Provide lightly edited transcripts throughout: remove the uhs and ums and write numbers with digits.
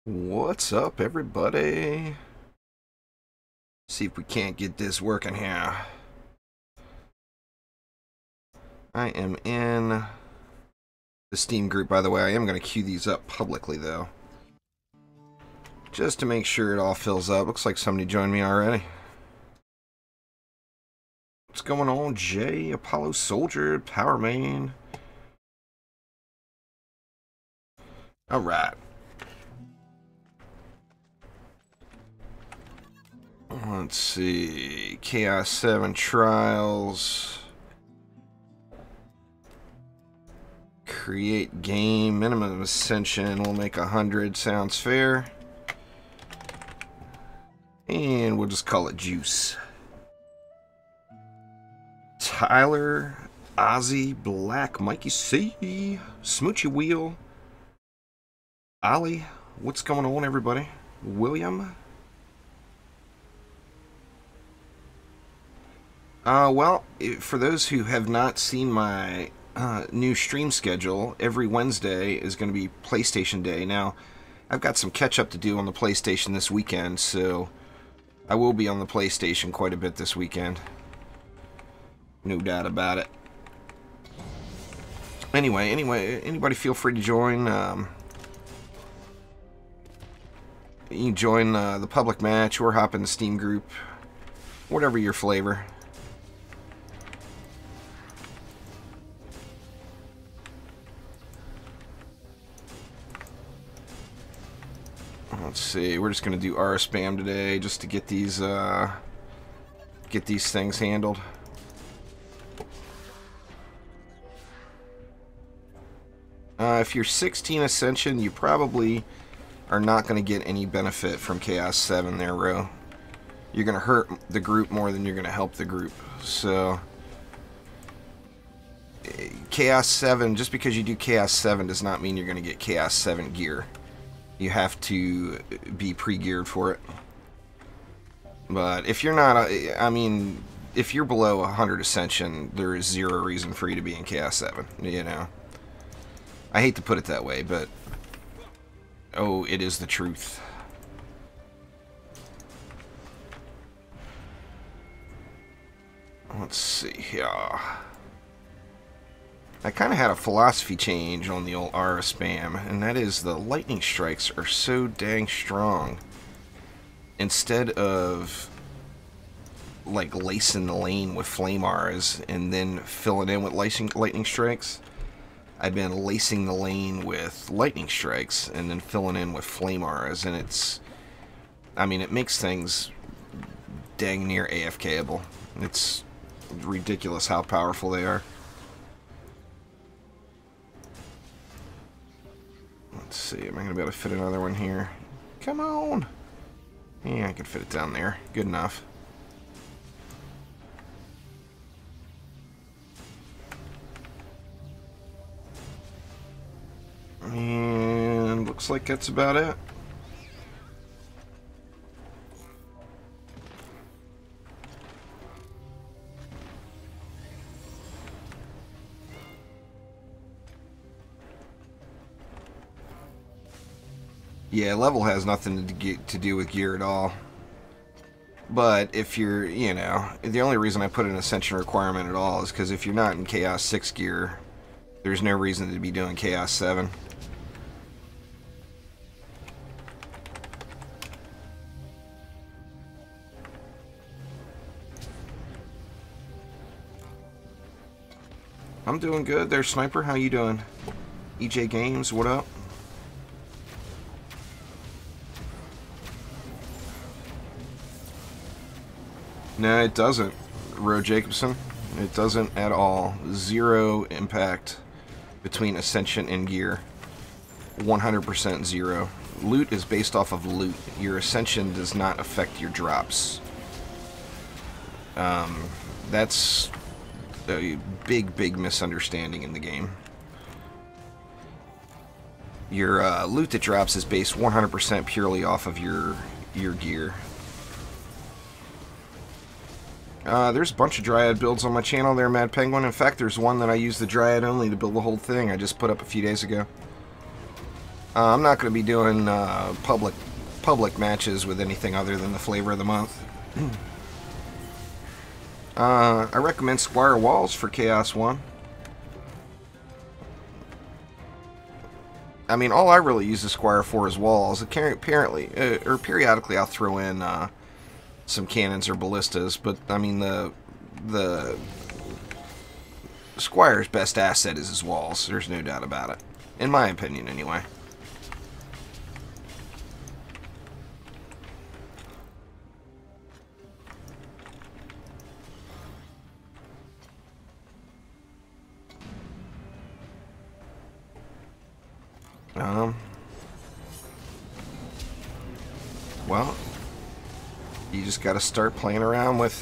What's up, everybody? See if we can't get this working here. I am in the Steam group, by the way. I am going to queue these up publicly, though, just to make sure it all fills up. Looks like somebody joined me already. What's going on, Jay? Apollo Soldier, Power Main. Alright. Let's see. Chaos 7 Trials. Create game. Minimum ascension. We'll make 100. Sounds fair. And we'll just call it Juice. Tyler, Ozzy, Black, Mikey C, Smoochy Wheel, Ollie, what's going on, everybody? William. Well, for those who have not seen my new stream schedule, every Wednesday is going to be PlayStation Day. Now, I've got some catch-up to do on the PlayStation this weekend, so I will be on the PlayStation quite a bit this weekend. No doubt about it. Anyway, anybody feel free to join. You can join the public match or hop in the Steam group. Whatever your flavor. Let's see, we're just going to do R spam today just to get these things handled. If you're 16 Ascension, you probably are not going to get any benefit from Chaos 7 there, Ro. You're going to hurt the group more than you're going to help the group. So, Chaos 7, just because you do Chaos 7 does not mean you're going to get Chaos 7 gear. You have to be pre-geared for it. But if you're not, I mean, if you're below 100 Ascension, there is zero reason for you to be in Chaos 7, you know. I hate to put it that way, but oh, it is the truth. Let's see here. I kind of had a philosophy change on the old R spam, and that is the lightning strikes are so dang strong. Instead of like lacing the lane with flame R's and then filling in with lightning strikes, I've been lacing the lane with lightning strikes and then filling in with flame R's, and it's, I mean, it makes things dang near AFKable. It's ridiculous how powerful they are. Let's see, am I going to be able to fit another one here? Come on! Yeah, I can fit it down there. Good enough. And looks like that's about it. Yeah, level has nothing to do with gear at all. But if you're, you know, the only reason I put an Ascension requirement at all is because if you're not in Chaos 6 gear, there's no reason to be doing Chaos 7. I'm doing good there, Sniper. How you doing? EJ Games, what up? No, it doesn't, Ro Jacobson. It doesn't at all. Zero impact between Ascension and gear. 100% zero. Loot is based off of loot. Your Ascension does not affect your drops. That's a big misunderstanding in the game. Your loot that drops is based 100% purely off of your gear. There's a bunch of Dryad builds on my channel there, Mad Penguin. In fact, there's one that I use the Dryad only to build the whole thing I just put up a few days ago. I'm not going to be doing public matches with anything other than the flavor of the month. I recommend Squire Walls for Chaos 1. I mean, all I really use the Squire for is walls. Apparently, or periodically, I'll throw in some cannons or ballistas. But I mean, the Squire's best asset is his walls. There's no doubt about it, in my opinion, anyway. Well, you just got to start playing around with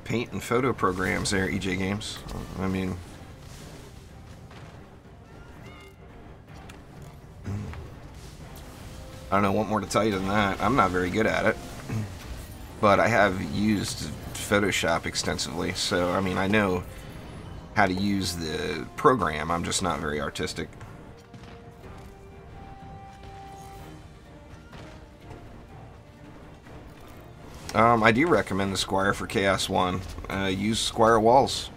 paint and photo programs there, EJ Games. I mean, I don't know what more to tell you than that. I'm not very good at it, but I have used Photoshop extensively, so I mean, I know how to use the program. I'm just not very artistic. I do recommend the Squire for Chaos 1. Use Squire Walls.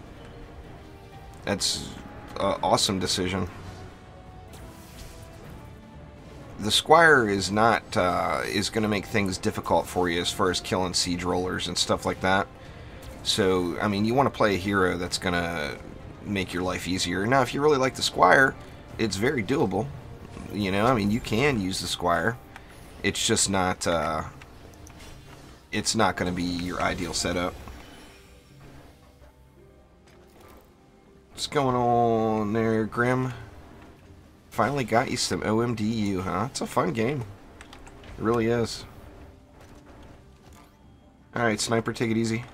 That's an awesome decision. The Squire is not is going to make things difficult for you as far as killing siege rollers and stuff like that. So, I mean, you want to play a hero that's going to make your life easier. Now, if you really like the Squire, it's very doable. You know, I mean, you can use the Squire. It's just not... it's not going to be your ideal setup. What's going on there, Grim? Finally got you some OMDU, huh? It's a fun game. It really is. Alright, Sniper, take it easy.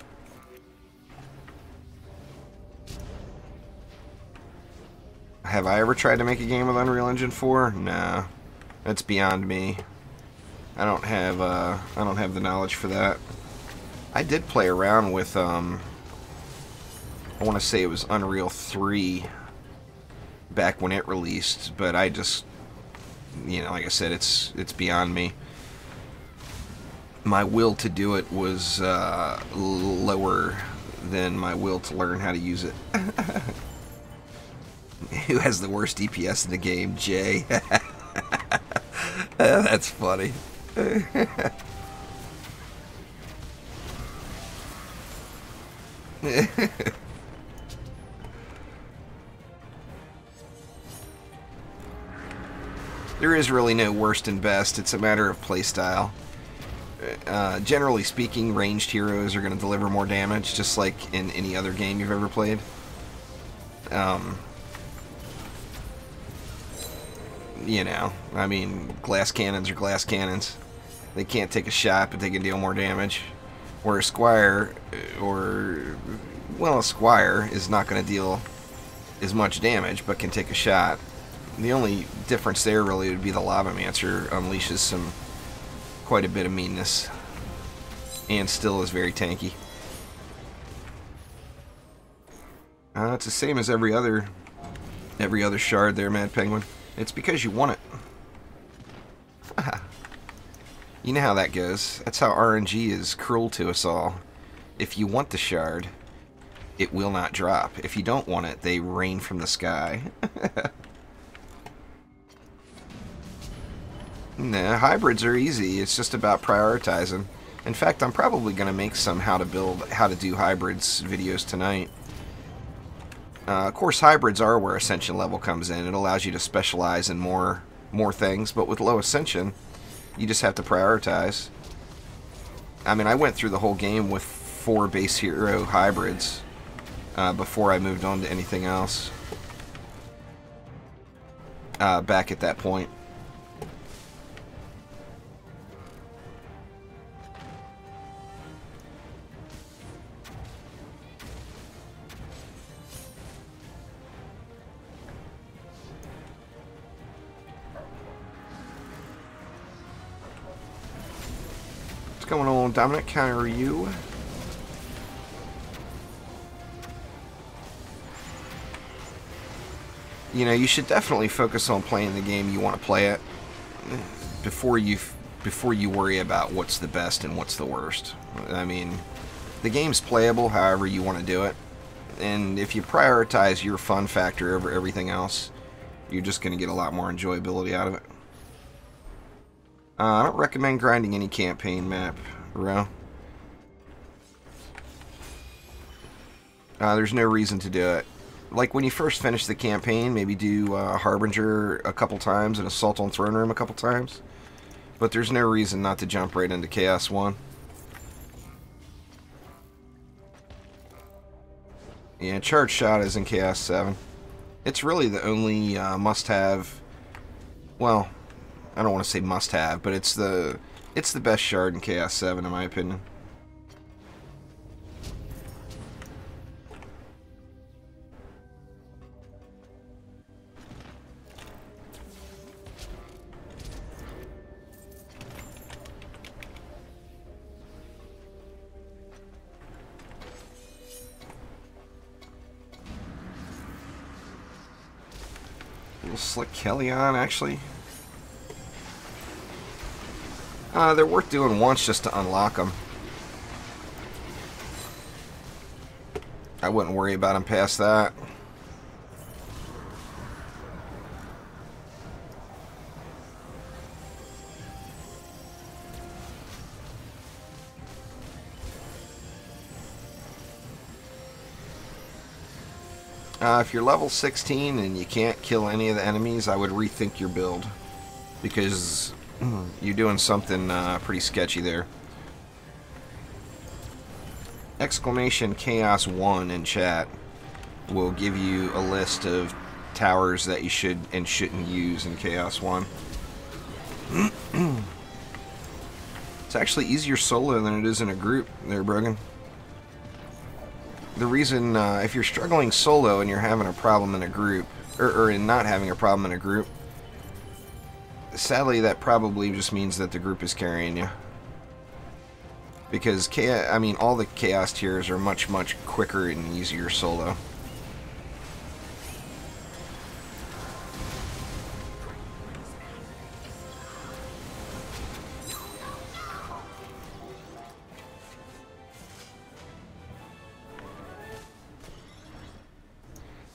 Have I ever tried to make a game with Unreal Engine 4? Nah. That's beyond me. I don't have the knowledge for that. I did play around with I want to say it was Unreal 3 back when it released, but I just, you know, like I said, it's beyond me. My will to do it was lower than my will to learn how to use it. Who has the worst DPS in the game? Jay. That's funny. There is really no worst and best. It's a matter of playstyle. Generally speaking, ranged heroes are going to deliver more damage, just like in any other game you've ever played. You know, I mean, glass cannons are glass cannons. They can't take a shot, but they can deal more damage. Where a Squire, well, a Squire is not going to deal as much damage, but can take a shot. The only difference there really would be the Lavamancer unleashes quite a bit of meanness, and still is very tanky. It's the same as every other shard there, Mad Penguin. It's because you want it. You know how that goes. That's how RNG is cruel to us all. If you want the shard, it will not drop. If you don't want it, they rain from the sky. Nah, hybrids are easy. It's just about prioritizing. In fact, I'm probably going to make some how to do hybrids videos tonight. Of course, hybrids are where ascension level comes in. It allows you to specialize in more things, but with low ascension, you just have to prioritize. I mean, I went through the whole game with 4 base hero hybrids before I moved on to anything else. Back at that point. What's going on, Dominic? How are you? You know, you should definitely focus on playing the game you want to play it before you worry about what's the best and what's the worst. I mean, the game's playable however you want to do it, and if you prioritize your fun factor over everything else, you're just going to get a lot more enjoyability out of it. I don't recommend grinding any campaign map, bro. There's no reason to do it. Like when you first finish the campaign, maybe do Harbinger a couple times and Assault on Throne Room a couple times. But there's no reason not to jump right into Chaos 1. Yeah, Charge Shot is in Chaos 7. It's really the only must-have. Well, I don't want to say must-have, but it's the best shard in Chaos 7 in my opinion. Little Slick Kellyon, actually. They're worth doing once just to unlock them. I wouldn't worry about them past that. If you're level 16 and you can't kill any of the enemies, I would rethink your build, because you're doing something pretty sketchy there. Exclamation Chaos 1 in chat will give you a list of towers that you should and shouldn't use in Chaos 1. It's actually easier solo than it is in a group there, Brogan. The reason, if you're struggling solo and you're having a problem in a group, or in not having a problem in a group, sadly that probably just means that the group is carrying you. Because, all the Chaos tiers are much, much quicker and easier solo.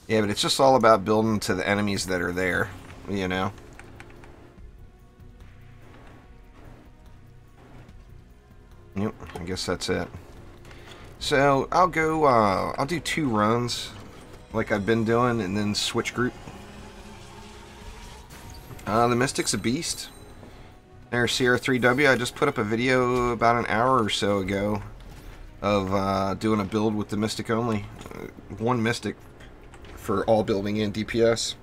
Yeah, but it's just all about building to the enemies that are there, you know? Yep, I guess that's it. So, I'll go, I'll do 2 runs, like I've been doing, and then switch group. The Mystic's a beast. There's CR3W. I just put up a video about an hour or so ago of doing a build with the Mystic only. One Mystic for all building in DPS.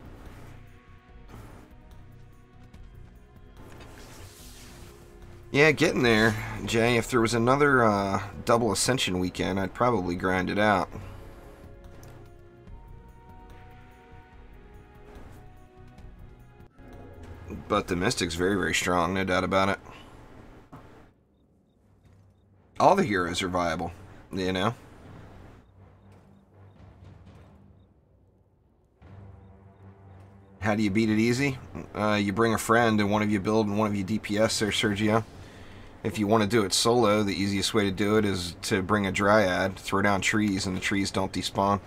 Yeah, getting there, Jay. If there was another double ascension weekend, I'd probably grind it out. But the Mystic's very, very strong, no doubt about it. All the heroes are viable, you know? How do you beat it easy? You bring a friend and one of you build and one of you DPS there, Sergio. If you want to do it solo, the easiest way to do it is to bring a Dryad, throw down trees, and the trees don't despawn.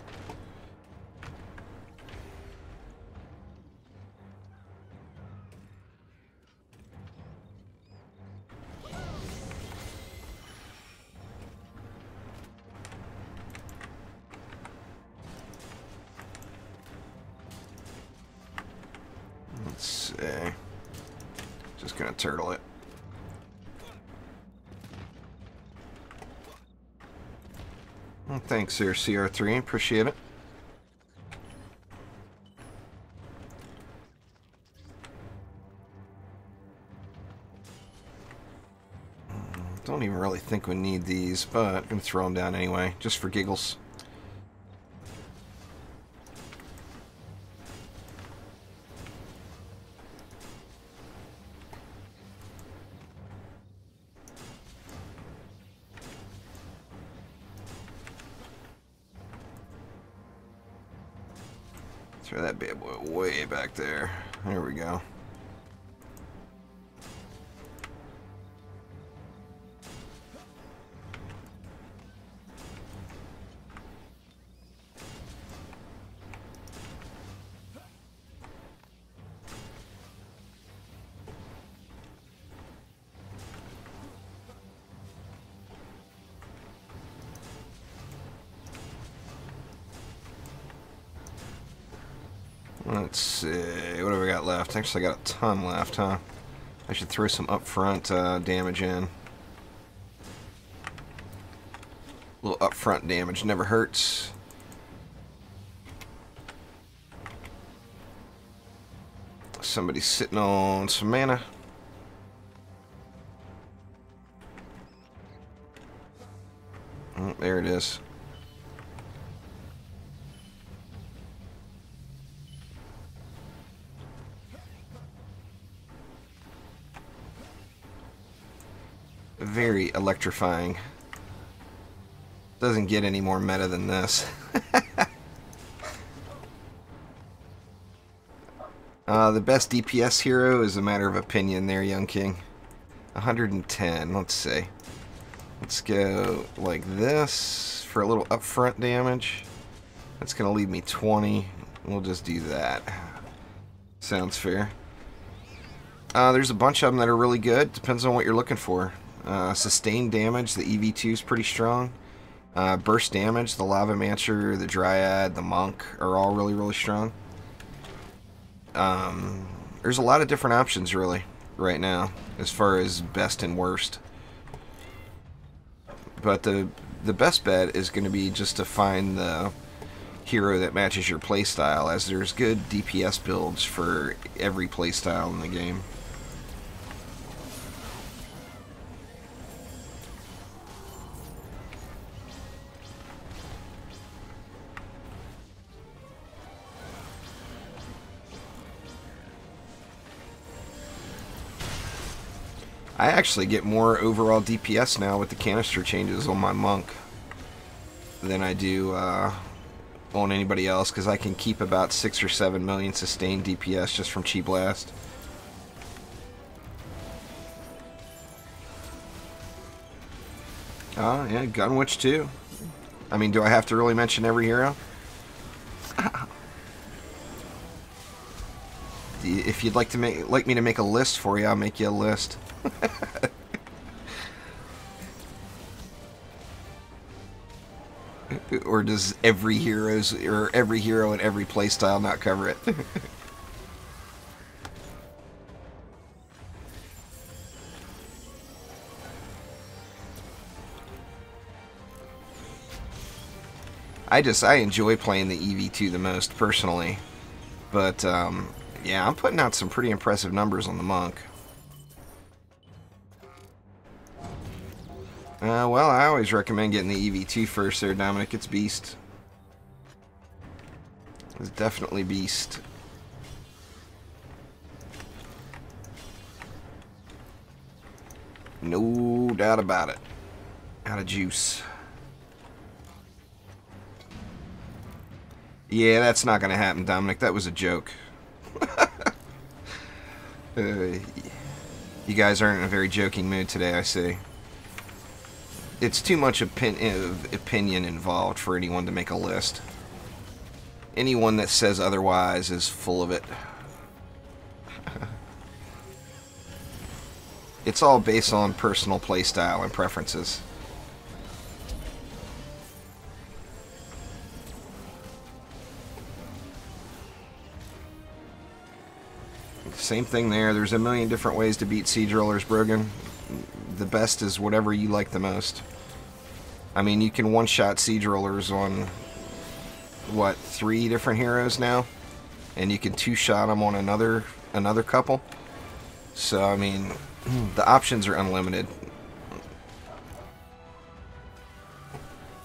Let's see. Just gonna turtle it. Well, thanks there, CR3. Appreciate it. Don't even really think we need these, but I'm gonna throw them down anyway, just for giggles. Throw that bad boy way back there. There we go. Let's see, what have we got left? Actually, I got a ton left, huh? I should throw some upfront damage in. A little upfront damage never hurts. Somebody's sitting on some mana. Oh, there it is. Very electrifying. Doesn't get any more meta than this. The best DPS hero is a matter of opinion there, Young King. 110, let's see. Let's go like this for a little upfront damage. That's going to leave me 20. We'll just do that. Sounds fair. There's a bunch of them that are really good. Depends on what you're looking for. Sustained damage, the EV2 is pretty strong. Burst damage, the Lava Mancer, the Dryad, the Monk are all really, really strong. There's a lot of different options, really, right now, as far as best and worst. But the best bet is going to be just to find the hero that matches your playstyle, as there's good DPS builds for every playstyle in the game. I actually get more overall DPS now with the canister changes on my monk than I do on anybody else, because I can keep about 6 or 7 million sustained DPS just from Chi Blast. Yeah, Gunwitch too. I mean, do I have to really mention every hero? If you'd like me to make a list for you, I'll make you a list. Or does every hero in every playstyle not cover it? I enjoy playing the EV2 the most personally, but yeah, I'm putting out some pretty impressive numbers on the monk. Well, I always recommend getting the EV2 first there, Dominic. It's beast. It's definitely beast. No doubt about it. Out of juice. Yeah, that's not going to happen, Dominic. That was a joke. You guys aren't in a very joking mood today, I see. It's too much opinion involved for anyone to make a list. Anyone that says otherwise is full of it. It's all based on personal playstyle and preferences. Same thing there. There's a million different ways to beat Siege Rollers, Brogan. The best is whatever you like the most. I mean, you can one-shot Siege Rollers on, what, 3 different heroes now? And you can two-shot them on another couple. So, I mean, the options are unlimited.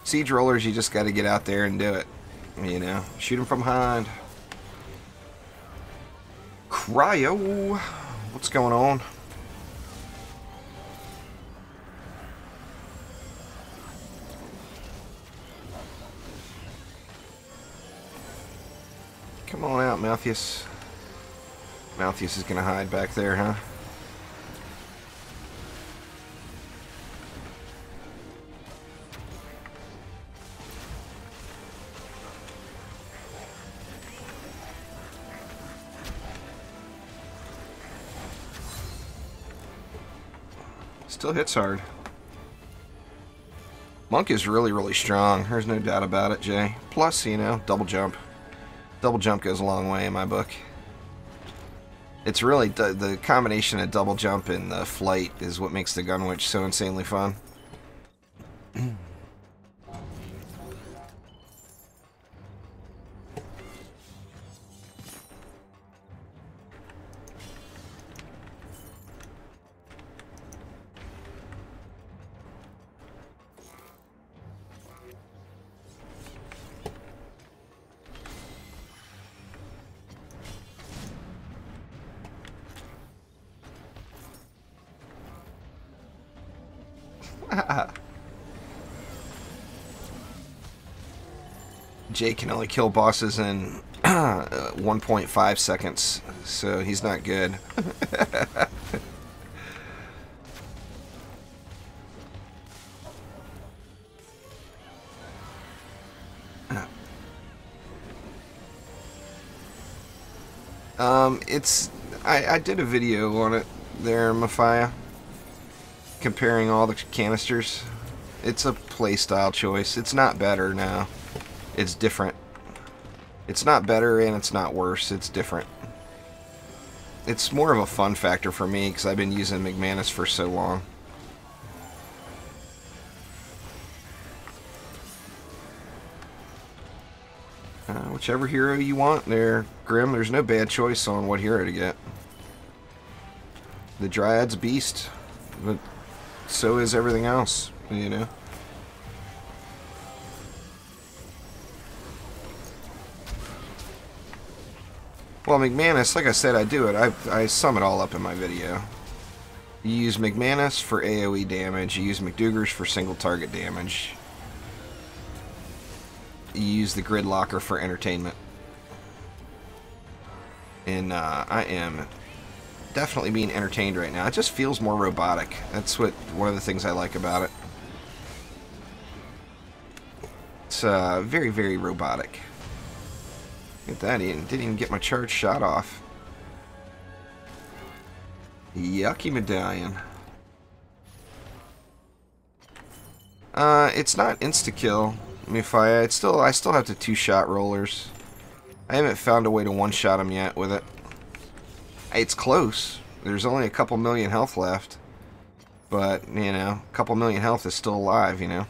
Siege Rollers, you just got to get out there and do it. You know, shoot them from behind. Cryo, what's going on? Come on Malthus. Malthus is gonna hide back there, huh? Still hits hard. Monk is really, really strong. There's no doubt about it, Jay. Plus, you know, double jump. Double jump goes a long way in my book. It's really the combination of double jump and the flight is what makes the gun witch so insanely fun. Jay can only kill bosses in 1.5 seconds, so he's not good. I did a video on it there, Mafia, comparing all the canisters. It's a playstyle choice. It's not better now. It's different. It's not better and it's not worse. It's different. It's more of a fun factor for me because I've been using McManus for so long. Whichever hero you want there, Grim, there's no bad choice on what hero to get. The Dryad's beast, but so is everything else, you know. Well, McManus, like I said, I do it. I sum it all up in my video. You use McManus for AoE damage. You use McDougars for single target damage. You use the Grid Locker for entertainment. And I am definitely being entertained right now. It just feels more robotic. That's one of the things I like about it. It's very, very robotic. Look at that, he didn't even get my charge shot off. Yucky medallion. It's not insta-kill, Mufaya. I still have to two-shot rollers. I haven't found a way to one-shot him yet with it. It's close. There's only a couple million health left. But, you know, a couple million health is still alive, you know.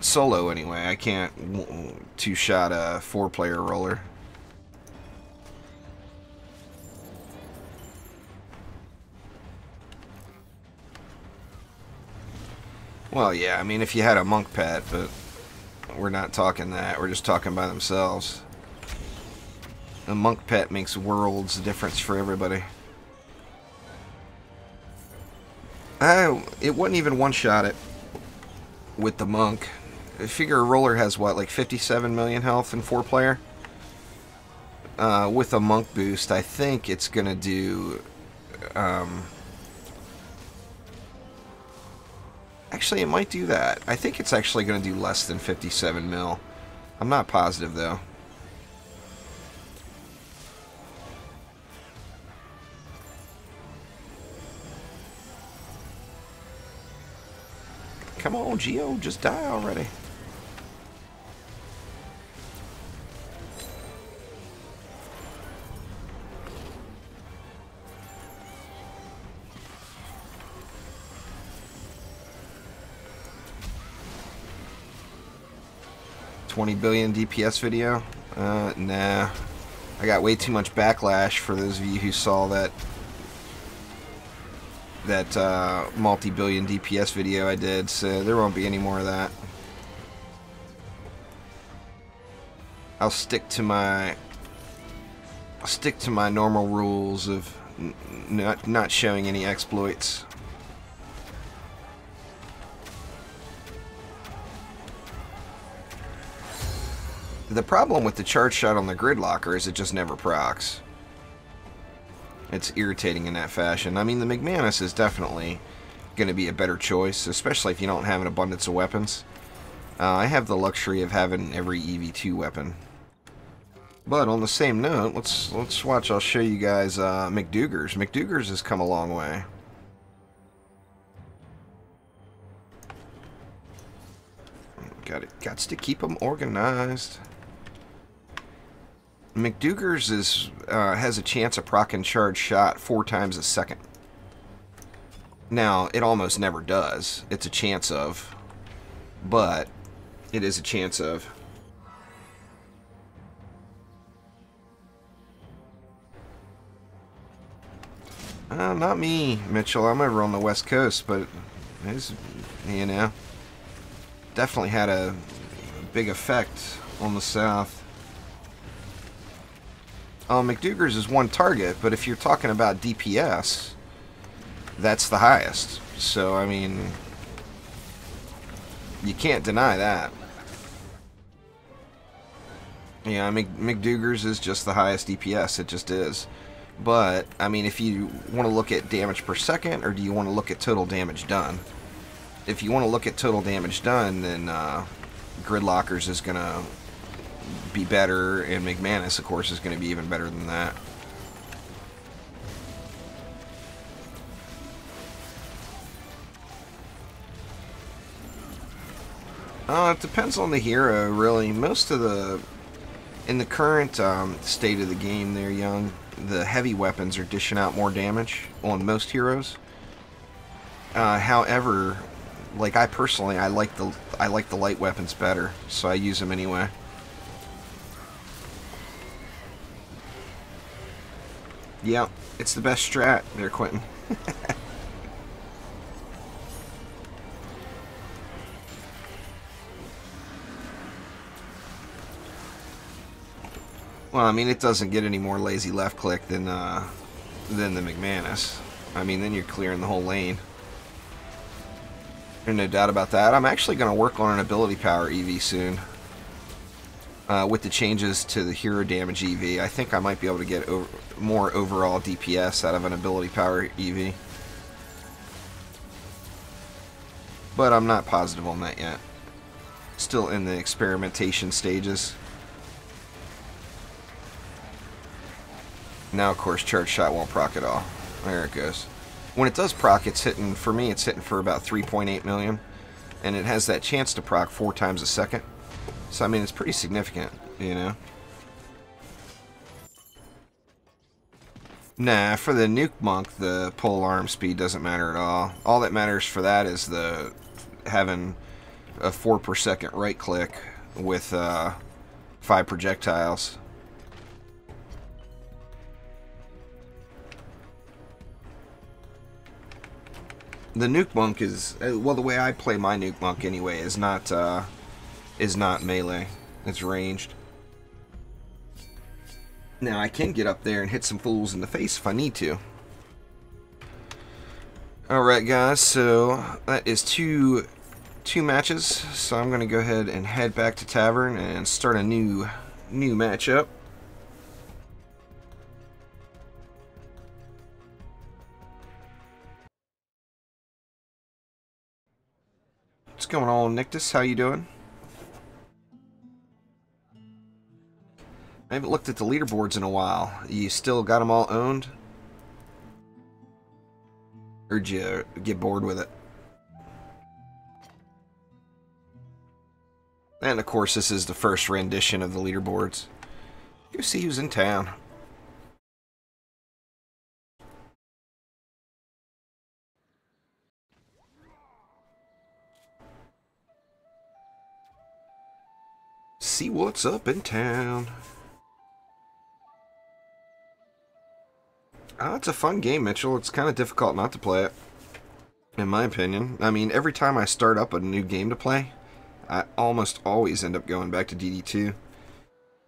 Solo, anyway. I can't two-shot a four-player roller. Well, yeah, I mean, if you had a monk pet, but we're not talking that. We're just talking by themselves. A monk pet makes worlds of difference for everybody. It wouldn't even one-shot it with the monk. I figure a roller has, what, like 57 million health in four-player? With a monk boost, I think it's going to do... Actually, it might do that. I think it's actually going to do less than 57 mil. I'm not positive, though. Come on, Geo, just die already. $20 billion DPS video? Nah. I got way too much backlash for those of you who saw that multi-billion DPS video I did, so there won't be any more of that. I'll stick to my normal rules of not showing any exploits. The problem with the charge shot on the grid locker is it just never procs. It's irritating in that fashion. I mean, the McManus is definitely going to be a better choice, especially if you don't have an abundance of weapons. I have the luxury of having every EV2 weapon. But on the same note, let's watch. I'll show you guys McDougars. McDougars has come a long way. Got to keep them organized. McDougars has a chance of proccing charge shot 4 times a second. Now, it almost never does. It's a chance of, but it is a chance of. Not me, Mitchell. I'm over on the West Coast, but it's, you know, definitely had a big effect on the South. McDougars is one target, but if you're talking about DPS, that's the highest. So, I mean, you can't deny that. Yeah, McDougars is just the highest DPS. It just is. But, I mean, if you want to look at damage per second, or do you want to look at total damage done? If you want to look at total damage done, then Gridlockers is going to be better, and McManus, of course, is going to be even better than that. It depends on the hero, really. Most of the... In the current state of the game there, Young, the heavy weapons are dishing out more damage on most heroes. However, like I personally, I like the light weapons better, so I use them anyway. Yeah, it's the best strat there, Quentin. Well, I mean, it doesn't get any more lazy left click than the McManus. I mean, then you're clearing the whole lane. There's no doubt about that. I'm actually going to work on an ability power EV soon. With the changes to the hero damage EV, I think I might be able to get more overall DPS out of an ability power EV. But I'm not positive on that yet. Still in the experimentation stages. Now, of course, charge shot won't proc at all. There it goes. When it does proc, it's hitting, for me, it's hitting for about 3.8 million. And it has that chance to proc 4 times a second. So, I mean, it's pretty significant, you know. Nah, for the Nuke Monk, the pole arm speed doesn't matter at all. All that matters for that is the having a 4 per second right click with 5 projectiles. The Nuke Monk is, well, the way I play my Nuke Monk anyway is not melee. It's ranged. Now I can get up there and hit some fools in the face if I need to. Alright guys, so that is two matches. So I'm gonna go ahead and head back to Tavern and start a new matchup. What's going on, Nictus? How you doing? I haven't looked at the leaderboards in a while. You still got them all owned? Or did you get bored with it? And of course, this is the first rendition of the leaderboards. Go see who's in town. See what's up in town. It's a fun game, Mitchell. It's kind of difficult not to play it, in my opinion. I mean, every time I start up a new game to play, I almost always end up going back to DD2.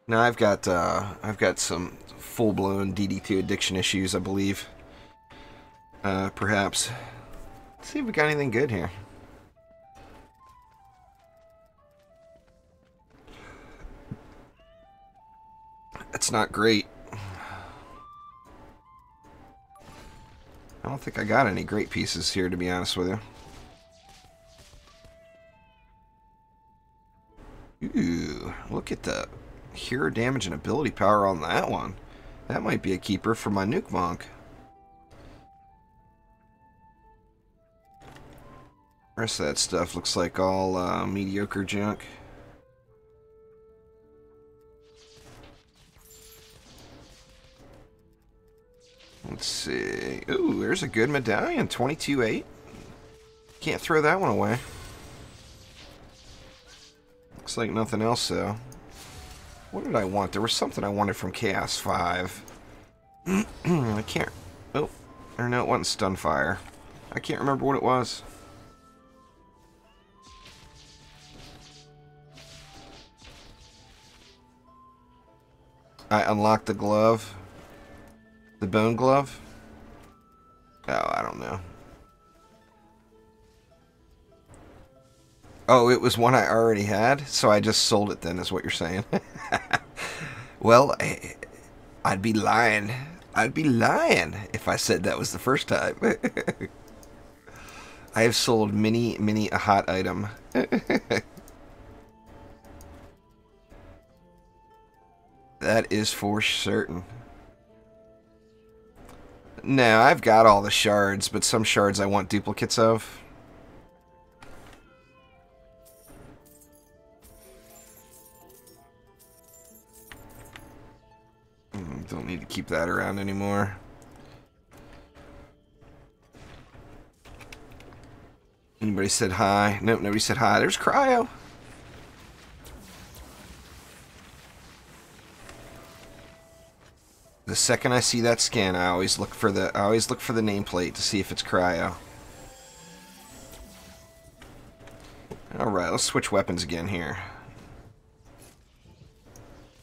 Now I've got some full-blown DD2 addiction issues, I believe. Perhaps. Let's see if we got anything good here. That's not great. I don't think I got any great pieces here, to be honest with you. Ooh, look at the hero damage and ability power on that one. That might be a keeper for my Nuke Monk. The rest of that stuff looks like all mediocre junk. Let's see. Ooh, there's a good medallion. 22-8. Can't throw that one away. Looks like nothing else, though. What did I want? There was something I wanted from Chaos 5. I can't... Oh. Or no, it wasn't Stunfire. I can't remember what it was. I unlocked the glove. The bone glove? Oh, I don't know. Oh, it was one I already had, so I just sold it then, is what you're saying. Well, I'd be lying. I'd be lying if I said that was the first time. I have sold many a hot item. That is for certain. No, I've got all the shards, but some shards I want duplicates of. Don't need to keep that around anymore. Anybody said hi? Nope, nobody said hi. There's Cryo. The second I see that scan, I always look for the nameplate to see if it's Cryo. All right, let's switch weapons again here.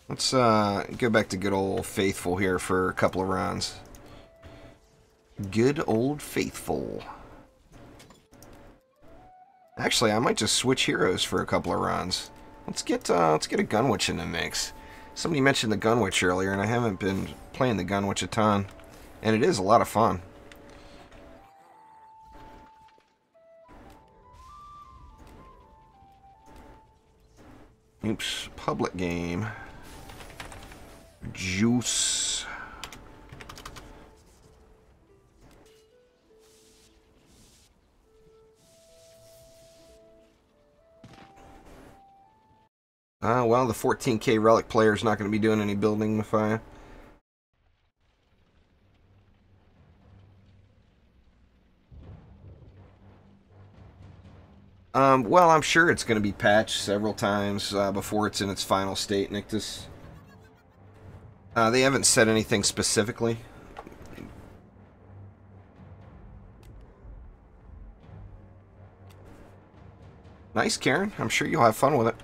Let's go back to good old Faithful here for a couple of rounds. Good old Faithful. Actually, I might just switch heroes for a couple of rounds. Let's get a Gunwitch in the mix. Somebody mentioned the Gunwitch earlier, and I haven't been playing the Gunwitch a ton, and it is a lot of fun. Oops, public game. Juice. Well, the 14K Relic player is not going to be doing any building with I. Well, I'm sure it's going to be patched several times before it's in its final state, Nictus. They haven't said anything specifically. Nice, Karen. I'm sure you'll have fun with it.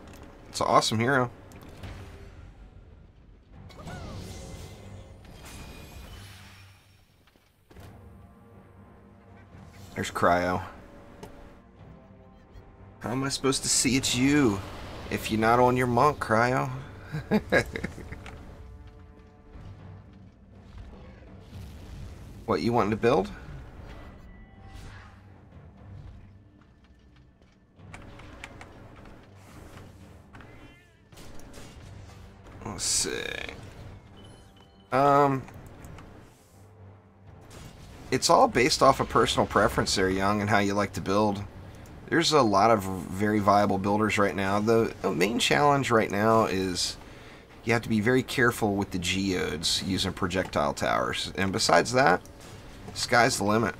It's an awesome hero. There's Cryo. How am I supposed to see it's you if you're not on your monk, Cryo? What, you wanting to build? Let's see. It's all based off of personal preference there, Young, and how you like to build. There's a lot of very viable builders right now. The main challenge right now is you have to be very careful with the geodes using projectile towers. And besides that, sky's the limit.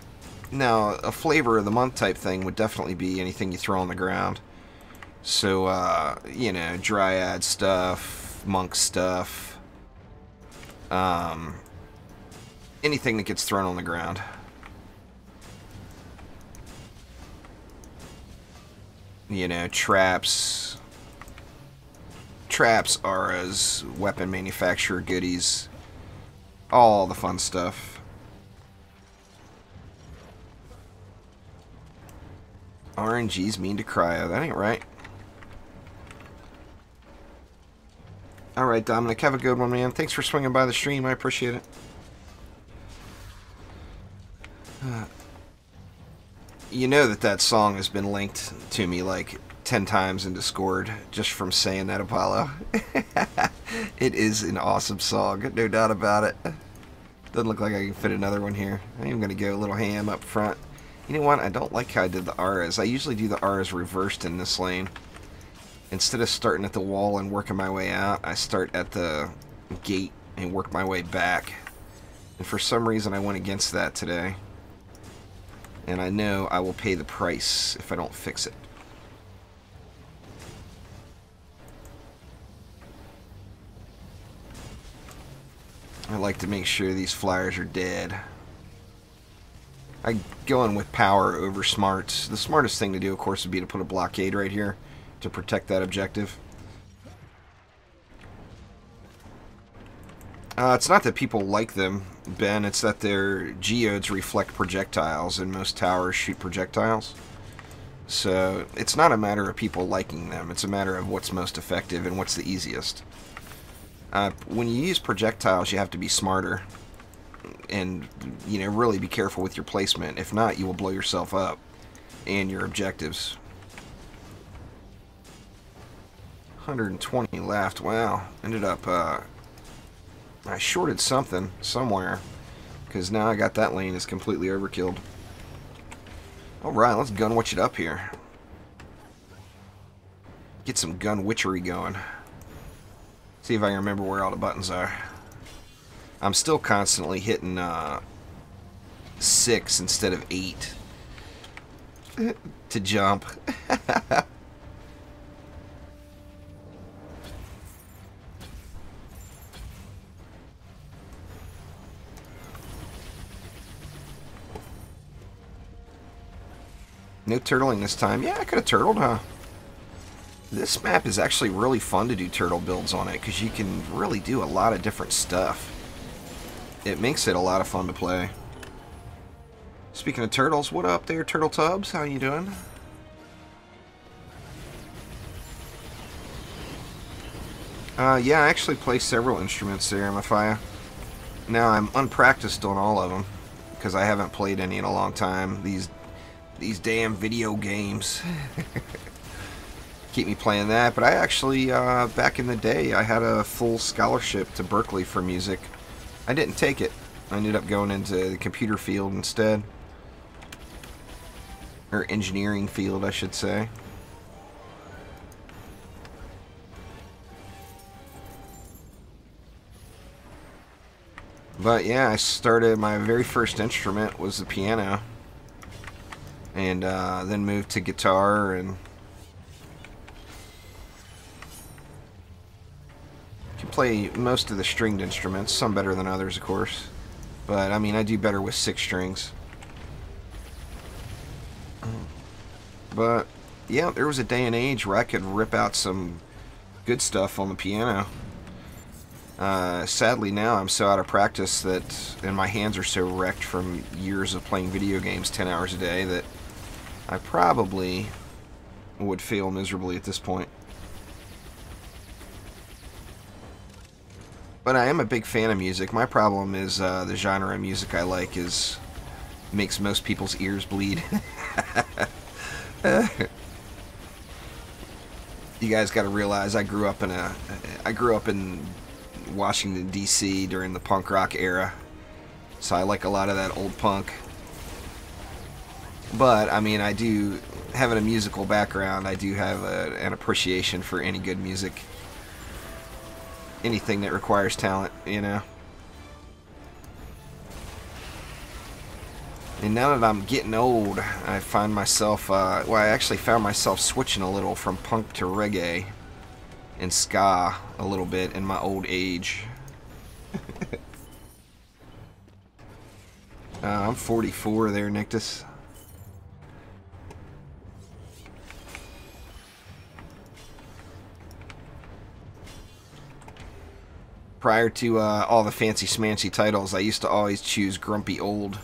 Now, a flavor of the month type thing would definitely be anything you throw on the ground. So, you know, Dryad stuff, Monk stuff, anything that gets thrown on the ground. You know, traps. Traps, auras, weapon manufacturer goodies. All the fun stuff. RNG's mean to Cryo. That ain't right. Alright, Dominic, have a good one, man. Thanks for swinging by the stream. I appreciate it. You know that song has been linked to me like 10 times in Discord just from saying that, Apollo. It is an awesome song, no doubt about it. Doesn't look like I can fit another one here. I'm even going to go a little ham up front. You know what? I don't like how I did the auras. I usually do the auras reversed in this lane. Instead of starting at the wall and working my way out, I start at the gate and work my way back. And for some reason I went against that today. And I know I will pay the price if I don't fix it. I like to make sure these flyers are dead. I go in with power over smarts. The smartest thing to do, of course, would be to put a blockade right here to protect that objective. It's not that people like them, Ben. It's that their geodes reflect projectiles, and most towers shoot projectiles. So it's not a matter of people liking them. It's a matter of what's most effective and what's the easiest. When you use projectiles, you have to be smarter. And, you know, really be careful with your placement. If not, you will blow yourself up and your objectives. 120 left. Wow. Ended up, I shorted something somewhere, because now I got that lane is completely overkilled. Alright, let's gun witch it up here. Get some gun witchery going. See if I can remember where all the buttons are. I'm still constantly hitting 6 instead of 8 to jump. No turtling this time. Yeah, I could have turtled, huh? This map is actually really fun to do turtle builds on it, because you can really do a lot of different stuff. It makes it a lot of fun to play. Speaking of turtles, what up there, Turtle Tubs? How you doing? Yeah, I actually play several instruments there, Mafia. Now, I'm unpracticed on all of them, because I haven't played any in a long time. These damn video games keep me playing that. But I actually, back in the day, I had a full scholarship to Berkeley for music. I didn't take it. I ended up going into the computer field instead. Or engineering field, I should say. But yeah, I started, my very first instrument was the piano. And then moved to guitar, and can play most of the stringed instruments, some better than others, of course. But I mean, I do better with 6 strings. But yeah, there was a day and age where I could rip out some good stuff on the piano. Sadly now I'm so out of practice that, and my hands are so wrecked from years of playing video games 10 hours a day, that I probably would fail miserably at this point. But I am a big fan of music. My problem is the genre of music I like makes most people's ears bleed. You guys got to realize I grew up in Washington D.C. during the punk rock era, so I like a lot of that old punk. But I mean, I do, having a musical background, I do have an appreciation for any good music. Anything that requires talent, you know. And now that I'm getting old, I find myself, well, I actually found myself switching a little from punk to reggae and ska a little bit in my old age. I'm 44 there, Nictus. Prior to all the fancy smancy titles, I used to always choose Grumpy Old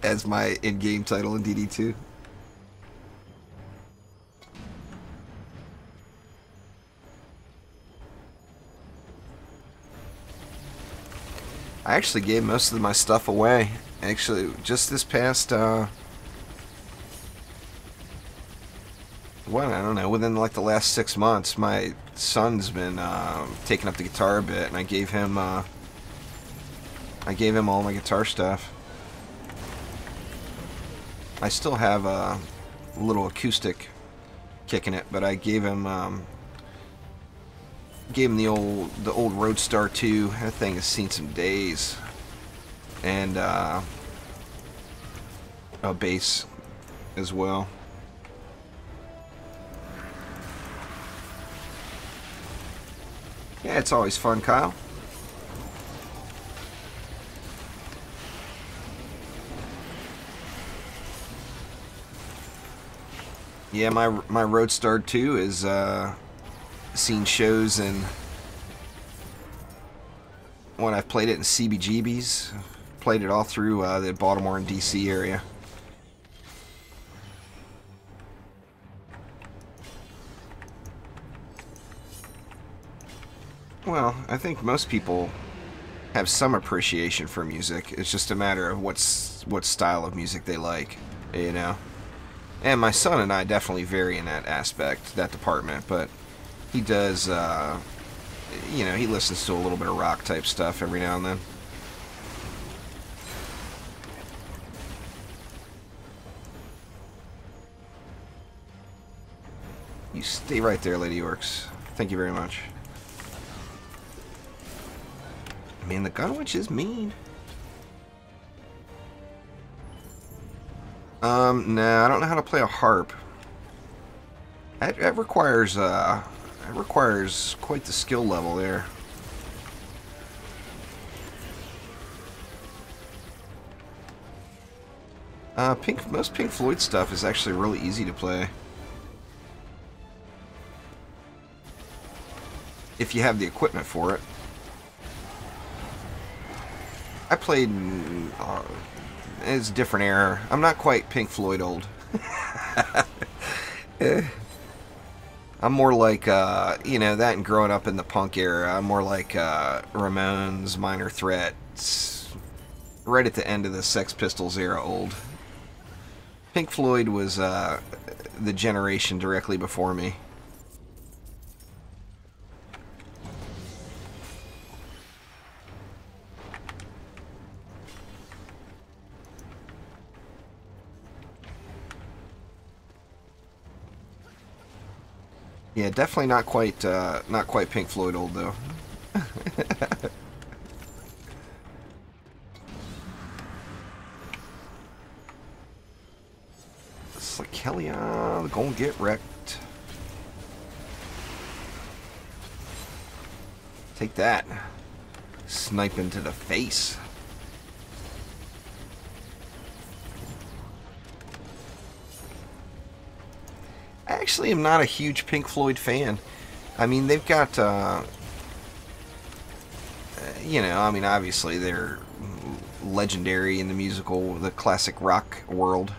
as my in-game title in DD2. I actually gave most of my stuff away. Actually, just this past, well, I don't know, within like the last 6 months, my son's been taking up the guitar a bit, and I gave him all my guitar stuff. I still have a little acoustic kicking it, but I gave him the old Roadstar 2. That thing has seen some days, and a bass as well. Yeah, it's always fun, Kyle. Yeah, my Roadstar 2 is seen shows in when I've played it in CBGBs. Played it all through the Baltimore and DC area. Well, I think most people have some appreciation for music. It's just a matter of what style of music they like, you know. And my son and I definitely vary in that aspect, that department, but he does, you know, he listens to a little bit of rock type stuff every now and then. You stay right there, Lady Orcs. Thank you very much. Man, the Gunwitch is mean. Nah, I don't know how to play a harp. It requires quite the skill level there. Most Pink Floyd stuff is actually really easy to play. If you have the equipment for it. I played... it's a different era. I'm not quite Pink Floyd old. I'm more like, you know, that and growing up in the punk era. I'm more like Ramones, Minor Threat, right at the end of the Sex Pistols era old. Pink Floyd was the generation directly before me. Yeah, definitely not quite Pink Floyd old though. It's like hell yeah, gonna get wrecked. Take that, snipe into the face. I actually am not a huge Pink Floyd fan. I mean, they've got, you know, I mean, obviously they're legendary in the classic rock world.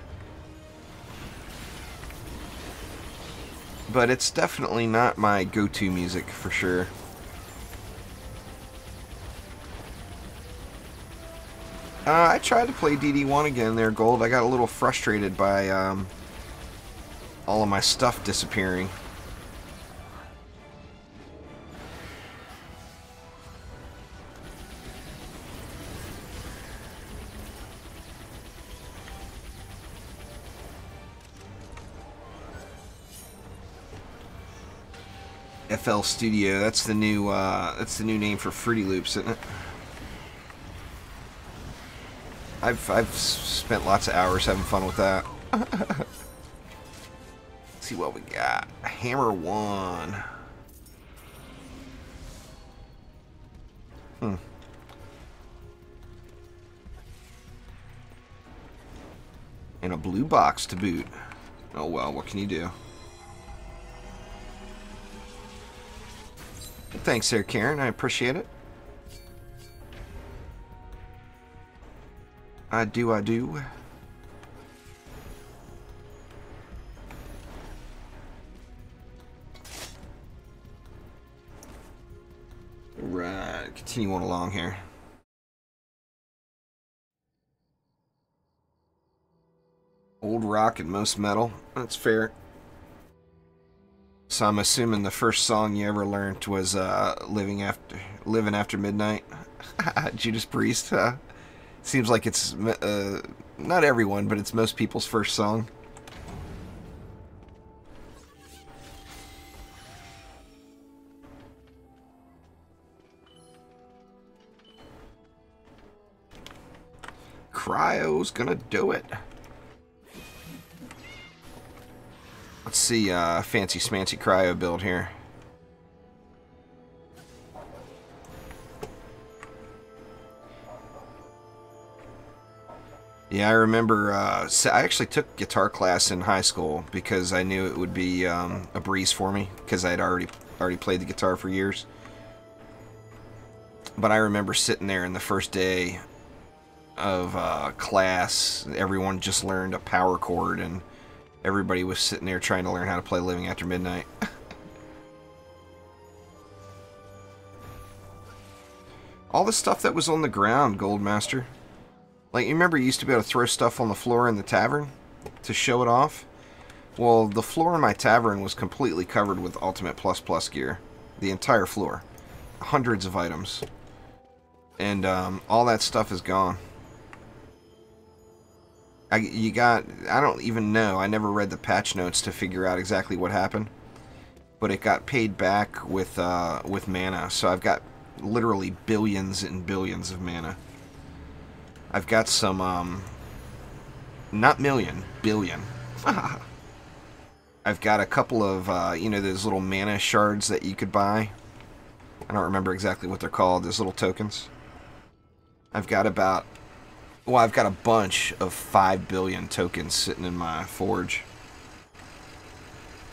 But it's definitely not my go-to music, for sure. I tried to play DD1 again there, Gold. I got a little frustrated by, all of my stuff disappearing. FL Studio, that's the new name for Fruity Loops, isn't it? I've spent lots of hours having fun with that. See what we got. Hammer 1. And a blue box to boot. Oh well, what can you do? Thanks there, Karen. I appreciate it. I do. Right, continue on along here. gold, rock, and most metal. That's fair. So I'm assuming the first song you ever learned was Living After Midnight. Judas Priest. Seems like it's not everyone, but it's most people's first song. Cryo's gonna do it. Let's see, fancy smancy cryo build here. Yeah, I remember, I actually took guitar class in high school because I knew it would be a breeze for me because I had already played the guitar for years. But I remember sitting there in the first day of class, everyone just learned a power chord and everybody was sitting there trying to learn how to play Living After Midnight. All the stuff that was on the ground, Goldmaster. Like, you remember you used to be able to throw stuff on the floor in the tavern to show it off? Well, the floor in my tavern was completely covered with Ultimate Plus Plus gear. The entire floor. Hundreds of items. And all that stuff is gone. I don't even know. I never read the patch notes to figure out exactly what happened. But it got paid back with mana. So I've got literally billions and billions of mana. I've got some, not million, billion. I've got a couple of, you know, those little mana shards that you could buy. I don't remember exactly what they're called, those little tokens. I've got about, well, I've got a bunch of 5 billion tokens sitting in my forge.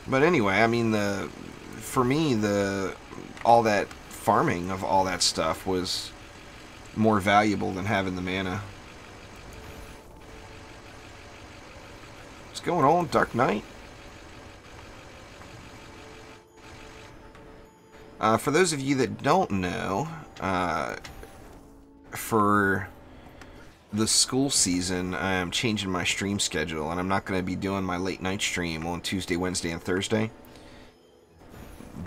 But anyway, I mean, for me, all that farming of all that stuff was more valuable than having the mana. What's going on, Dark Knight? For those of you that don't know, for the school season, I'm changing my stream schedule, and I'm not going to be doing my late night stream on Tuesday, Wednesday, and Thursday.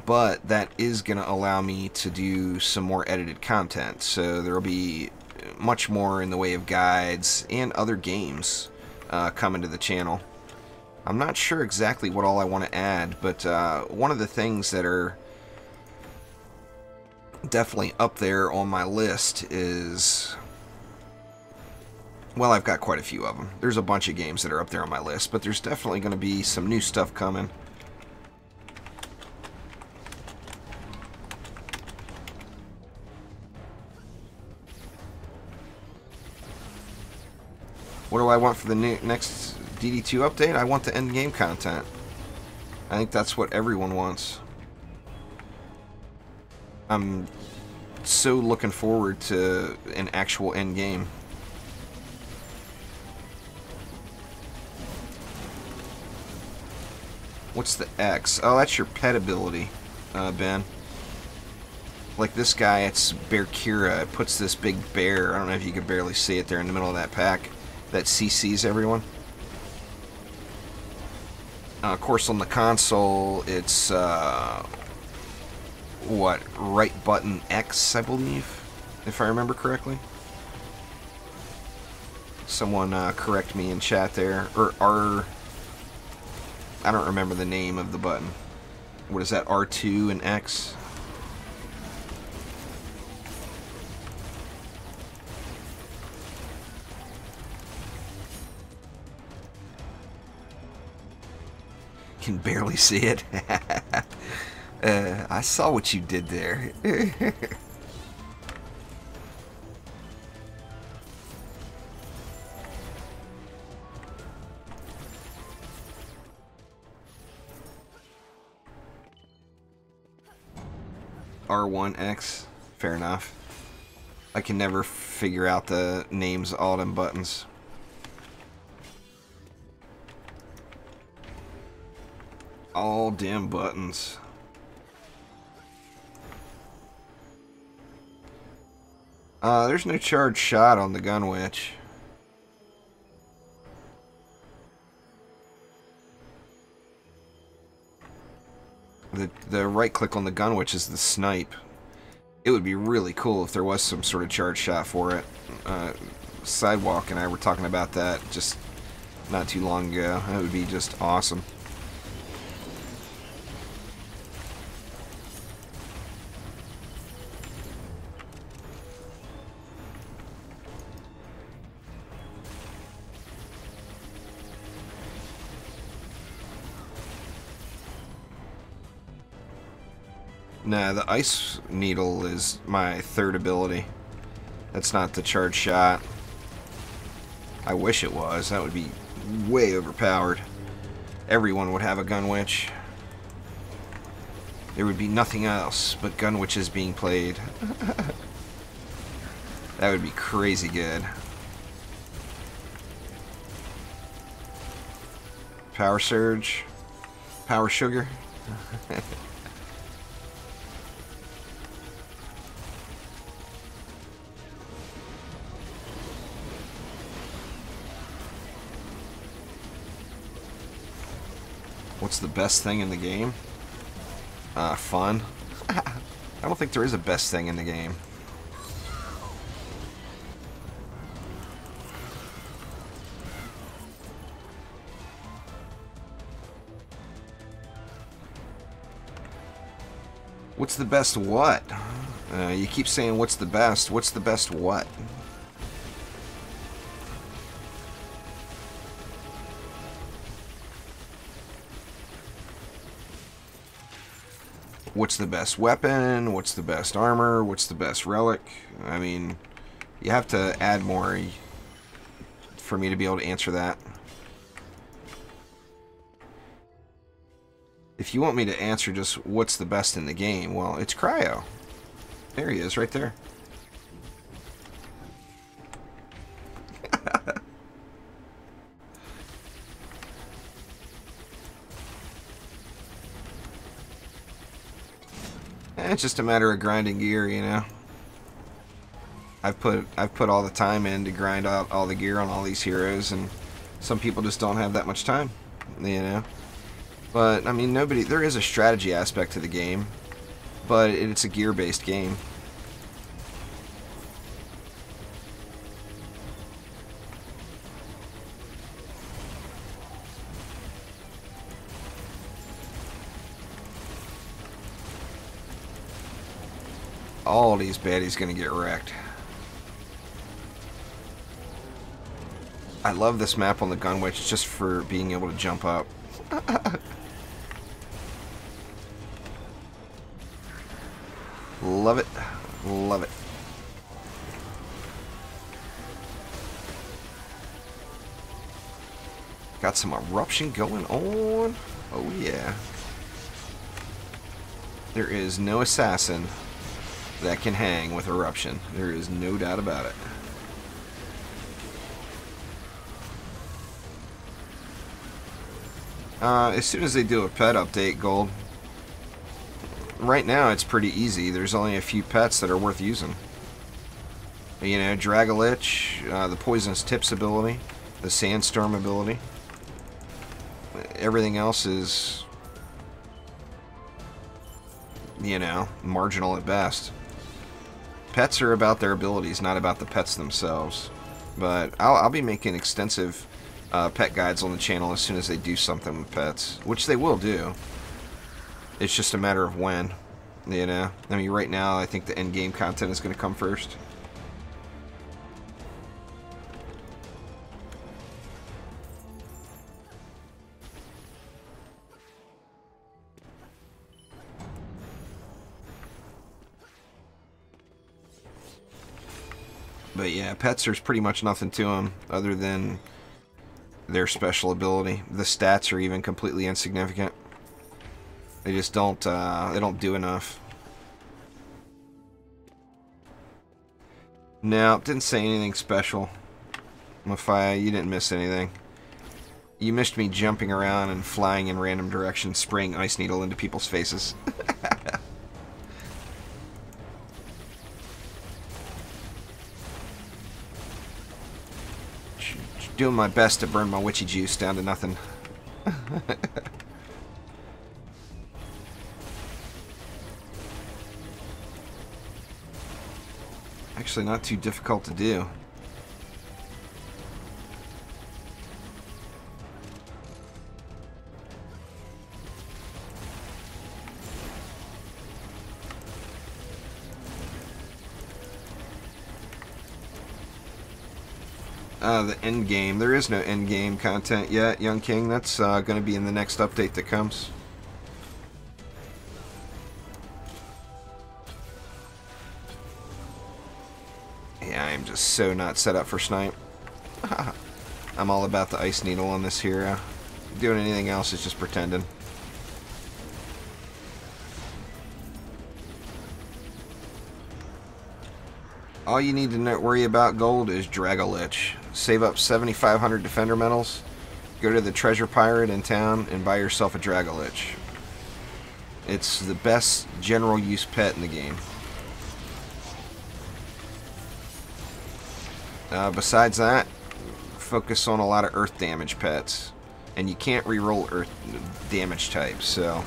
But that is going to allow me to do some more edited content, so there will be much more in the way of guides and other games coming to the channel. I'm not sure exactly what all I want to add, but one of the things that are definitely up there on my list is, well, I've got quite a few of them. There's a bunch of games that are up there on my list, but there's definitely going to be some new stuff coming. What do I want for the next DD2 update? I want the end game content. I think that's what everyone wants. I'm so looking forward to an actual end game. What's the X? Oh, that's your pet ability, Ben. Like this guy, it's Bear Kira. It puts this big bear, I don't know if you could barely see it there in the middle of that pack, that CCs everyone. Of course, on the console, it's, what, right button X, I believe, if I remember correctly. Someone correct me in chat there. Or R... I don't remember the name of the button. What is that, R2 and X? Can barely see it. I saw what you did there. R1X. Fair enough. I can never figure out the names of all them buttons. All damn buttons. There's no charged shot on the gun witch. The right click on the gun, which is the snipe. It would be really cool if there was some sort of charge shot for it. Sidewalk and I were talking about that just not too long ago. That would be just awesome. Nah, the ice needle is my third ability. That's not the charge shot. I wish it was. That would be way overpowered. Everyone would have a gun witch. There would be nothing else but gun witches being played. That would be crazy good. Power surge. Power sugar. What's the best thing in the game? Fun. I don't think there is a best thing in the game. What's the best what? You keep saying what's the best. What's the best what? What's the best weapon? What's the best armor? What's the best relic? I mean, you have to add more for me to be able to answer that. If you want me to answer just what's the best in the game, well, it's Cryo. There he is, right there. It's just a matter of grinding gear, you know. I've put all the time in to grind out all the gear on all these heroes, and some people just don't have that much time, you know. But I mean, there is a strategy aspect to the game, but it's a gear-based game. All these baddies gonna get wrecked. I love this map on the gun witch just for being able to jump up. Love it. Love it. Got some eruption going on. Oh yeah. There is no assassin that can hang with eruption. There is no doubt about it. As soon as they do a pet update, Gold. Right now it's pretty easy. There's only a few pets that are worth using. You know, Dragolich, the Poisonous Tips ability, the Sandstorm ability. Everything else is, you know, marginal at best. Pets are about their abilities, not about the pets themselves. But I'll be making extensive pet guides on the channel as soon as they do something with pets, which they will do. It's just a matter of when, you know. I mean, right now I think the end game content is going to come first. But yeah, pets, there's pretty much nothing to them other than their special ability. The stats are even completely insignificant. They just don't do enough. No, didn't say anything special. Mafia, you didn't miss anything. You missed me jumping around and flying in random directions, spraying Ice Needle into people's faces. Doing my best to burn my witchy juice down to nothing. Actually, not too difficult to do. The end game. There is no end game content yet, Young King. That's going to be in the next update that comes. Yeah, I am just so not set up for snipe. I'm all about the ice needle on this hero. Doing anything else is just pretending. All you need to worry about gold is Dragolich. Save up 7,500 defender medals, go to the treasure pirate in town, and buy yourself a Dragolich. It's the best general use pet in the game. Besides that, focus on a lot of earth damage pets. And you can't reroll earth damage types, so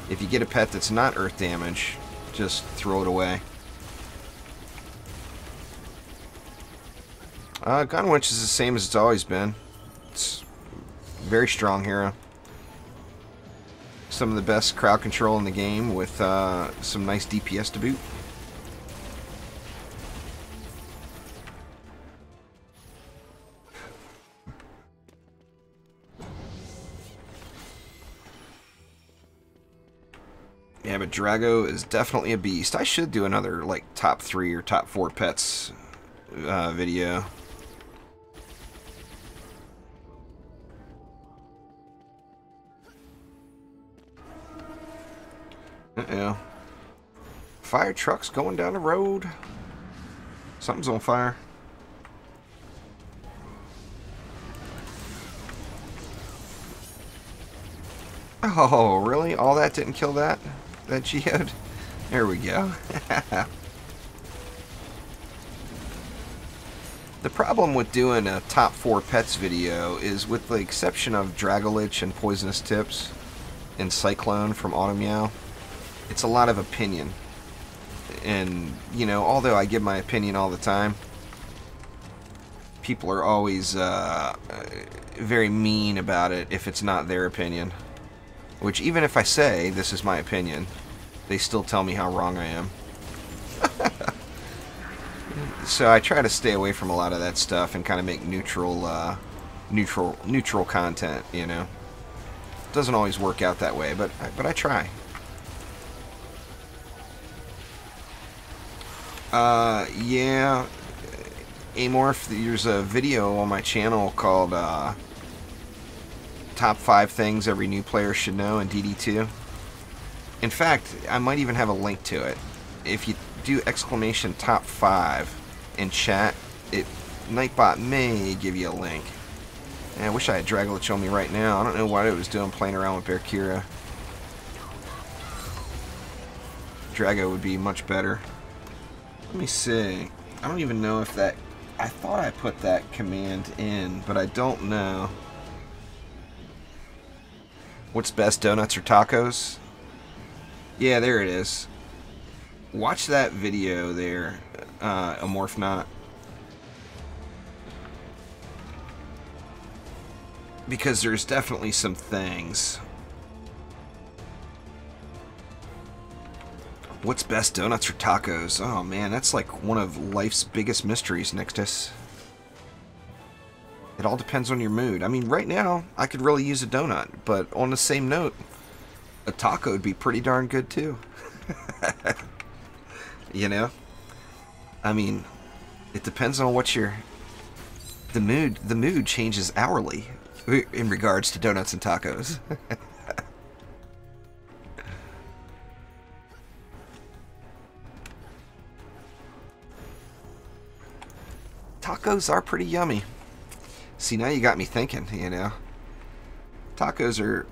if you get a pet that's not earth damage, just throw it away. Gunwitch is the same as it's always been. It's a very strong hero. Some of the best crowd control in the game with some nice DPS to boot. Yeah, but Drago is definitely a beast. I should do another like top 3 or top 4 pets video. Uh-oh. Fire trucks going down the road. Something's on fire. Oh, really? All that didn't kill that? That geode? There we go. The problem with doing a top 4 pets video is, with the exception of Dragolich and Poisonous Tips and Cyclone from Automeow, it's a lot of opinion. And, you know, although I give my opinion all the time, people are always very mean about it if it's not their opinion. Which, even if I say this is my opinion, they still tell me how wrong I am. So I try to stay away from a lot of that stuff and kind of make neutral content, you know. Doesn't always work out that way, but I try. Yeah, Amorph, there's a video on my channel called Top 5 Things Every New Player Should Know in DD2. In fact, I might even have a link to it. If you do exclamation top 5 in chat, Nightbot may give you a link. And I wish I had Dragolich on me right now. I don't know what it was doing playing around with Berkira. Drago would be much better. Let me see. I don't even know if that... I thought I put that command in, but I don't know. What's best, donuts or tacos? Yeah, there it is. Watch that video there, Amorphnot. Because there's definitely some things. What's best, donuts or tacos? Oh man, that's like one of life's biggest mysteries, Nixtus. It all depends on your mood. I mean, right now, I could really use a donut, but on the same note, a taco would be pretty darn good too. You know? I mean, it depends on what your... The mood changes hourly in regards to donuts and tacos. Tacos are pretty yummy. See, now you got me thinking, you know. Tacos are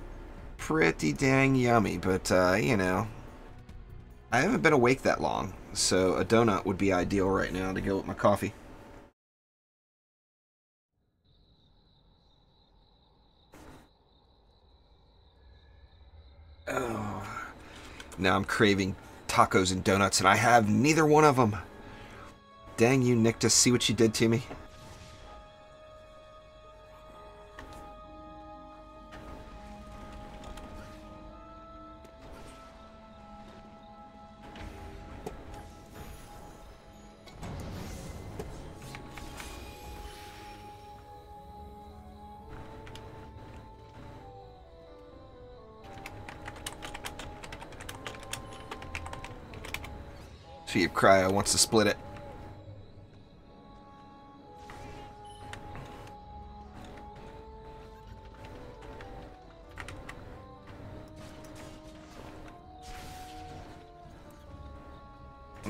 pretty dang yummy, but, you know, I haven't been awake that long, so a donut would be ideal right now to go with my coffee. Oh, now I'm craving tacos and donuts, and I have neither one of them. Dang you, Nictus, see what you did to me? See if Cryo wants to split it.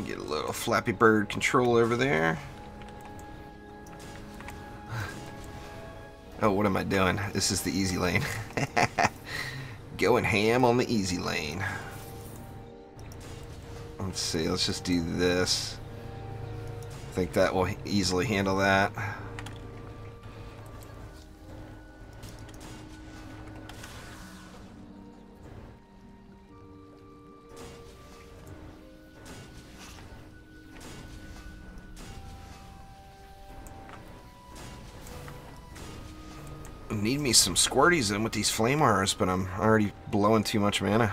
Get a little Flappy Bird control over there. Oh, what am I doing? This is the easy lane. Going ham on the easy lane. Let's see, let's just do this. I think that will easily handle that. Need me some squirties in with these flamers, but I'm already blowing too much mana.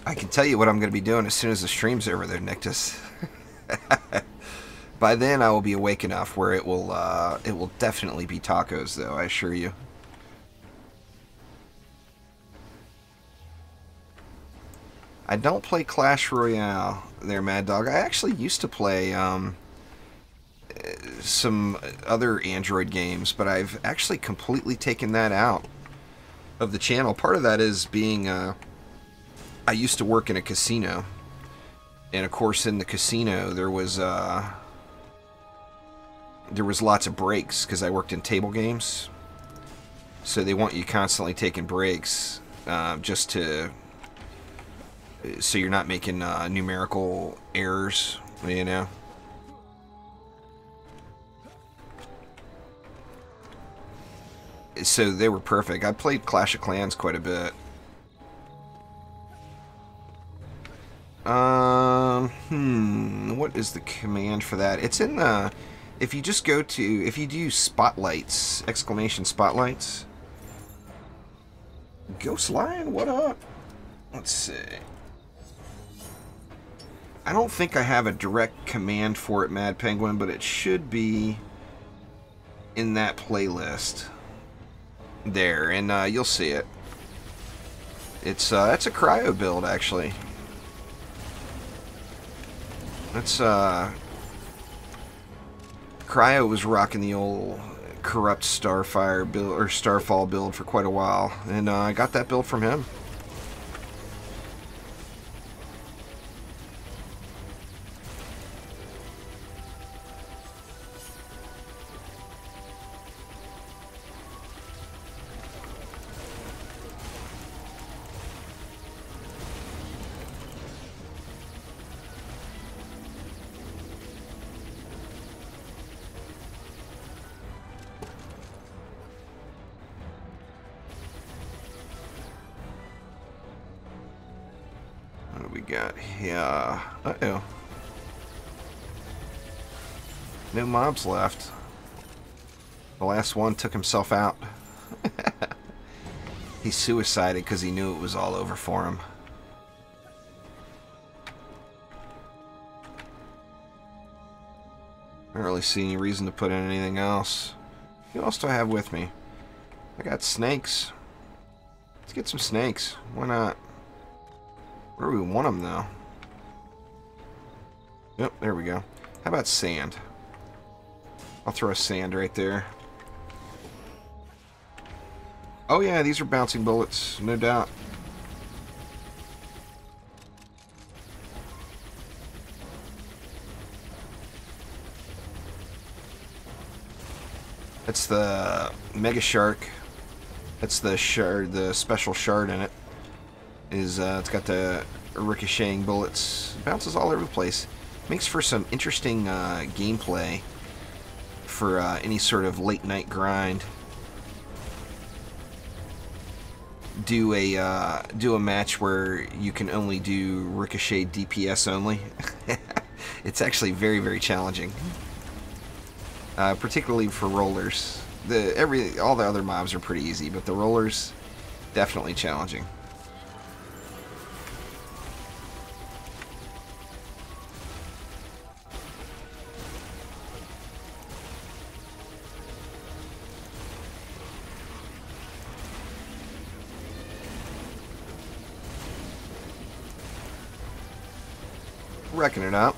I can tell you what I'm going to be doing as soon as the stream's over there, Nictus. By then, I will be awake enough where it will definitely be tacos, though, I assure you. I don't play Clash Royale there, Mad Dog. I actually used to play some other Android games, but I've actually completely taken that out of the channel. Part of that is being... I used to work in a casino, and of course in the casino there was lots of breaks because I worked in table games, so they want you constantly taking breaks just to so you're not making numerical errors, you know. So they were perfect. I played Clash of Clans quite a bit. What is the command for that? It's in the... If you just go to... If you do spotlights, exclamation spotlights. Ghost Lion, what up? Let's see. I don't think I have a direct command for it, Mad Penguin, but it should be in that playlist. There, and you'll see it. It's a cryo build, actually. That's Cryo was rocking the old corrupt Starfire build or Starfall build for quite a while, and I got that build from him. Got here. Uh-oh. No mobs left. The last one took himself out. He suicided because he knew it was all over for him. I don't really see any reason to put in anything else. What else do I have with me? I got snakes. Let's get some snakes. Why not? Where do we want them, though? Yep, there we go. How about sand? I'll throw a sand right there. Oh yeah, these are bouncing bullets, no doubt. That's the Mega Shark. That's the shard, the special shard in it. It's got the ricocheting bullets. Bounces all over the place. Makes for some interesting gameplay for any sort of late night grind. Do a match where you can only do ricochet DPS only. It's actually very, very challenging, particularly for rollers. All the other mobs are pretty easy, but the rollers definitely challenging. Wrecking it up.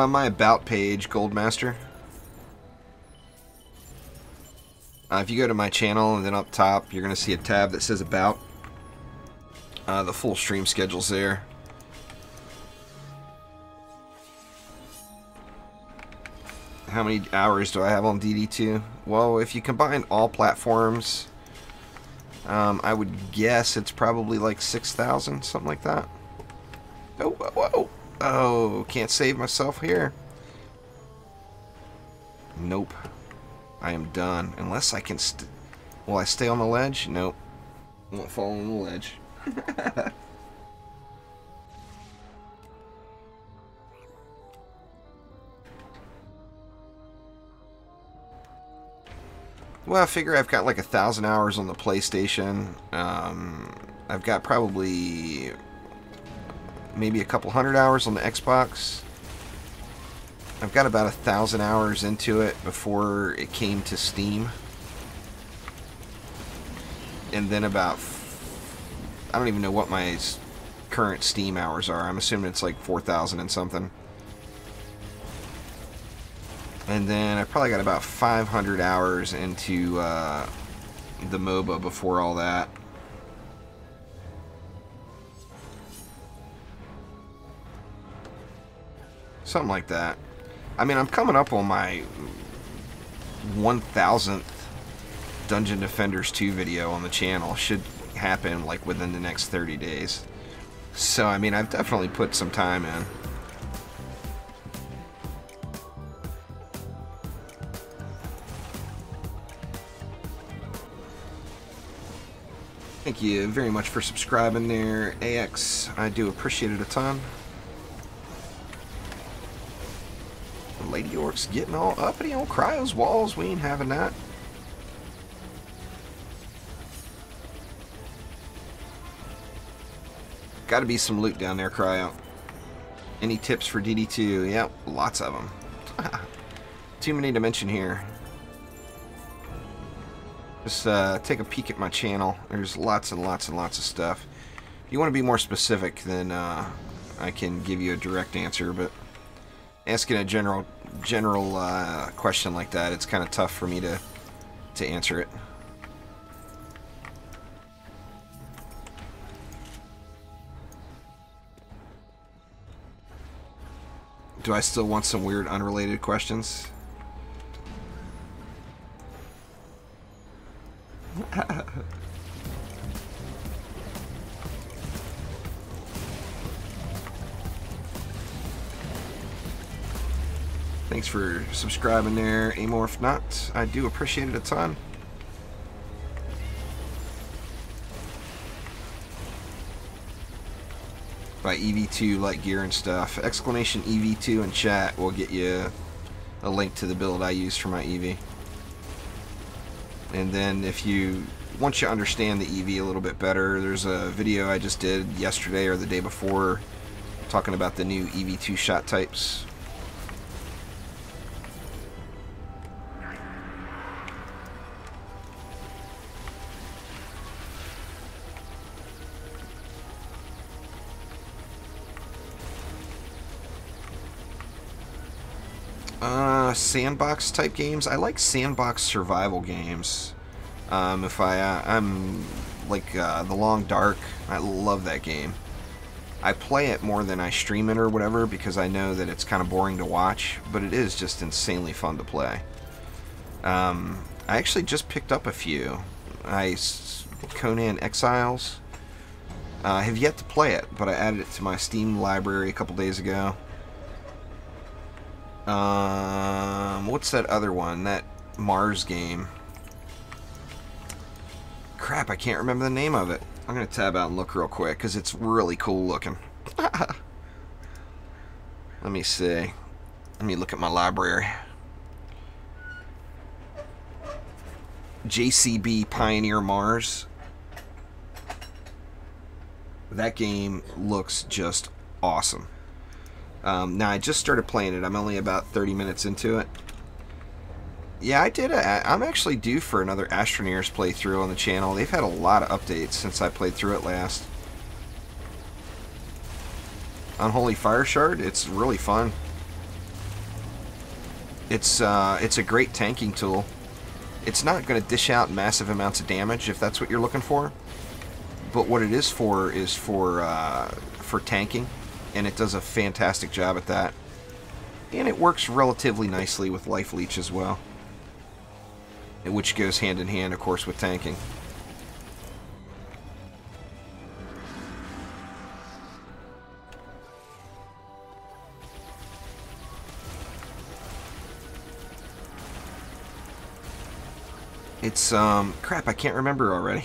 My about page, Goldmaster. If you go to my channel and then up top, you're going to see a tab that says about. The full stream schedule's there. How many hours do I have on DD2? Well, if you combine all platforms, I would guess it's probably like 6,000, something like that. Oh, whoa, whoa. Oh, can't save myself here. Nope. I am done. Unless I can will I stay on the ledge? Nope. Won't fall on the ledge. Well, I figure I've got like 1,000 hours on the PlayStation. I've got probably maybe a couple hundred hours on the Xbox. I've got about 1,000 hours into it before it came to Steam. And then about, I don't even know what my current Steam hours are. I'm assuming it's like 4,000 and something. And then I probably got about 500 hours into the MOBA before all that. Something like that. I mean, I'm coming up on my 1,000th Dungeon Defenders 2 video on the channel. Should happen like within the next 30 days. So, I mean, I've definitely put some time in. Thank you very much for subscribing there, AX. I do appreciate it a ton. Lady Orc's getting all uppity on Cryo's walls. We ain't having that. Gotta be some loot down there, Cryo. Any tips for DD2? Yep, lots of them. Too many to mention here. Just take a peek at my channel. There's lots and lots and lots of stuff. If you want to be more specific, then I can give you a direct answer, but asking a general question like that, it's kind of tough for me to answer it. Do I still want some weird unrelated questions? Thanks for subscribing there, Amorph Not. I do appreciate it a ton. By EV2 like gear and stuff. Exclamation EV2 in chat will get you a link to the build I use for my EV. And then once you understand the EV a little bit better, there's a video I just did yesterday or the day before talking about the new EV2 shot types. Sandbox type games. I like sandbox survival games. I'm like The Long Dark. I love that game. I play it more than I stream it or whatever because I know that it's kind of boring to watch, but it is just insanely fun to play. I actually just picked up a few. Conan Exiles. I have yet to play it, but I added it to my Steam library a couple days ago. What's that other one? That Mars game. Crap, I can't remember the name of it. I'm going to tab out and look real quick, because it's really cool looking. Let me see. Let me look at my library. JCB Pioneer Mars. That game looks just awesome. Now, I just started playing it. I'm only about 30 minutes into it. Yeah, I'm actually due for another Astroneers playthrough on the channel. They've had a lot of updates since I played through it last. Unholy Fire Shard, it's really fun. It's a great tanking tool. It's not going to dish out massive amounts of damage if that's what you're looking for. But what it is for tanking, and it does a fantastic job at that. And it works relatively nicely with Life Leech as well, which goes hand in hand, of course, with tanking. It's, crap, I can't remember already.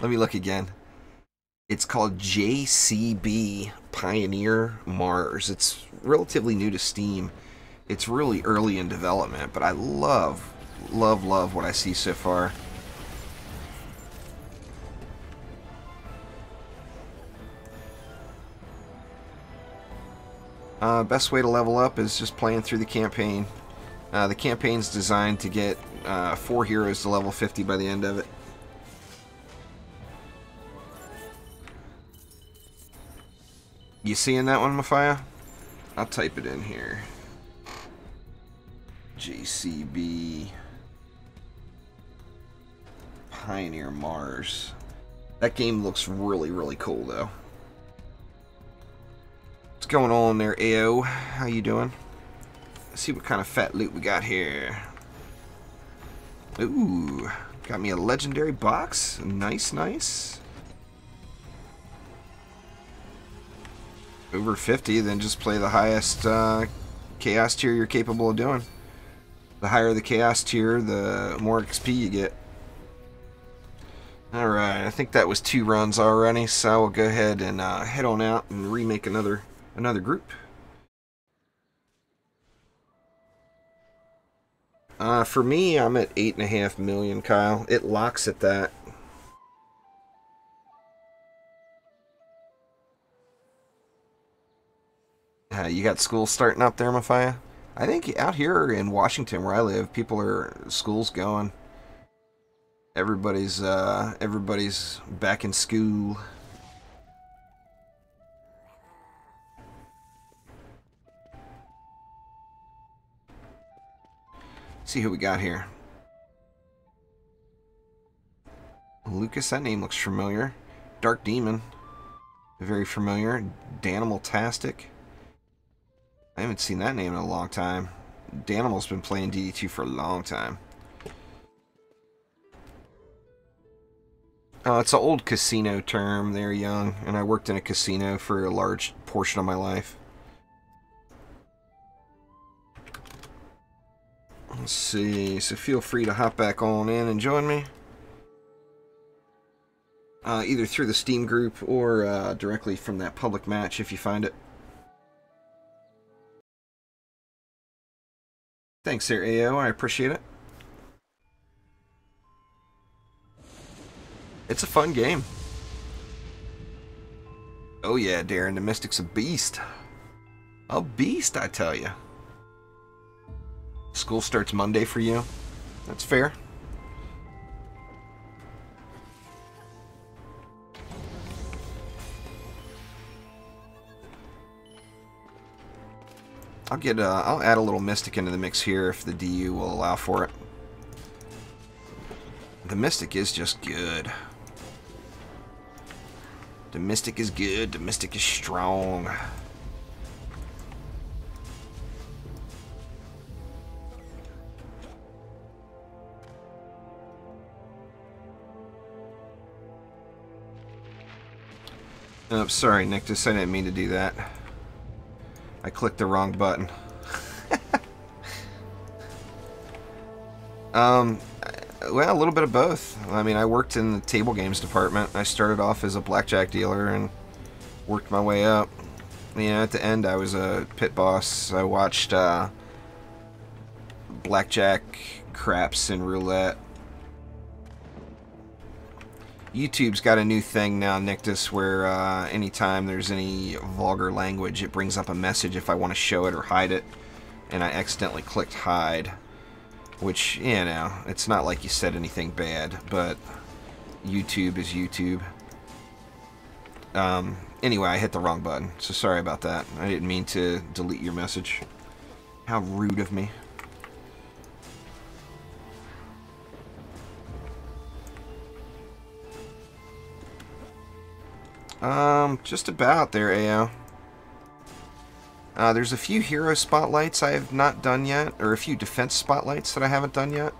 Let me look again. It's called JCB Pioneer Mars. It's relatively new to Steam. It's really early in development, but I love what I see so far. Best way to level up is just playing through the campaign. The campaign's designed to get 4 heroes to level 50 by the end of it. You seeing that one, Mafia? I'll type it in here. JCB Pioneer Mars. That game looks really cool, though. What's going on there, AO? How you doing? Let's see what kind of fat loot we got here. Ooh, got me a legendary box. Nice. Over 50, then just play the highest chaos tier you're capable of doing. The higher the chaos tier, the more XP you get. Alright, I think that was 2 runs already, so I will go ahead and head on out and remake another group. For me, I'm at 8.5 million, Kyle. It locks at that. You got school starting up there, Mafia? I think out here in Washington, where I live, school's going. Everybody's back in school. See who we got here. Lucas, that name looks familiar. Dark Demon, very familiar. Danimal-tastic. I haven't seen that name in a long time. Danimal's been playing DD2 for a long time. It's an old casino term there, young, and I worked in a casino for a large portion of my life. Let's see, so feel free to hop back on in and join me. Either through the Steam group or directly from that public match if you find it. Thanks there, AO. I appreciate it. It's a fun game. Oh yeah, Darren, the Mystic's a beast. A beast, I tell you. School starts Monday for you. That's fair. I'll add a little Mystic into the mix here if the DU will allow for it. The Mystic is just good. The Mystic is good. The Mystic is strong. Oh, sorry, Nictus, I didn't mean to do that. I clicked the wrong button. Well, a little bit of both. I mean, I worked in the table games department. I started off as a blackjack dealer and worked my way up. You know, at the end, I was a pit boss. I watched blackjack, craps, and roulette. YouTube's got a new thing now, Nictus, where anytime there's any vulgar language, it brings up a message if I want to show it or hide it. And I accidentally clicked hide. Which, you know, it's not like you said anything bad, but YouTube is YouTube. Anyway, I hit the wrong button, so sorry about that. I didn't mean to delete your message. How rude of me. Just about there, AO. There's a few hero spotlights I have not done yet, or a few defense spotlights that I haven't done yet.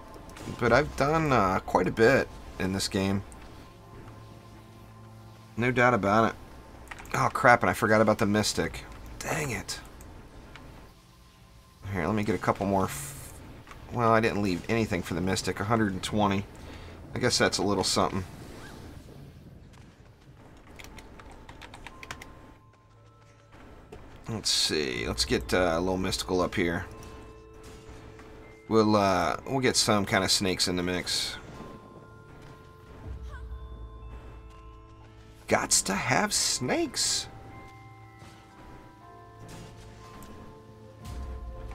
But I've done quite a bit in this game. No doubt about it. Oh crap, and I forgot about the Mystic. Dang it. Here, let me get a couple more. Well, I didn't leave anything for the Mystic. 120. I guess that's a little something. Let's see. Let's get a little mystical up here. We'll get some kind of snakes in the mix. Gots to have snakes.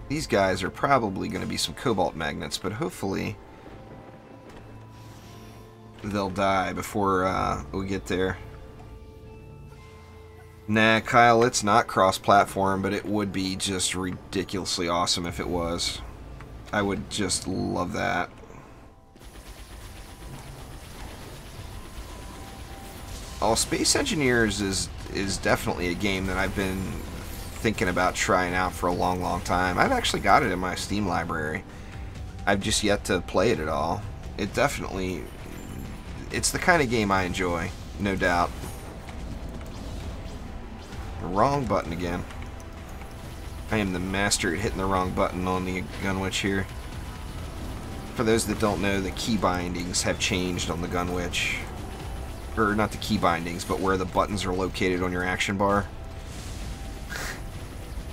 These guys are probably going to be some cobalt magnets, but hopefully they'll die before we get there. Nah, Kyle, it's not cross-platform, but it would be just ridiculously awesome if it was. I would just love that. Oh, Space Engineers is definitely a game that I've been thinking about trying out for a long, long time. I've actually got it in my Steam library. I've just yet to play it at all. It definitely... It's the kind of game I enjoy, no doubt. Wrong button again. I am the master at hitting the wrong button on the Gunwitch here. For those that don't know, the key bindings have changed on the Gunwitch. Or not the key bindings, but where the buttons are located on your action bar.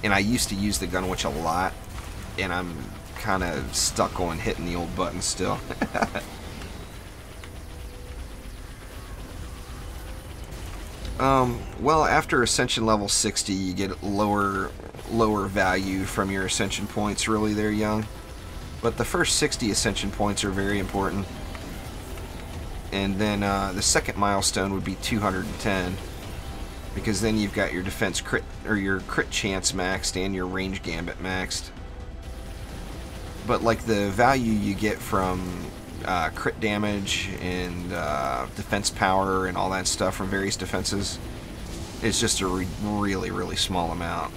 And I used to use the Gunwitch a lot, and I'm kind of stuck on hitting the old buttons still. Well, after Ascension level 60, you get lower value from your Ascension points, really, there, young. But the first 60 Ascension points are very important. And then the second milestone would be 210. Because then you've got your defense crit, or your crit chance maxed, and your range gambit maxed. But, like, the value you get from crit damage and defense power and all that stuff from various defenses is just a really, really small amount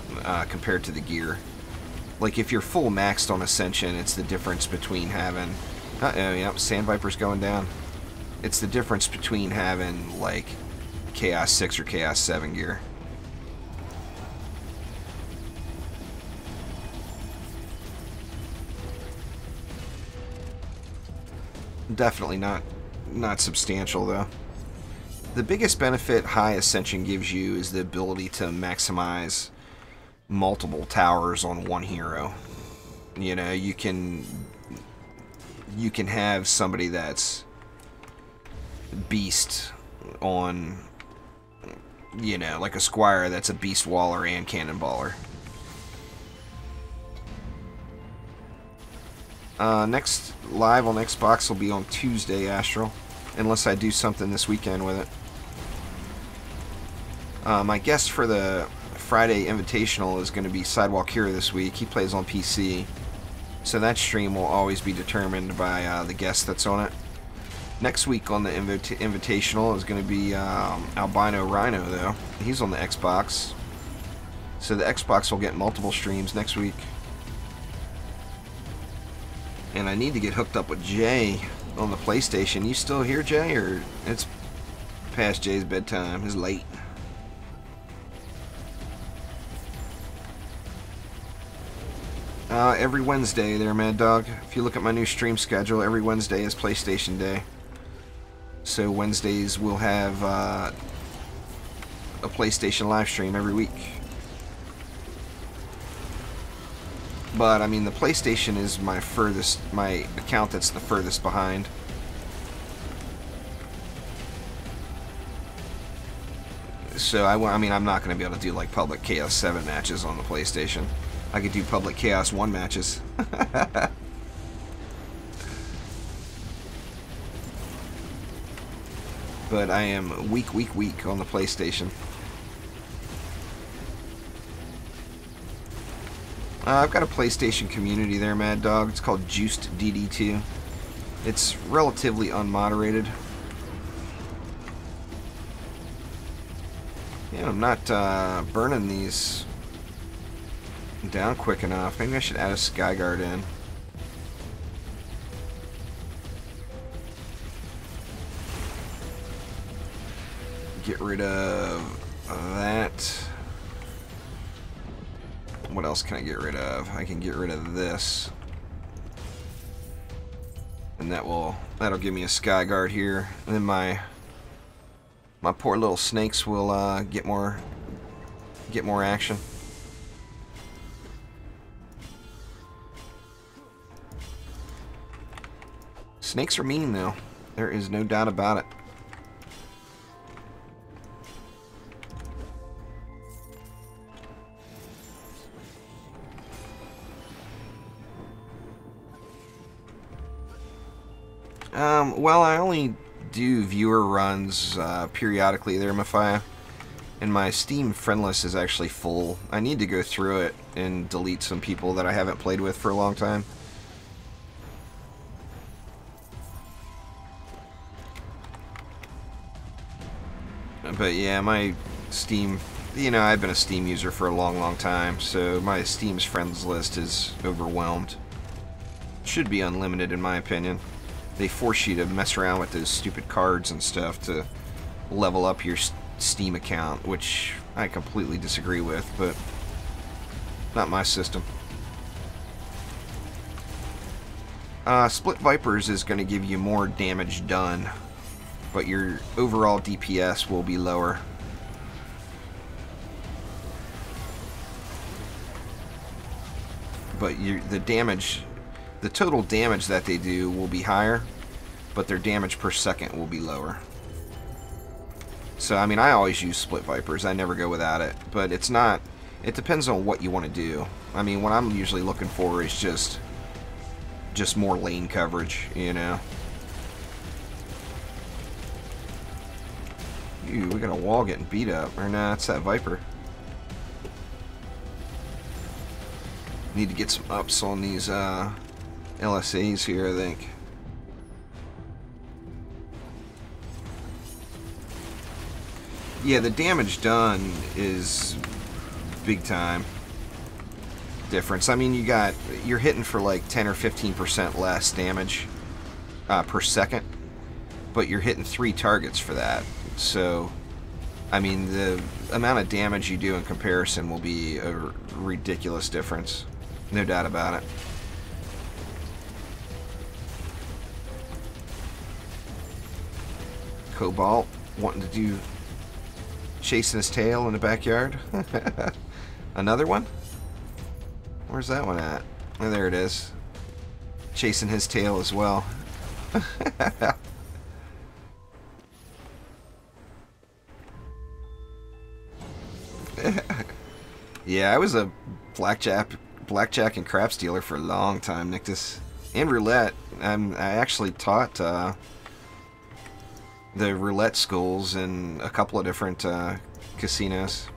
compared to the gear. Like, if you're full maxed on Ascension, it's the difference between having... Uh-oh, yep, Sand Viper's going down. It's the difference between having, like, Chaos 6 or Chaos 7 gear. Definitely not substantial, though. The biggest benefit high Ascension gives you is the ability to maximize multiple towers on one hero. You know, you can have somebody that's beast on, you know, like a Squire that's a beast waller and cannonballer. Next live on Xbox will be on Tuesday, Astral, unless I do something this weekend with it. My guest for the Friday Invitational is going to be Sidewalk Hero this week. He plays on PC, so that stream will always be determined by the guest that's on it. Next week on the Invitational is going to be Albino Rhino, though. He's on the Xbox, so the Xbox will get multiple streams next week. And I need to get hooked up with Jay on the PlayStation. You still here, Jay, or it's past Jay's bedtime? It's late. Every Wednesday there, Mad Dog. If you look at my new stream schedule, every Wednesday is PlayStation Day. So Wednesdays we'll have a PlayStation live stream every week. But I mean, the PlayStation is my account that's the furthest behind. So I mean, I'm not going to be able to do like public Chaos 7 matches on the PlayStation. I could do public Chaos 1 matches. But I am weak on the PlayStation. I've got a PlayStation community there, Mad Dog. It's called Juiced DD2. It's relatively unmoderated. Yeah, I'm not burning these down quick enough. Maybe I should add a Skyguard in. Get rid of that. What else can I get rid of? I can get rid of this. And that'll give me a Skyguard here. And then my poor little snakes will get more action. Snakes are mean though. There is no doubt about it. Well, I only do viewer runs periodically there, Mafia. And my Steam friend list is actually full. I need to go through it and delete some people that I haven't played with for a long time. But yeah, my Steam, you know, I've been a Steam user for a long time, so my Steam's friends list is overwhelmed. Should be unlimited in my opinion. They force you to mess around with those stupid cards and stuff to level up your Steam account, which I completely disagree with, but not my system. Split Vipers is going to give you more damage done, but your overall DPS will be lower. But the total damage that they do will be higher, but their damage per second will be lower. So, I mean, I always use Split Vipers. I never go without it. But it's not... It depends on what you want to do. I mean, what I'm usually looking for is just more lane coverage, you know? Ew, we got a wall getting beat up. Or nah, it's that Viper. Need to get some ups on these, LSAs here, I think. Yeah, the damage done is big time difference. I mean, you're hitting for like 10 or 15% less damage per second, but you're hitting 3 targets for that. So, I mean, the amount of damage you do in comparison will be a ridiculous difference. No doubt about it. Cobalt wanting to do chasing his tail in the backyard. Another one? Where's that one at? Oh, there it is. Chasing his tail as well. Yeah, I was a blackjack and craps dealer for a long time, Nictus. And roulette. I actually taught the roulette schools in a couple of different casinos.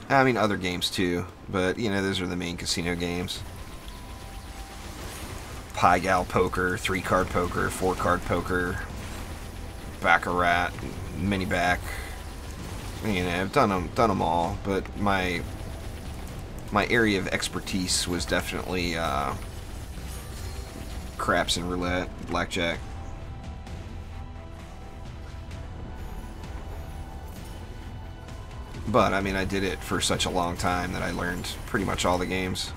I mean, other games too, but you know, those are the main casino games. Pie Gal poker, 3-card poker, 4-card poker, Baccarat, mini back. You know, I've done them all, but my area of expertise was definitely craps and roulette, blackjack. But, I mean, I did it for such a long time that I learned pretty much all the games.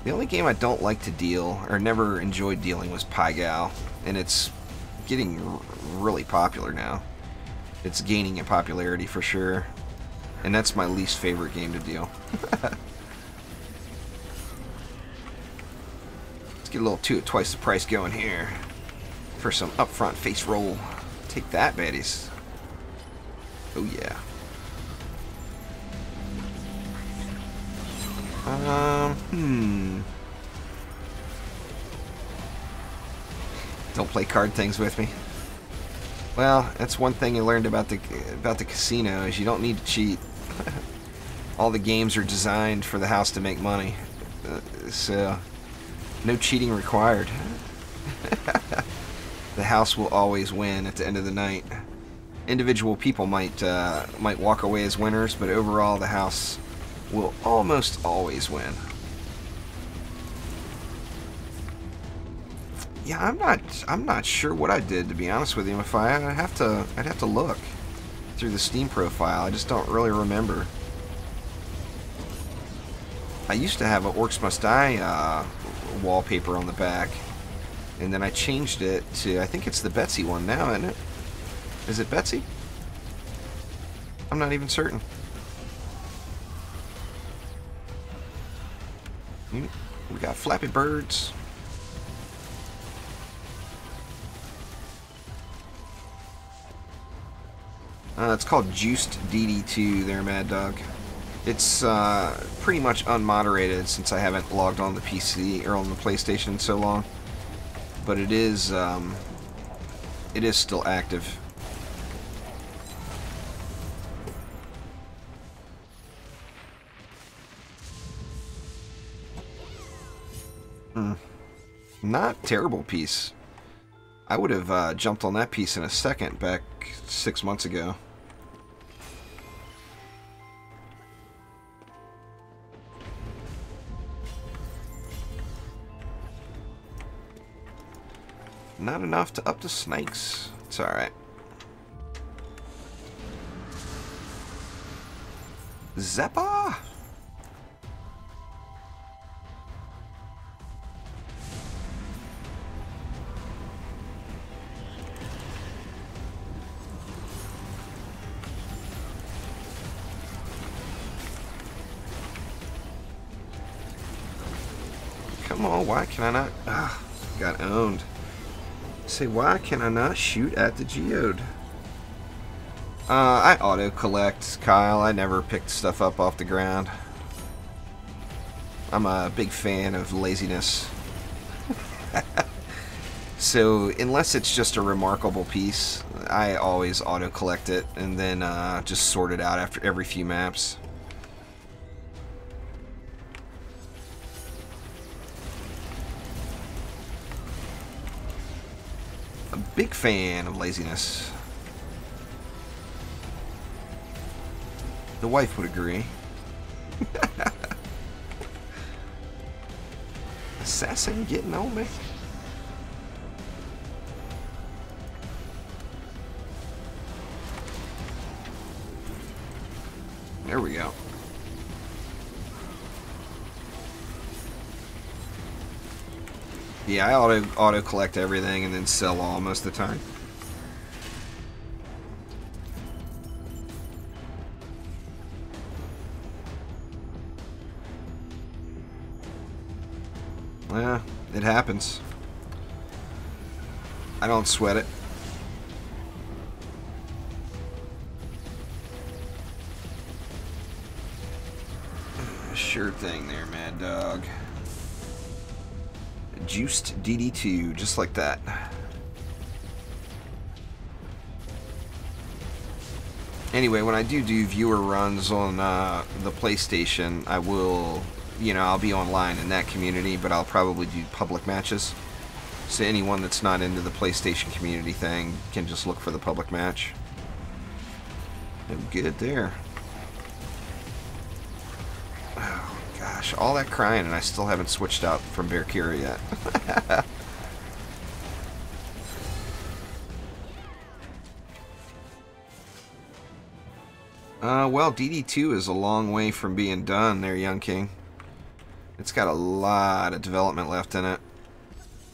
The only game I don't like to deal, or never enjoyed dealing, was Pygal. And it's getting really popular now. It's gaining in popularity for sure. And that's my least favorite game to deal. Let's get a little two at twice the price going here. For some upfront face roll. Take that, baddies. Oh yeah. Don't play card things with me. Well, that's one thing you learned about the casino is you don't need to cheat. All the games are designed for the house to make money, so no cheating required. The house will always win at the end of the night. Individual people might walk away as winners, but overall the house will almost always win. Yeah, I'm not sure what I did, to be honest with you. If I'd have to look through the Steam profile. I just don't really remember. I used to have an Orcs Must Die wallpaper on the back, and then I changed it to, I think it's the Betsy one now, isn't it? Is it Betsy? I'm not even certain. We got Flappy Birds. It's called Juiced DD2 there, Mad Dog. It's pretty much unmoderated since I haven't logged on the PC or on the PlayStation in so long. But it is still active. Not terrible piece. I would have jumped on that piece in a second back 6 months ago. Not enough to up the snakes. It's alright. Zeppa! Come on, why can I not? Ah, got owned. Say, why can I not shoot at the geode? I auto-collect, Kyle. I never picked stuff up off the ground. I'm a big fan of laziness. So, unless it's just a remarkable piece, I always auto-collect it and then just sort it out after every few maps. A big fan of laziness. The wife would agree. Assassin getting on me. There we go. Yeah, I auto collect everything and then sell all most of the time. Yeah, it happens. I don't sweat it. Sure thing there, Mad Dog. Juiced DD2, just like that. Anyway, when I do viewer runs on the PlayStation, I will, you know, I'll be online in that community, but I'll probably do public matches. So anyone that's not into the PlayStation community thing can just look for the public match. I'm good there. Oh, gosh, all that crying and I still haven't switched out from Valkyria yet. Well, DD2 is a long way from being done there, Young King. It's got a lot of development left in it.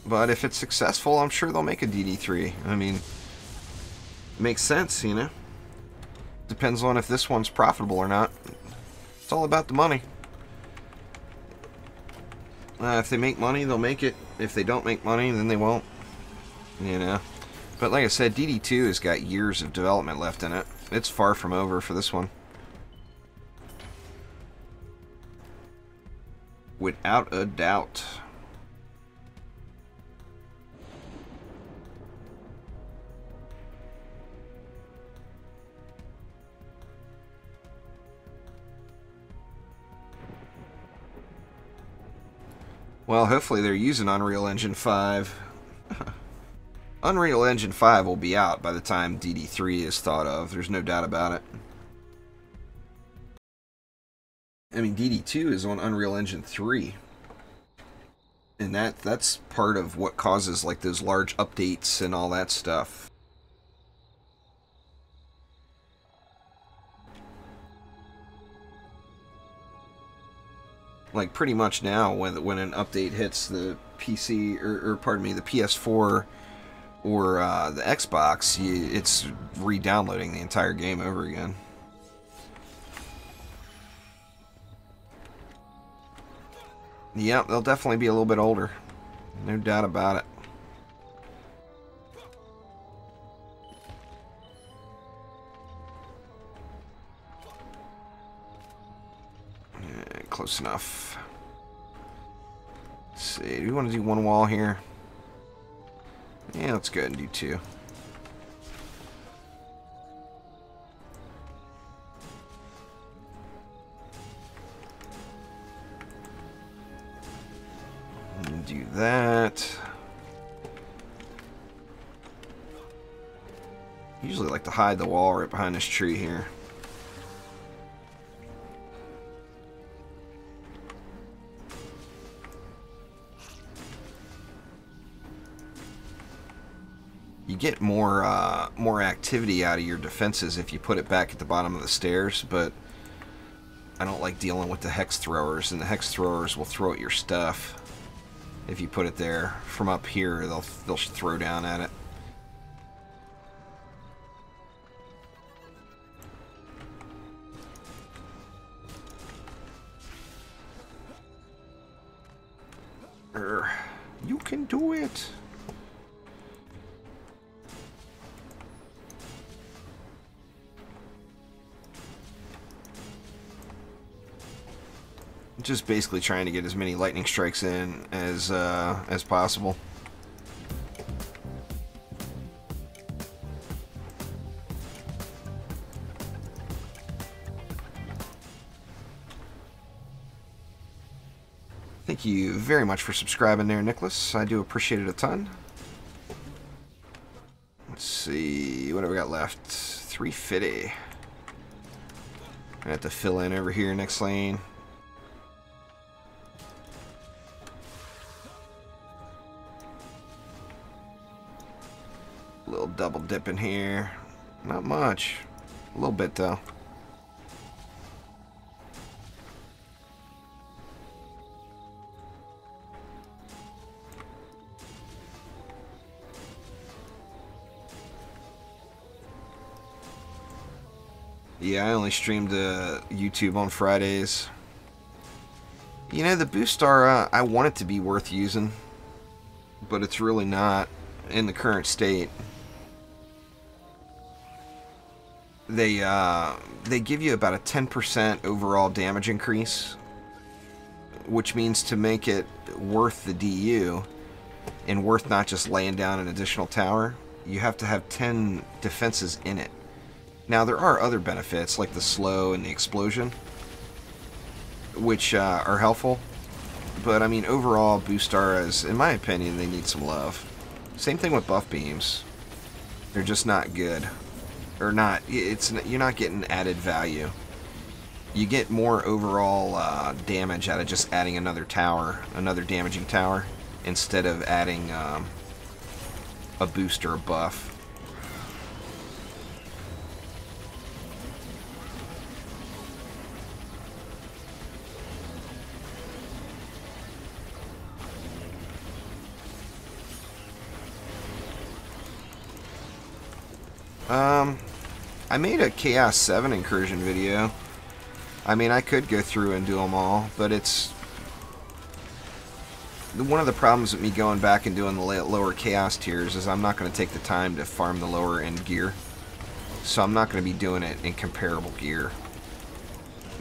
But if it's successful, I'm sure they'll make a DD3. I mean, it makes sense, you know? Depends on if this one's profitable or not. It's all about the money. If they make money, they'll make it. If they don't make money, then they won't. You know? But like I said, DD2 has got years of development left in it. It's far from over for this one. Without a doubt. Well, hopefully they're using Unreal Engine 5. Unreal Engine 5 will be out by the time DD3 is thought of. There's no doubt about it. I mean, DD2 is on Unreal Engine 3. And that's part of what causes like those large updates and all that stuff. Like pretty much now when an update hits the PC or pardon me, the PS4 or the Xbox, it's re-downloading the entire game over again. Yep, they'll definitely be a little bit older. No doubt about it. Yeah, close enough. Let's see, do we want to do one wall here? Yeah, let's go ahead and do two. And do that. Usually like to hide the wall right behind this tree here. You get more activity out of your defenses if you put it back at the bottom of the stairs, but I don't like dealing with the hex throwers, and the hex throwers will throw at your stuff. If you put it there from up here, they'll throw down at it. You can do it. Just basically trying to get as many lightning strikes in as possible. Thank you very much for subscribing there, Nicholas. I do appreciate it a ton. Let's see, what have we got left? 350. I have to fill in over here next lane. A little double dip in here. Not much. A little bit though. Yeah, I only stream to YouTube on Fridays. You know, the boost star, I want it to be worth using, but it's really not in the current state. They give you about a 10% overall damage increase, which means to make it worth the DU and worth not just laying down an additional tower, you have to have 10 defenses in it. Now there are other benefits like the slow and the explosion, which are helpful, but I mean overall boost auras, in my opinion, they need some love. Same thing with buff beams. They're just not good. Or not, you're not getting added value. You get more overall damage out of just adding another tower, another damaging tower, instead of adding a boost or a buff. I made a Chaos 7 incursion video. I mean, I could go through and do them all, but it's... One of the problems with me going back and doing the lower Chaos tiers is I'm not going to take the time to farm the lower end gear. So I'm not going to be doing it in comparable gear.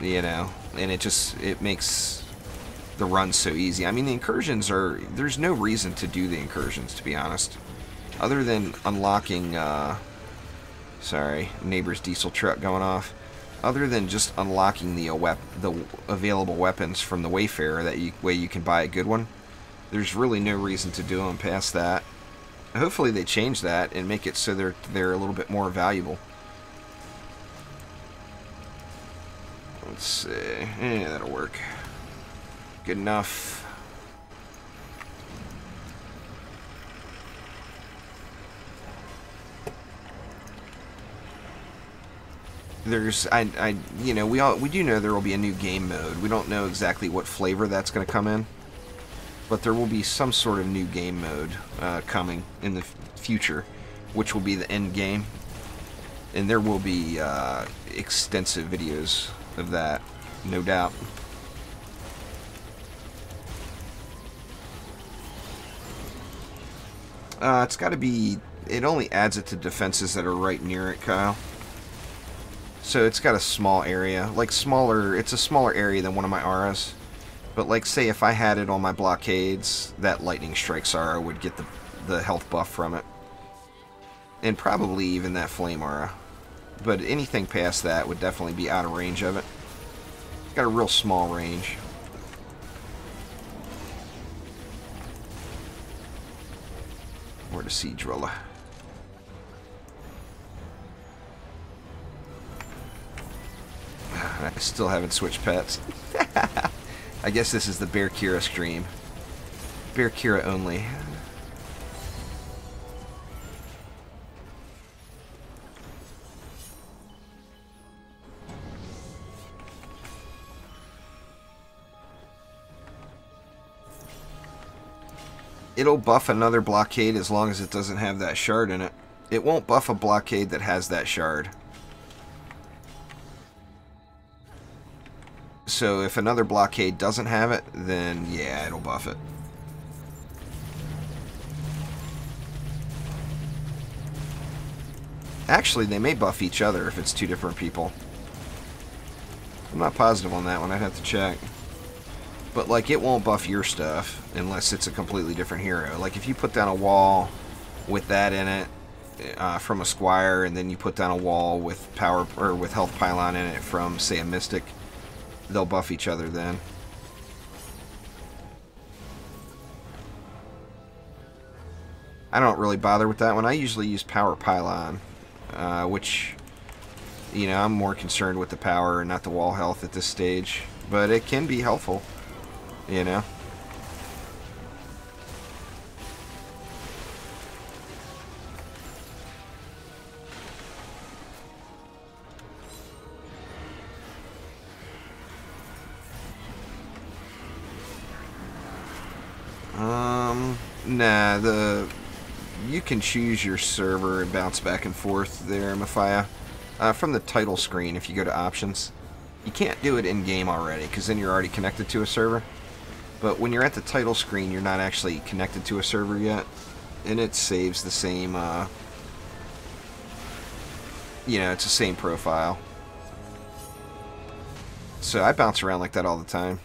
You know, and it makes the run so easy. I mean, the incursions are... There's no reason to do the incursions, to be honest. Other than unlocking... sorry, neighbor's diesel truck going off. Other than just unlocking the available weapons from the Wayfarer, way you can buy a good one, there's really no reason to do them past that. Hopefully they change that and make it so they're a little bit more valuable. Let's see. Yeah, that'll work. Good enough. There's, you know, we do know there will be a new game mode. We don't know exactly what flavor that's going to come in, but there will be some sort of new game mode coming in the future, which will be the end game, and there will be extensive videos of that, no doubt. It's got to be. It only adds it to defenses that are right near it, Kyle. So it's got a small area, like smaller, it's a smaller area than one of my auras. But like say if I had it on my blockades, that lightning strikes aura would get the health buff from it. And probably even that flame aura. But anything past that would definitely be out of range of it. It's got a real small range. Where to siege roller. I still haven't switched pets. I guess this is the Bear Kira stream. Bear Kira only. It'll buff another blockade as long as it doesn't have that shard in it. It won't buff a blockade that has that shard. So if another blockade doesn't have it, then yeah, it'll buff it. Actually, they may buff each other if it's two different people. I'm not positive on that one, I'd have to check. But like, it won't buff your stuff unless it's a completely different hero. Like if you put down a wall with that in it from a Squire, and then you put down a wall with power or with health pylon in it from, say, a Mystic, they'll buff each other then. I don't really bother with that one. I usually use power pylon, which, you know, I'm more concerned with the power and not the wall health at this stage. But it can be helpful, you know. Nah, you can choose your server and bounce back and forth there, Mafia. From the title screen, if you go to options, you can't do it in-game already, because then you're already connected to a server. But when you're at the title screen, you're not actually connected to a server yet, and it saves the same, you know, it's the same profile. So I bounce around like that all the time.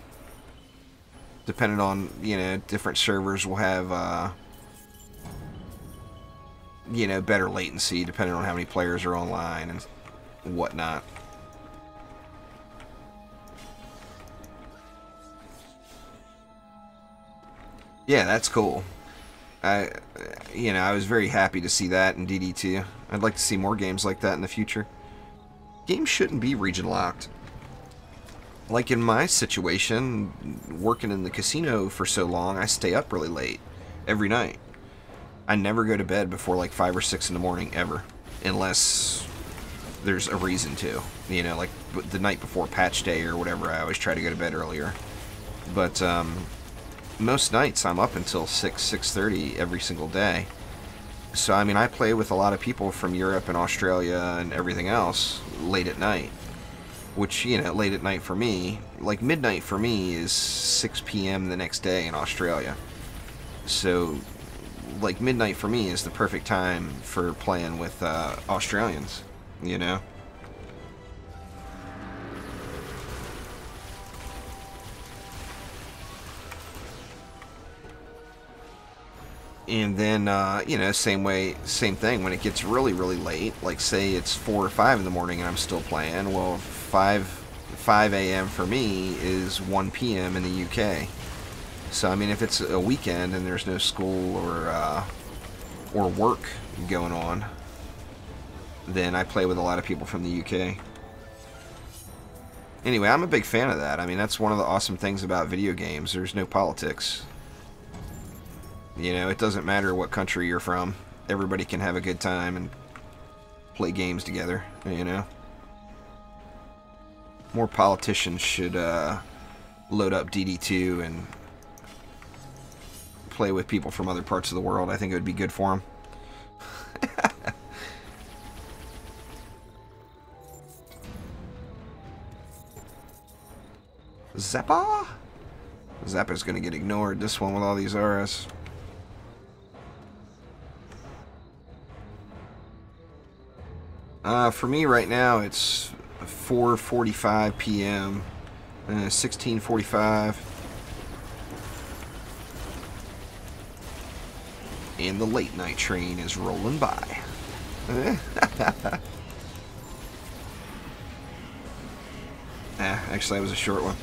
Depending on, you know, different servers will have, you know, better latency depending on how many players are online and whatnot. Yeah, that's cool. You know, I was very happy to see that in DD2. I'd like to see more games like that in the future. Games shouldn't be region locked. Like in my situation, working in the casino for so long, I stay up really late every night. I never go to bed before like 5 or 6 in the morning, ever. Unless there's a reason to. You know, like the night before patch day or whatever, I always try to go to bed earlier. But most nights I'm up until 6:30 every single day. So, I mean, I play with a lot of people from Europe and Australia and everything else late at night. Which, you know, late at night for me, like midnight for me is 6 p.m. the next day in Australia. So, like, midnight for me is the perfect time for playing with Australians, you know? And then, you know, same thing, when it gets really, really late, like say it's 4 or 5 in the morning and I'm still playing, well, 5 a.m. for me is 1 p.m. in the UK. So, I mean, if it's a weekend and there's no school or work going on, then I play with a lot of people from the UK. Anyway, I'm a big fan of that. I mean, that's one of the awesome things about video games. There's no politics. You know, it doesn't matter what country you're from. Everybody can have a good time and play games together, you know. More politicians should load up DD2 and play with people from other parts of the world. I think it would be good for them. Zappa? Zappa's gonna get ignored, this one, with all these Rs. For me right now, it's 4:45 p.m. 16:45. And the late night train is rolling by. Actually, that was a short one.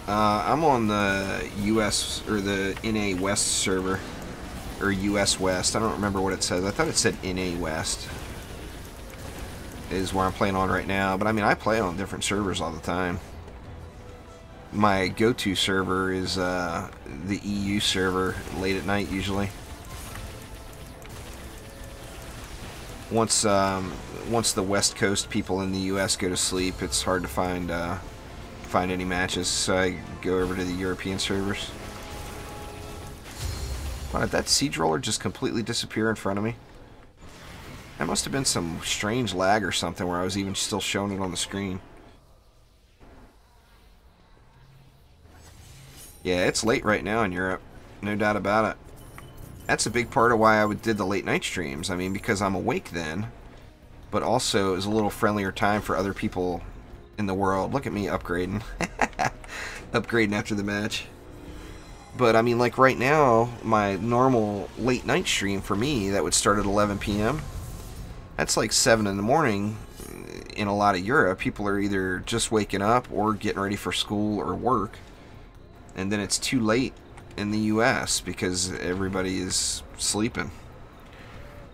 I'm on the US, or the NA West server, or US West. I don't remember what it says. I thought it said NA West is where I'm playing on right now. But I mean, I play on different servers all the time. My go-to server is the EU server, late at night usually. Once the West Coast people in the US go to sleep, it's hard to find any matches, so I go over to the European servers. Wow, did that siege roller just completely disappear in front of me? That must have been some strange lag or something where I was even still showing it on the screen. Yeah, it's late right now in Europe, no doubt about it. That's a big part of why I did the late night streams. I mean, because I'm awake then, but also it was a little friendlier time for other people in the world. Look at me upgrading. Upgrading after the match. But I mean, like right now, my normal late night stream for me, that would start at 11 p.m. That's like 7 in the morning in a lot of Europe. People are either just waking up or getting ready for school or work. And then it's too late in the US because everybody is sleeping.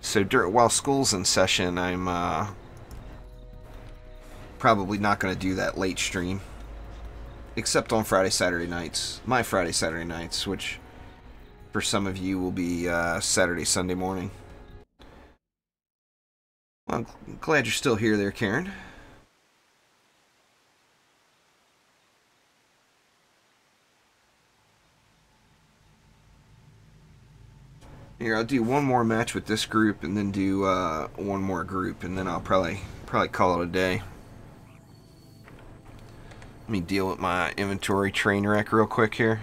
So while school's in session, I'm probably not going to do that late stream. Except on Friday, Saturday nights. My Friday, Saturday nights, which for some of you will be Saturday, Sunday morning. Well, I'm glad you're still here there, Karen. Here, I'll do one more match with this group and then do one more group, and then I'll probably call it a day. Let me deal with my inventory train wreck real quick here.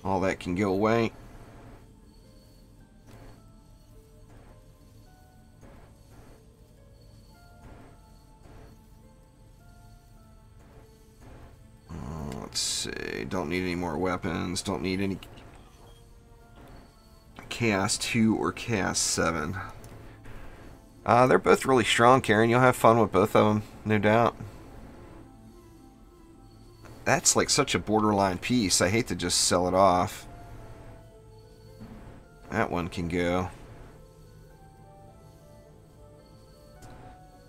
All that can go away. Let's see, don't need any more weapons, don't need any Chaos 2 or Chaos 7. They're both really strong, Karen. You'll have fun with both of them, no doubt. That's like such a borderline piece. I hate to just sell it off. That one can go.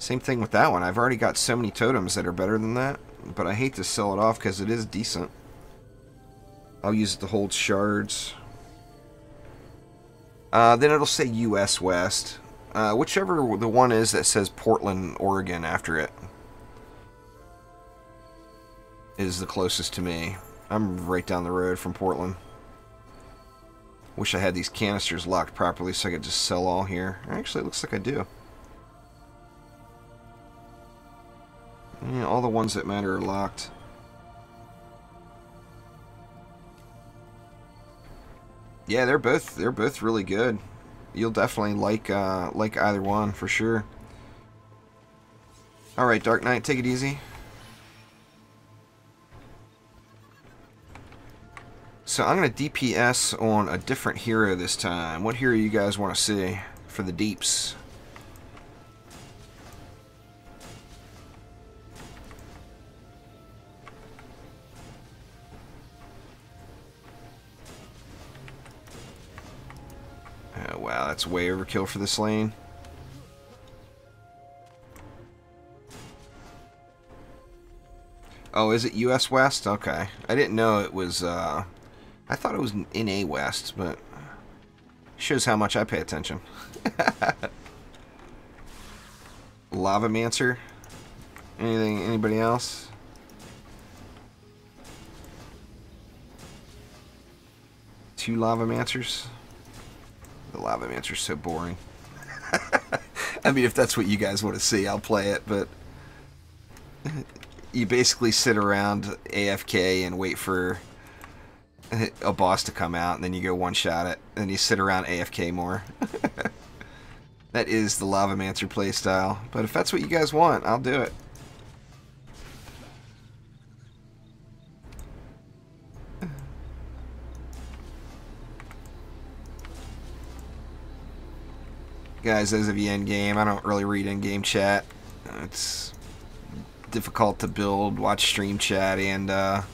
Same thing with that one. I've already got so many totems that are better than that, but I hate to sell it off because it is decent. I'll use it to hold shards. Then it'll say US West. Whichever the one is that says Portland, Oregon after it is the closest to me. I'm right down the road from Portland. Wish I had these canisters locked properly so I could just sell all here. Actually, it looks like I do. Yeah, all the ones that matter are locked. Yeah, they're both really good. You'll definitely like either one for sure. All right, Dark Knight, take it easy. So I'm going to DPS on a different hero this time. What hero you guys want to see for the deeps? Oh, wow, that's way overkill for this lane. Oh, is it US West? Okay. I didn't know it was, I thought it was NA West, but shows how much I pay attention. Lavamancer? Anybody else? Two Lavamancers? The Lavamancer's so boring. I mean, if that's what you guys want to see, I'll play it, but you basically sit around AFK and wait for a boss to come out, and then you go one-shot it, and you sit around AFK more. That is the Lavamancer playstyle, but if that's what you guys want, I'll do it. Guys, those of you in-game, I don't really read in-game chat. It's difficult to build, watch stream chat, and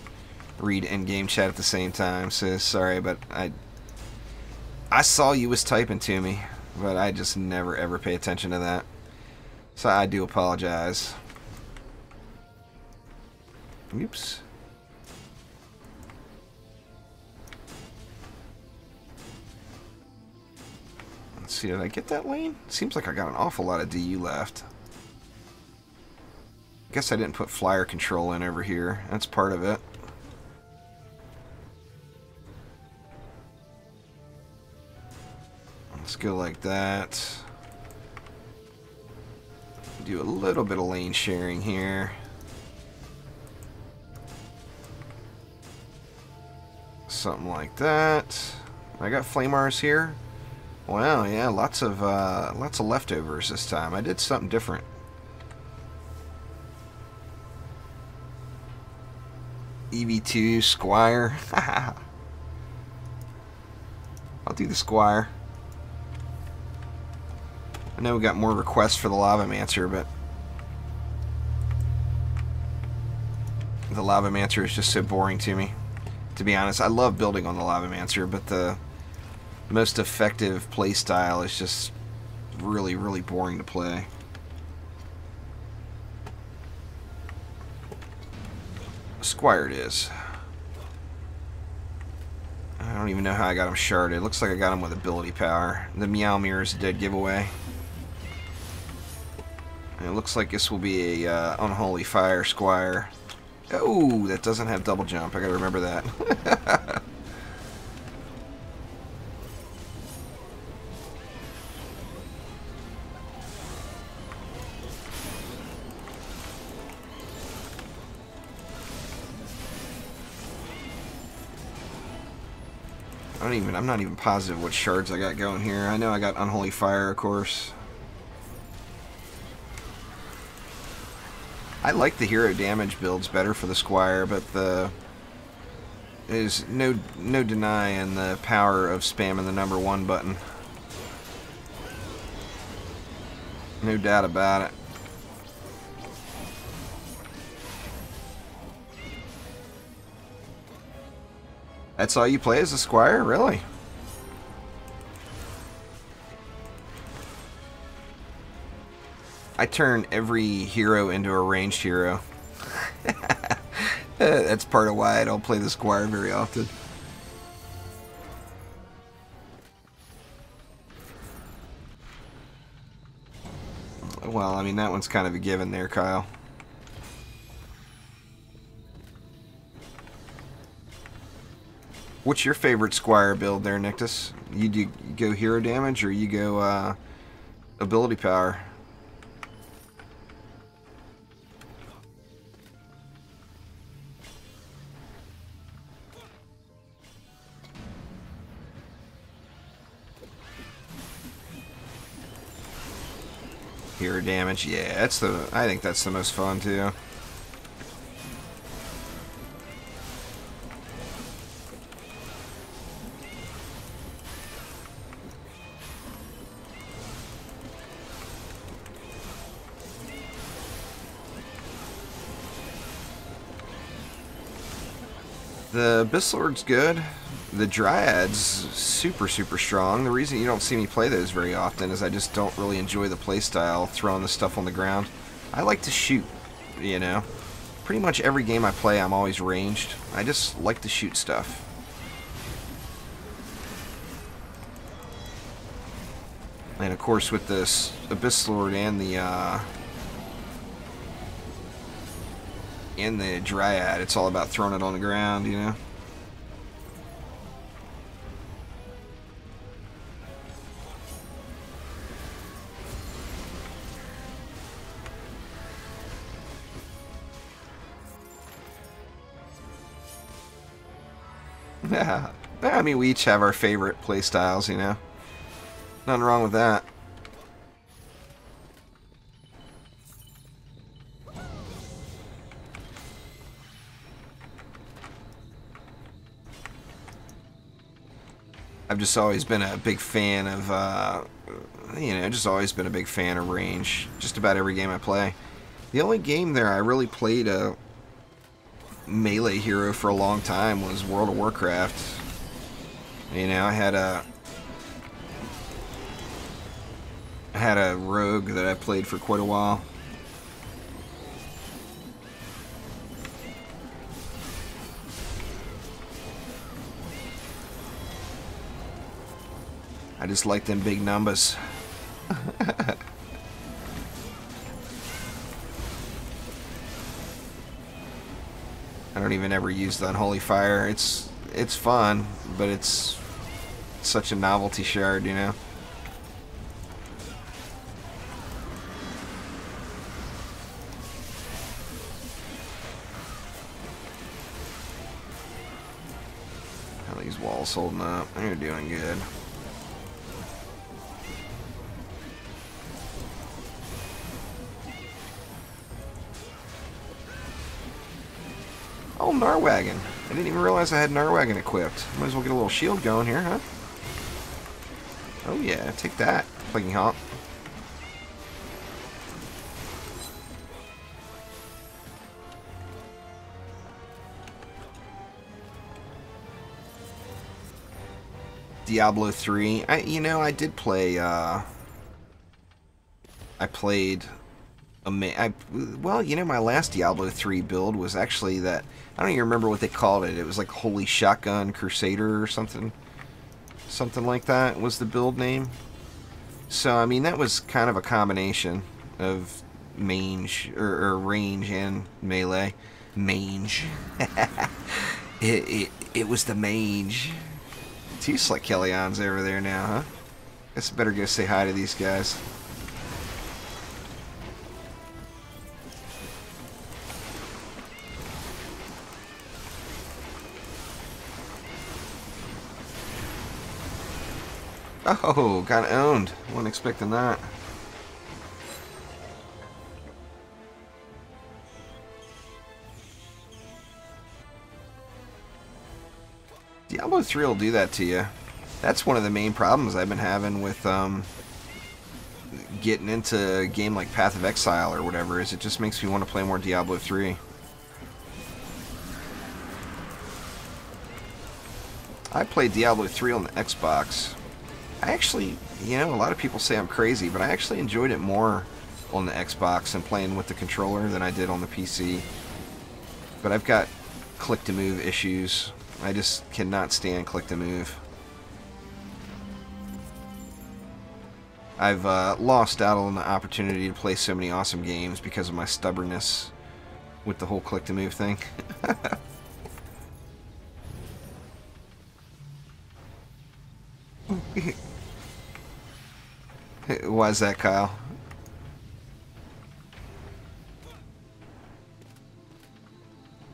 read in-game chat at the same time, so sorry, but I saw you was typing to me, but I just never ever pay attention to that. So I do apologize. Oops. Let's see, did I get that lane? Seems like I got an awful lot of DU left. Guess I didn't put flyer control in over here. That's part of it. Let's go like that. Do a little bit of lane sharing here. Something like that. I got Flamars here. Wow, yeah, lots of leftovers this time. I did something different. EV2 Squire. I'll do the Squire. I know we got more requests for the Lavamancer, but the Lavamancer is just so boring to me. To be honest, I love building on the Lavamancer, but the most effective playstyle is just really, really boring to play. Squire it is. I don't even know how I got him sharded. Looks like I got him with ability power. The Meow Mirror is a dead giveaway. And it looks like this will be a Unholy Fire Squire. Oh, that doesn't have double jump. I gotta remember that. I'm not even positive what shards I got going here. I know I got Unholy Fire, of course. I like the hero damage builds better for the Squire, but there's no denying the power of spamming the #1 button. No doubt about it. That's all you play as a Squire? Really? I turn every hero into a ranged hero. That's part of why I don't play the Squire very often. Well, I mean, that one's kind of a given there, Kyle. What's your favorite Squire build there, Nictus? You go hero damage or you go ability power? Hero damage, yeah, I think that's the most fun too. The Abyss Lord's good. The Dryad's super strong. The reason you don't see me play those very often is I just don't really enjoy the playstyle, throwing the stuff on the ground. I like to shoot, you know. Pretty much every game I play I'm always ranged. I just like to shoot stuff. And of course with this Abyss Lord and the Dryad, it's all about throwing it on the ground, you know. Yeah, I mean, we each have our favorite play styles, you know. Nothing wrong with that. I've just always been a big fan of, you know, just always been a big fan of range. Just about every game I play. The only game there I really played a melee hero for a long time was World of Warcraft. You know, I had a rogue that I played for quite a while. I just like them big numbers. I don't even ever use the Unholy Fire. It's fun, but it's such a novelty shard, you know. How are these walls holding up? They're doing good. Oh, Narwagon. I didn't even realize I had Narwagon equipped. Might as well get a little shield going here, huh? Oh yeah, take that, Plaguing Hawk. Diablo 3. I did play, I played well, you know, my last Diablo 3 build was actually that, I don't even remember what they called it. It was like Holy Shotgun Crusader or something. Something like that was the build name. So, I mean, that was kind of a combination of mange, or range and melee. Mange. It was the mange. Two Slick Kellion's over there now, huh? Guess I better go say hi to these guys. Oh, got owned. Wasn't expecting that. Diablo 3 will do that to you. That's one of the main problems I've been having with getting into a game like Path of Exile or whatever, is it just makes me want to play more Diablo 3. I played Diablo 3 on the Xbox. I actually, you know, a lot of people say I'm crazy, but I actually enjoyed it more on the Xbox and playing with the controller than I did on the PC. But I've got click-to-move issues. I just cannot stand click-to-move. I've lost out on the opportunity to play so many awesome games because of my stubbornness with the whole click-to-move thing. Why is that, Kyle?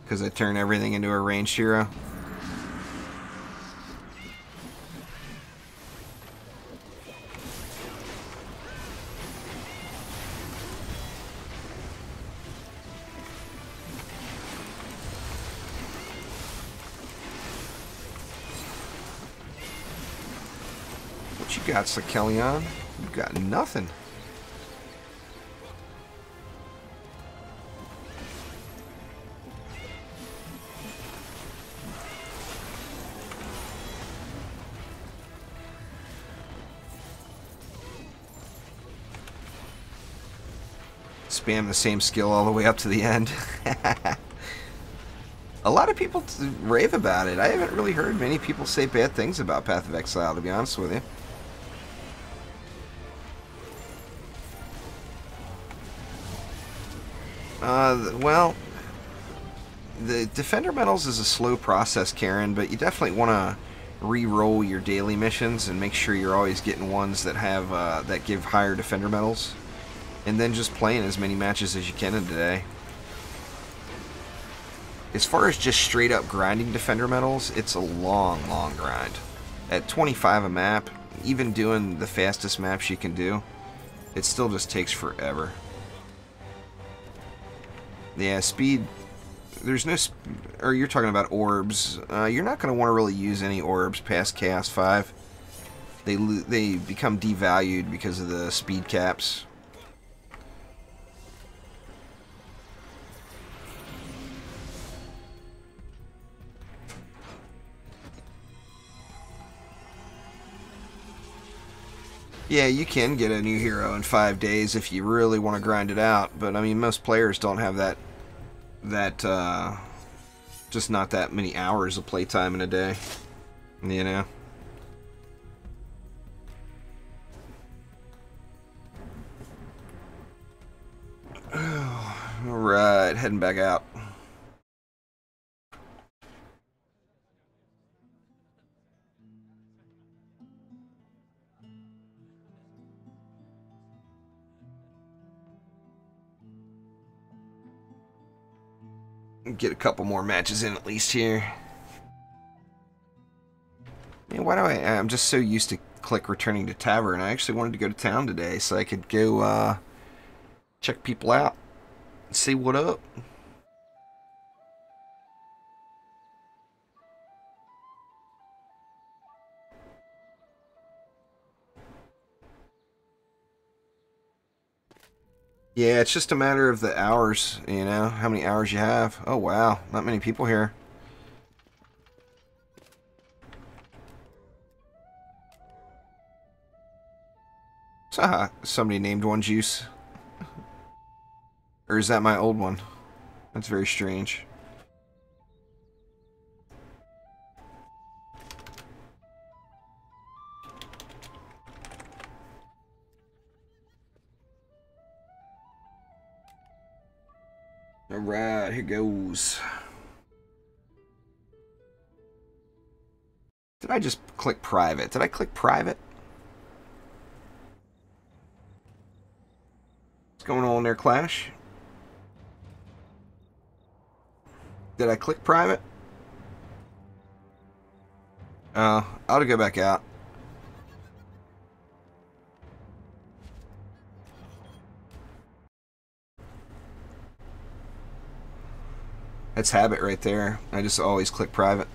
Because I turn everything into a ranged hero? What you got, Sakelion? You got nothing. Spam the same skill all the way up to the end. A lot of people rave about it. I haven't really heard many people say bad things about Path of Exile, to be honest with you. Well, the Defender medals is a slow process, Karen, but you definitely want to re-roll your daily missions and make sure you're always getting ones that have that give higher Defender medals, and then just playing as many matches as you can in a day. As far as just straight up grinding Defender medals, it's a long, long grind. At 25 a map, even doing the fastest maps you can do, it still just takes forever. Yeah, speed, there's no, or you're talking about orbs. You're not going to want to really use any orbs past Chaos 5. They become devalued because of the speed caps. Yeah, you can get a new hero in 5 days if you really want to grind it out, but I mean, most players don't have just not that many hours of playtime in a day, you know? Alright, heading back out. Get a couple more matches in at least here. Man, why do I'm just so used to click returning to tavern. I actually wanted to go to town today so I could go check people out and see what up. Yeah, it's just a matter of the hours, you know, how many hours you have. Oh, wow, not many people here. Somebody named one Juice. Or is that my old one? That's very strange. Alright, here goes. Did I just click private? Did I click private? What's going on there, Clash? Did I click private? Oh, I ought to go back out. That's habit right there. I just always click private.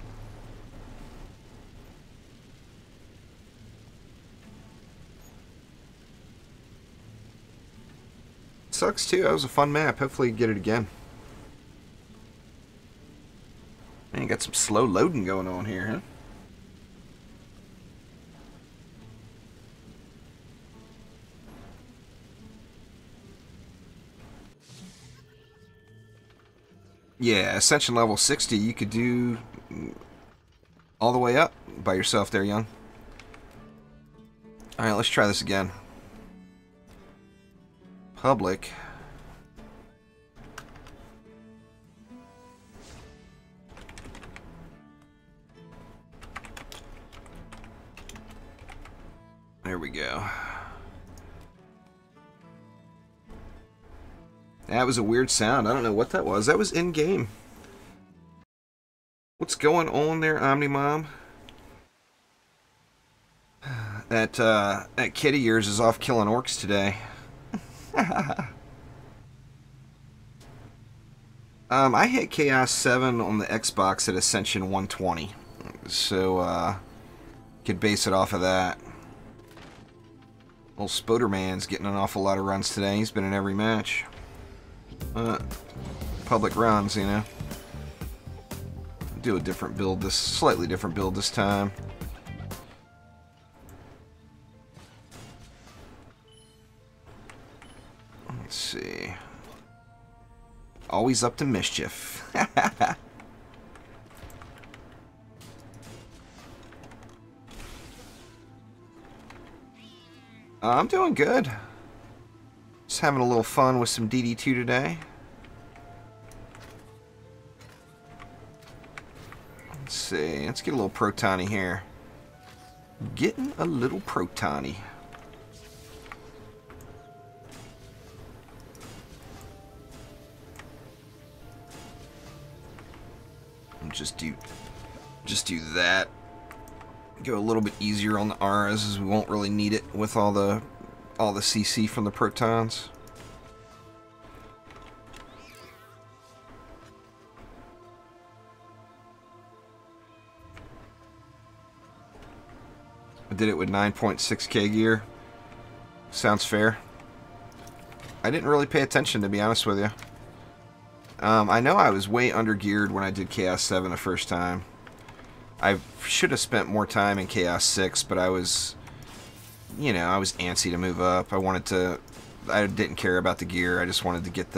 Sucks too. That was a fun map. Hopefully you get it again. Man, you got some slow loading going on here, huh? Yeah, ascension level 60, you could do all the way up by yourself there, young. Alright, let's try this again. Public. There we go. That was a weird sound. I don't know what that was. That was in-game. What's going on there, Omni-Mom? That kid of yours is off killing orcs today. I hit Chaos 7 on the Xbox at Ascension 120. So, could base it off of that. Old Spoderman's getting an awful lot of runs today. He's been in every match. Public runs, you know. Do a different build this, slightly different build this time. Let's see. Always up to mischief. I'm doing good. Just having a little fun with some DD2 today. Let's see. Let's get a little proton-y here. Getting a little proton-y. Just do that. Go a little bit easier on the auras, as we won't really need it with all the CC from the protons. I did it with 9.6k gear. Sounds fair. I didn't really pay attention, to be honest with you. I know I was way under geared when I did Chaos 7 the first time. I should have spent more time in Chaos 6, but I was, you know, I was antsy to move up. I didn't care about the gear. I just wanted to get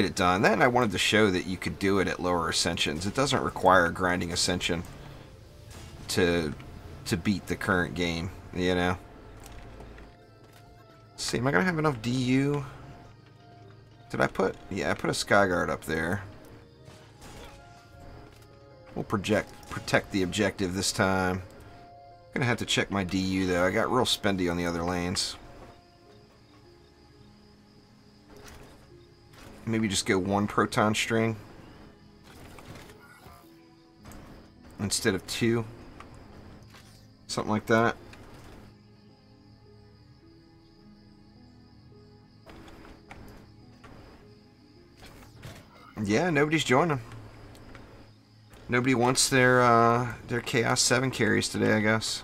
it done. Then I wanted to show that you could do it at lower ascensions. It doesn't require grinding ascension to beat the current game, you know. Let's see, am I gonna have enough DU? Did I put... Yeah, I put a Skyguard up there. We'll protect the objective this time. Gonna have to check my DU though. I got real spendy on the other lanes. Maybe just go one proton string instead of two. Something like that. Yeah, nobody's joining. Nobody wants their Chaos 7 carries today, I guess.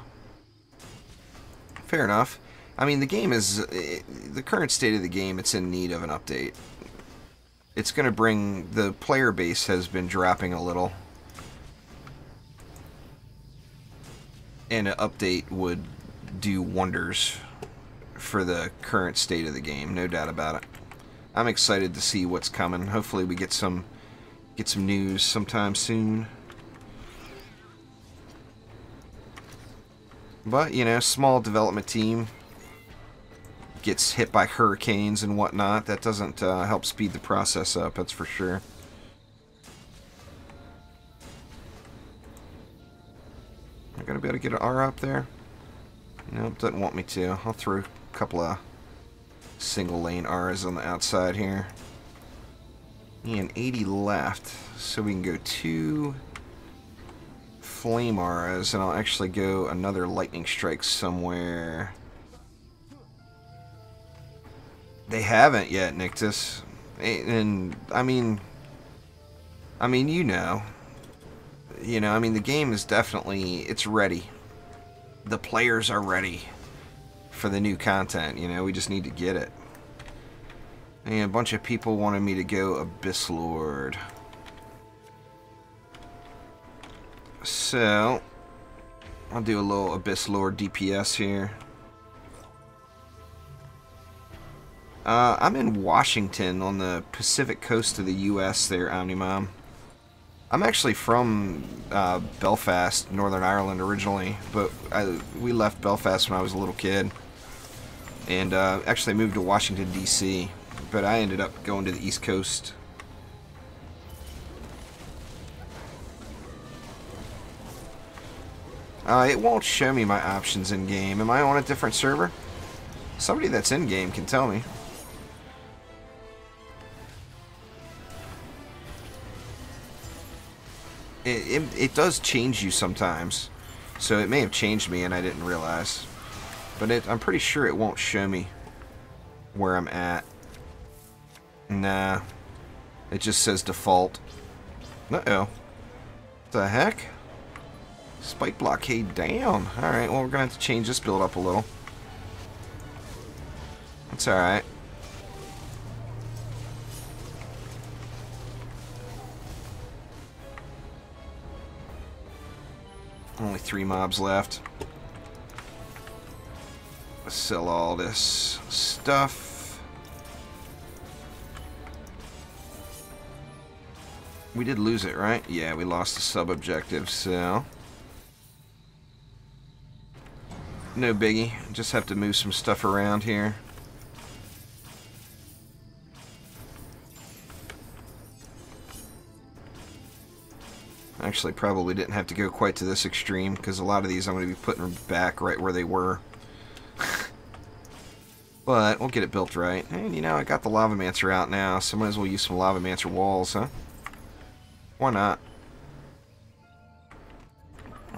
Fair enough. I mean, the game is... the current state of the game, it's in need of an update. It's going to bring... The player base has been dropping a little. And an update would do wonders for the current state of the game, no doubt about it. I'm excited to see what's coming. Hopefully we get some news sometime soon. But, you know, small development team gets hit by hurricanes and whatnot. That doesn't help speed the process up, that's for sure. Am I going to be able to get an R up there? Nope, doesn't want me to. I'll throw a couple of single lane R's on the outside here. And 80 left, so we can go 2 flame R's, and I'll actually go another lightning strike somewhere. They haven't yet, Nictus. And I mean, you know, the game is definitely, it's ready. The players are ready for the new content, you know, we just need to get it. And a bunch of people wanted me to go Abyss Lord. So, I'll do a little Abyss Lord DPS here. I'm in Washington on the Pacific coast of the U.S. there, Omnimom. I'm actually from Belfast, Northern Ireland originally, but we left Belfast when I was a little kid. And actually moved to Washington, D.C., but I ended up going to the East Coast. It won't show me my options in-game. Am I on a different server? Somebody that's in-game can tell me. It does change you sometimes. So it may have changed me and I didn't realize. But I'm pretty sure it won't show me where I'm at. Nah. It just says default. Uh-oh. The heck? Spike blockade down. Alright, well we're going to have to change this build up a little. That's alright. Only 3 mobs left. Let's sell all this stuff. We did lose it, right? Yeah, we lost the sub-objective, so... no biggie. Just have to move some stuff around here. Actually, probably didn't have to go quite to this extreme, because a lot of these I'm going to be putting back right where they were. But we'll get it built right. And, you know, I got the Lavamancer out now, so might as well use some Lavamancer walls, huh? Why not?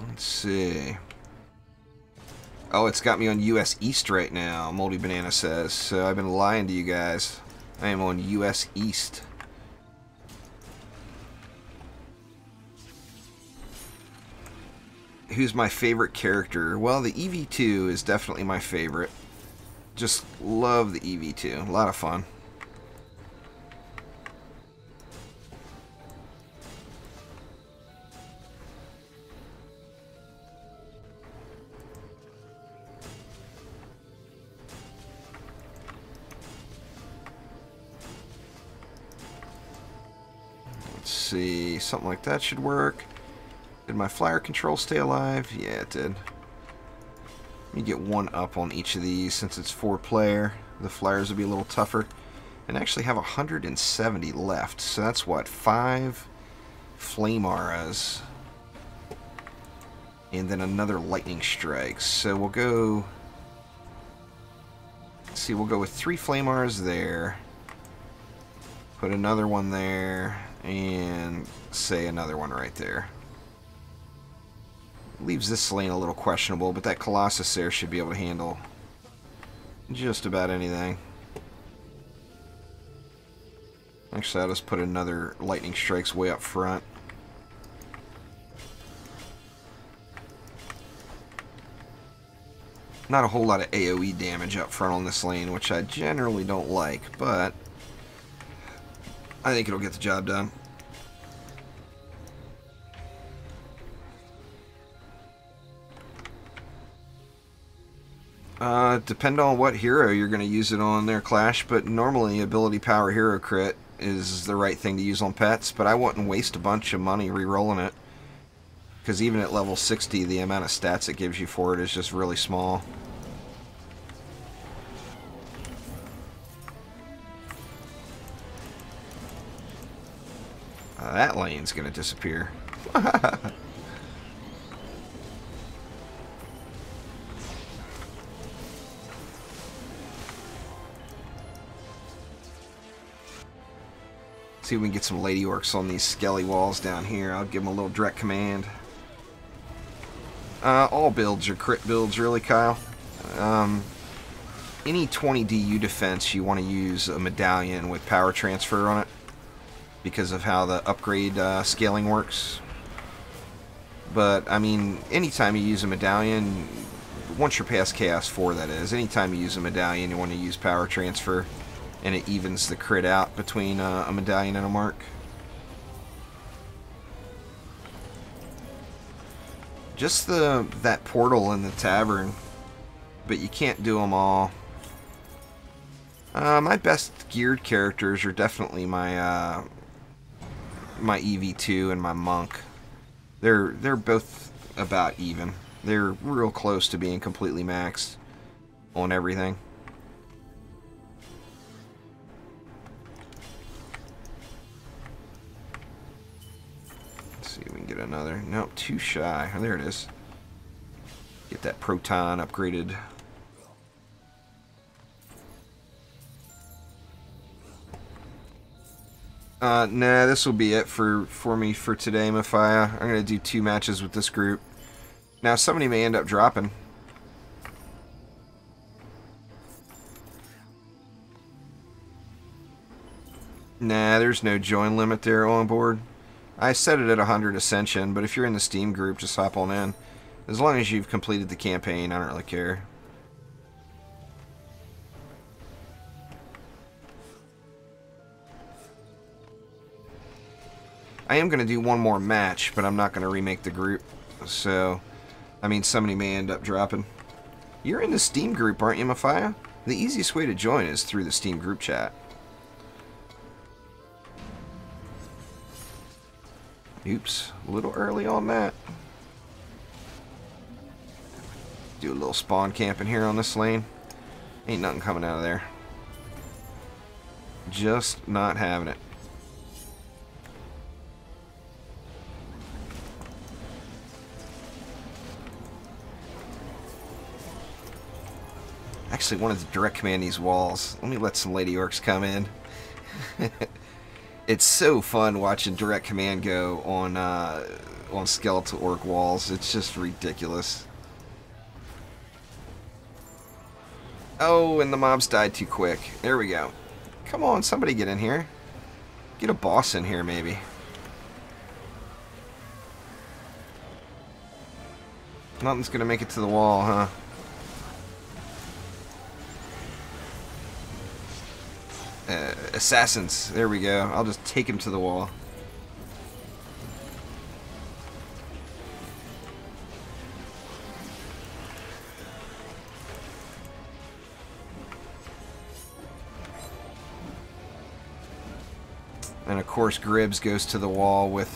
Let's see. Oh, it's got me on US East right now, Moldy Banana says. So I've been lying to you guys. I am on US East. Who's my favorite character? Well, the EV2 is definitely my favorite. Just love the EV2. A lot of fun. Let's see. Something like that should work. Did my flyer control stay alive? Yeah, it did. Let me get 1 up on each of these since it's 4-player. The flyers will be a little tougher. And actually have 170 left. So that's what? 5 flame auras. And then another lightning strike. So we'll go... let's see, we'll go with 3 flame auras there. Put another one there. And say another one right there. Leaves this lane a little questionable, but that Colossus there should be able to handle just about anything. Actually, I'll just put another lightning strikes way up front. Not a whole lot of AoE damage up front on this lane, which I generally don't like, but I think it'll get the job done. Depend on what hero you're going to use it on there, Clash, but normally ability power hero crit is the right thing to use on pets, but I wouldn't waste a bunch of money re-rolling it, because even at level 60 the amount of stats it gives you for it is just really small. That lane's going to disappear. See if we can get some Lady Orcs on these skelly walls down here. I'll give them a little direct command. All builds are crit builds, really, Kyle. Any 20 DU defense, you want to use a medallion with power transfer on it because of how the upgrade scaling works. But, I mean, anytime you use a medallion, once you're past Chaos 4, that is, anytime you use a medallion, you want to use power transfer. And it evens the crit out between a medallion and a mark. Just that portal in the tavern, but you can't do them all. My best geared characters are definitely my my EV2 and my monk. They're both about even. They're real close to being completely maxed on everything. Let's see if we can get another. Nope, too shy. Oh, there it is. Get that proton upgraded. Nah, this will be it for me for today, Mafia. I'm going to do 2 matches with this group. Now, somebody may end up dropping. Nah, there's no join limit there on board. I set it at 100 ascension, but if you're in the Steam group, just hop on in. As long as you've completed the campaign, I don't really care. I am going to do one more match, but I'm not going to remake the group. So, I mean, somebody may end up dropping. You're in the Steam group, aren't you, Mafia? The easiest way to join is through the Steam group chat. Oops, a little early on that. Do a little spawn camping here on this lane. Ain't nothing coming out of there. Just not having it. Actually wanted to direct command these walls. Let me let some Lady Orcs come in. It's so fun watching direct command go on skeletal orc walls. It's just ridiculous. Oh, and the mobs died too quick. There we go. Come on, somebody get in here. Get a boss in here, maybe. Nothing's gonna make it to the wall, huh? Assassins. There we go. I'll just take him to the wall. And of course, Gribbs goes to the wall with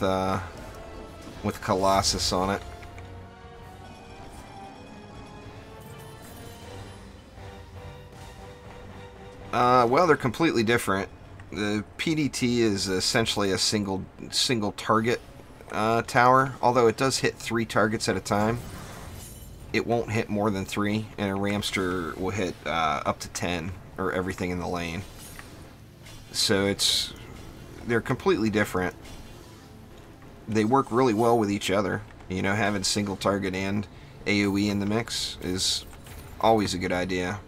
Colossus on it. Well, they're completely different. The PDT is essentially a single target tower, although it does hit 3 targets at a time. It won't hit more than 3, and a Ramster will hit up to 10, or everything in the lane. So they're completely different. They work really well with each other. You know, having single target and AoE in the mix is always a good idea.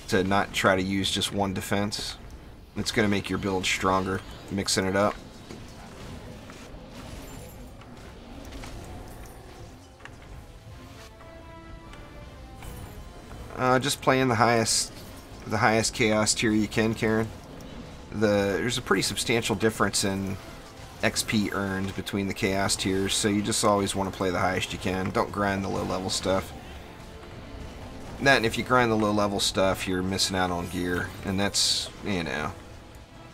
To not try to use just one defense. It's going to make your build stronger, mixing it up. Just playing the highest chaos tier you can, Karen. There's a pretty substantial difference in XP earned between the chaos tiers, so you just always want to play the highest you can. Don't grind the low level stuff. That, and if you grind the low level stuff, you're missing out on gear, and that's, you know,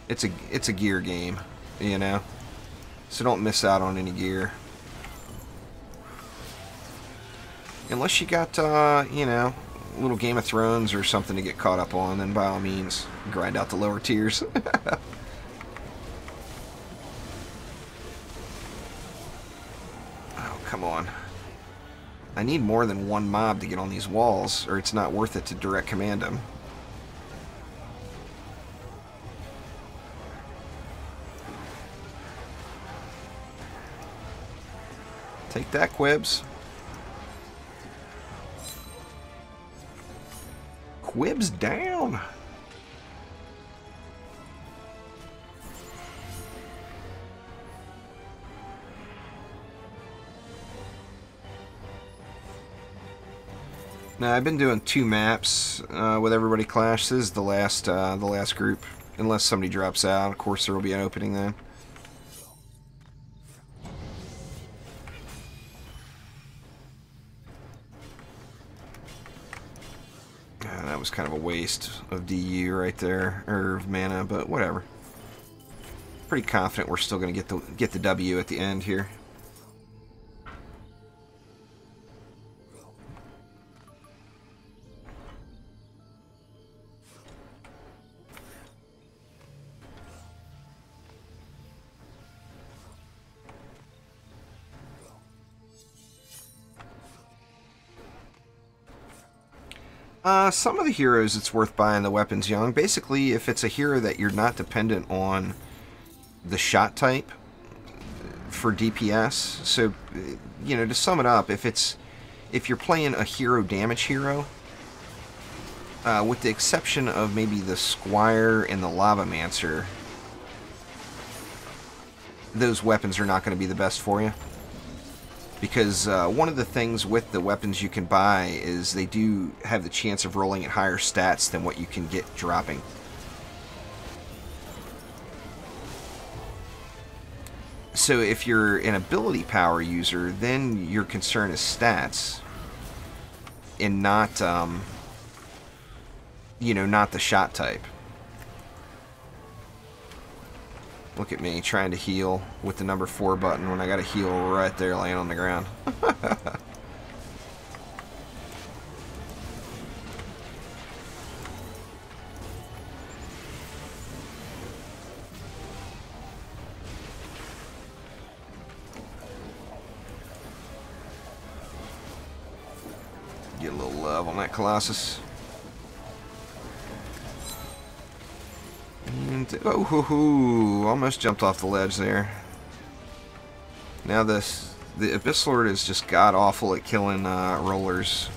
it's a gear game, you know, so don't miss out on any gear. Unless you got, you know, a little Game of Thrones or something to get caught up on, then by all means, grind out the lower tiers. Oh, come on. I need more than one mob to get on these walls, or it's not worth it to direct command them. Take that, Quibs. Quibs down. Now, I've been doing 2 maps with Everybody Clash. This is the last group, unless somebody drops out. Of course, there will be an opening then. was kind of a waste of DU right there, or of mana, but whatever. Pretty confident we're still going to get the W at the end here. Some of the heroes, it's worth buying the weapons young. Basically, if it's a hero that you're not dependent on the shot type for DPS. So, you know, to sum it up, if you're playing a hero damage hero, with the exception of maybe the Squire and the Lavamancer, those weapons are not going to be the best for you. Because one of the things with the weapons you can buy is they do have the chance of rolling at higher stats than what you can get dropping. So if you're an ability power user, then your concern is stats and not, you know, not the shot type. Look at me trying to heal with the number 4 button when I got a heal right there laying on the ground. Get a little love on that Colossus. And, oh, hoo, hoo, almost jumped off the ledge there. Now the Abyss Lord is just god-awful at killing rollers,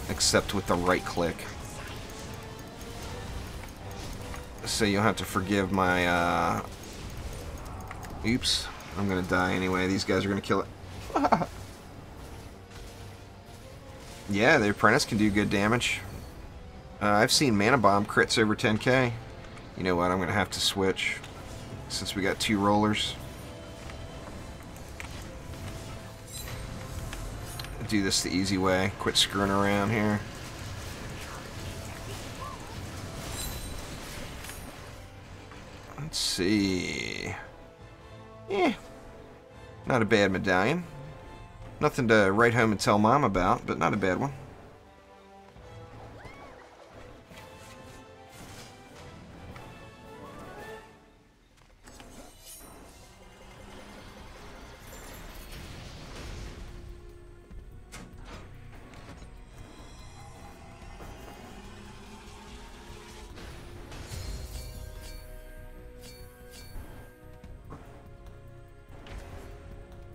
except with the right click. So you'll have to forgive my, oops, I'm gonna die anyway. These guys are gonna kill it. Yeah, the Apprentice can do good damage. I've seen Mana Bomb crits over 10k. You know what, I'm going to have to switch, since we got 2 rollers. Do this the easy way. Quit screwing around here. Let's see. Not a bad medallion. Nothing to write home and tell Mom about, but not a bad one.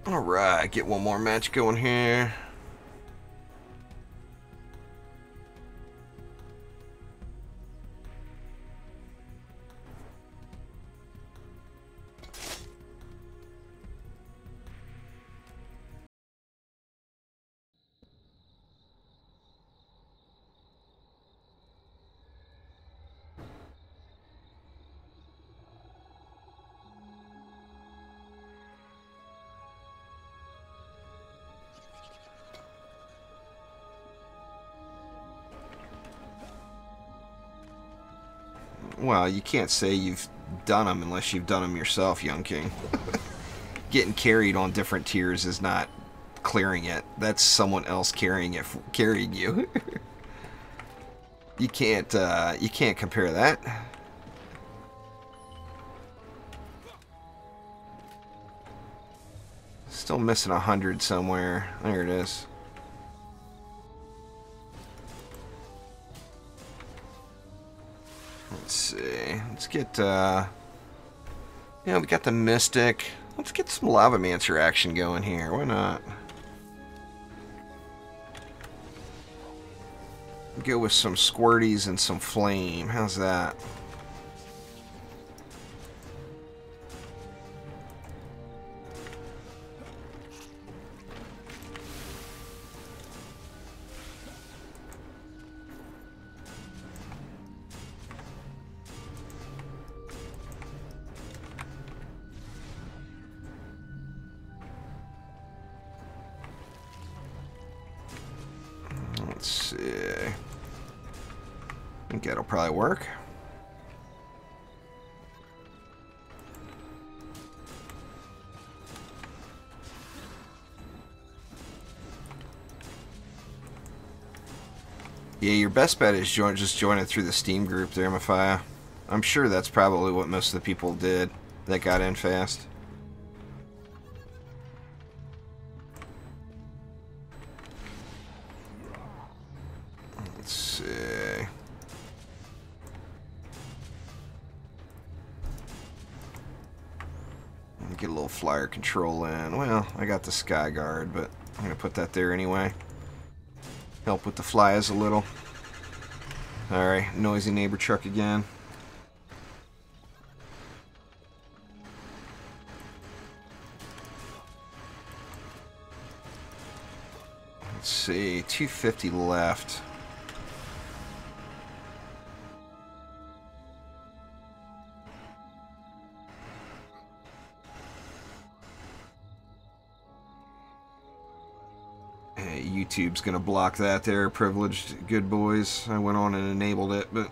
Alright, get one more match going here. Well, you can't say you've done them unless you've done them yourself, young king. Getting carried on different tiers is not clearing it. That's someone else carrying you. You can't compare that. Still missing 100 somewhere. There it is. Let's see. Let's get, yeah, we got the Mystic. Let's get some Lavamancer action going here. Why not? Go with some Squirties and some Flame. How's that? Let's see. I think that'll probably work. Yeah, your best bet is just join it through the Steam group there, Mafia. I'm sure that's probably what most of the people did that got in fast. Let's see. Get a little flyer control in. Well, I got the Sky Guard, but I'm going to put that there anyway. Help with the flies a little. Alright, noisy neighbor truck again. Let's see, 250 left. YouTube's gonna block that there, privileged good boys. I went on and enabled it, but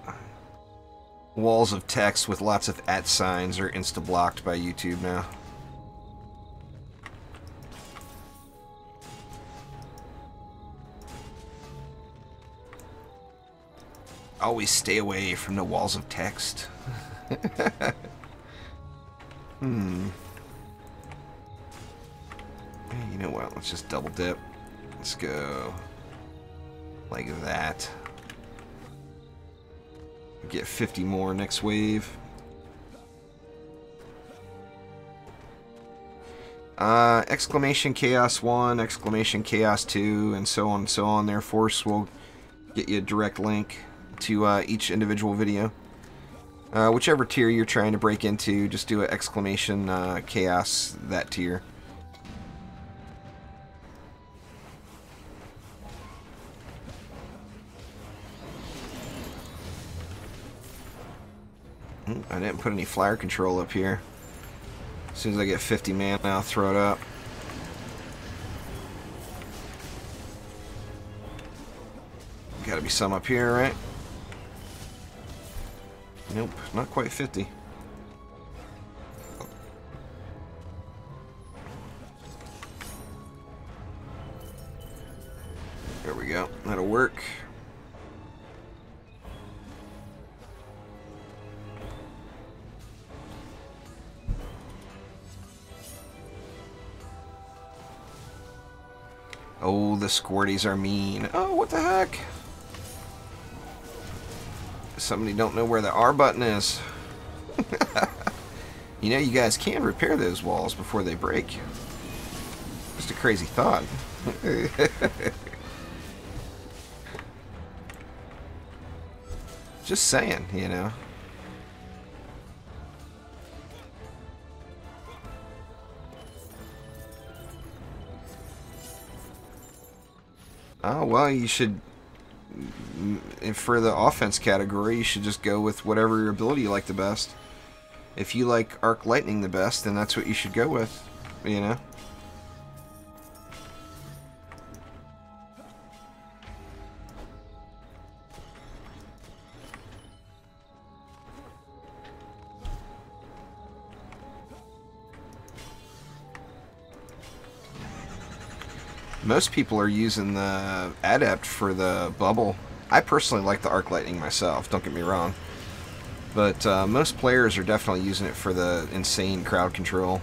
walls of text with lots of @ signs are insta-blocked by YouTube now. Always stay away from the walls of text. You know what? Let's just double dip. Let's go like that. Get 50 more next wave. Exclamation Chaos 1, exclamation Chaos 2, and so on and so on. Their force will get you a direct link to each individual video. Whichever tier you're trying to break into, just do an exclamation Chaos that tier. I didn't put any flyer control up here. As soon as I get 50 mana, I'll throw it up. Gotta be some up here, right? Nope, not quite 50. There we go. That'll work. Oh, the squirties are mean. Oh, what the heck? Somebody don't know where the R button is. You know, you guys can repair those walls before they break. Just a crazy thought. Just saying, you know. Oh, well, you should, for the offense category, you should just go with whatever your ability you like the best. If you like Arc Lightning the best, then that's what you should go with, you know? Most people are using the Adept for the bubble. I personally like the Arc Lightning myself, don't get me wrong. But most players are definitely using it for the insane crowd control.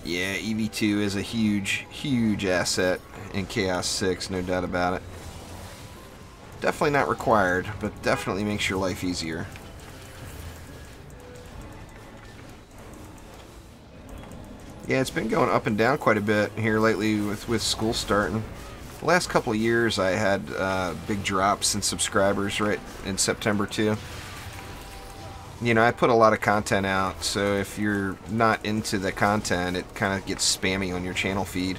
Yeah, EV2 is a huge, huge asset in Chaos 6, no doubt about it. Definitely not required, but definitely makes your life easier. Yeah, it's been going up and down quite a bit here lately with school starting. The last couple of years I had big drops in subscribers right in September too. You know, I put a lot of content out, so if you're not into the content, it kind of gets spammy on your channel feed.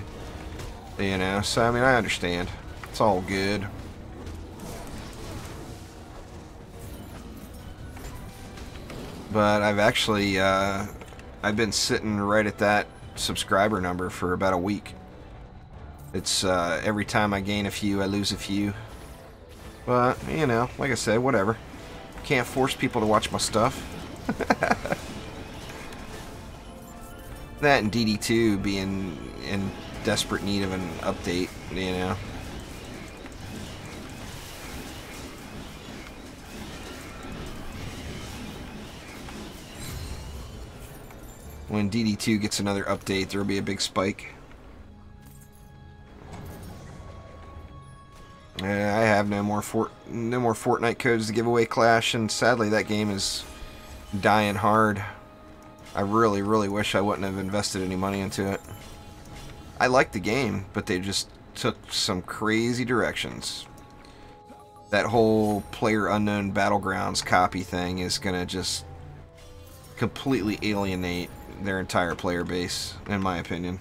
You know, so I mean, I understand. It's all good. But I've actually I've been sitting right at that subscriber number for about a week. It's every time I gain a few, I lose a few. But, you know, like I said, whatever. Can't force people to watch my stuff. That and DD2 being in desperate need of an update, you know. When DD2 gets another update, there'll be a big spike. I have no more Fortnite codes to give away, Clash, and sadly that game is dying hard. I really, really wish I wouldn't have invested any money into it. I like the game, but they just took some crazy directions. That whole PlayerUnknown Battlegrounds copy thing is gonna just completely alienate their entire player base, in my opinion.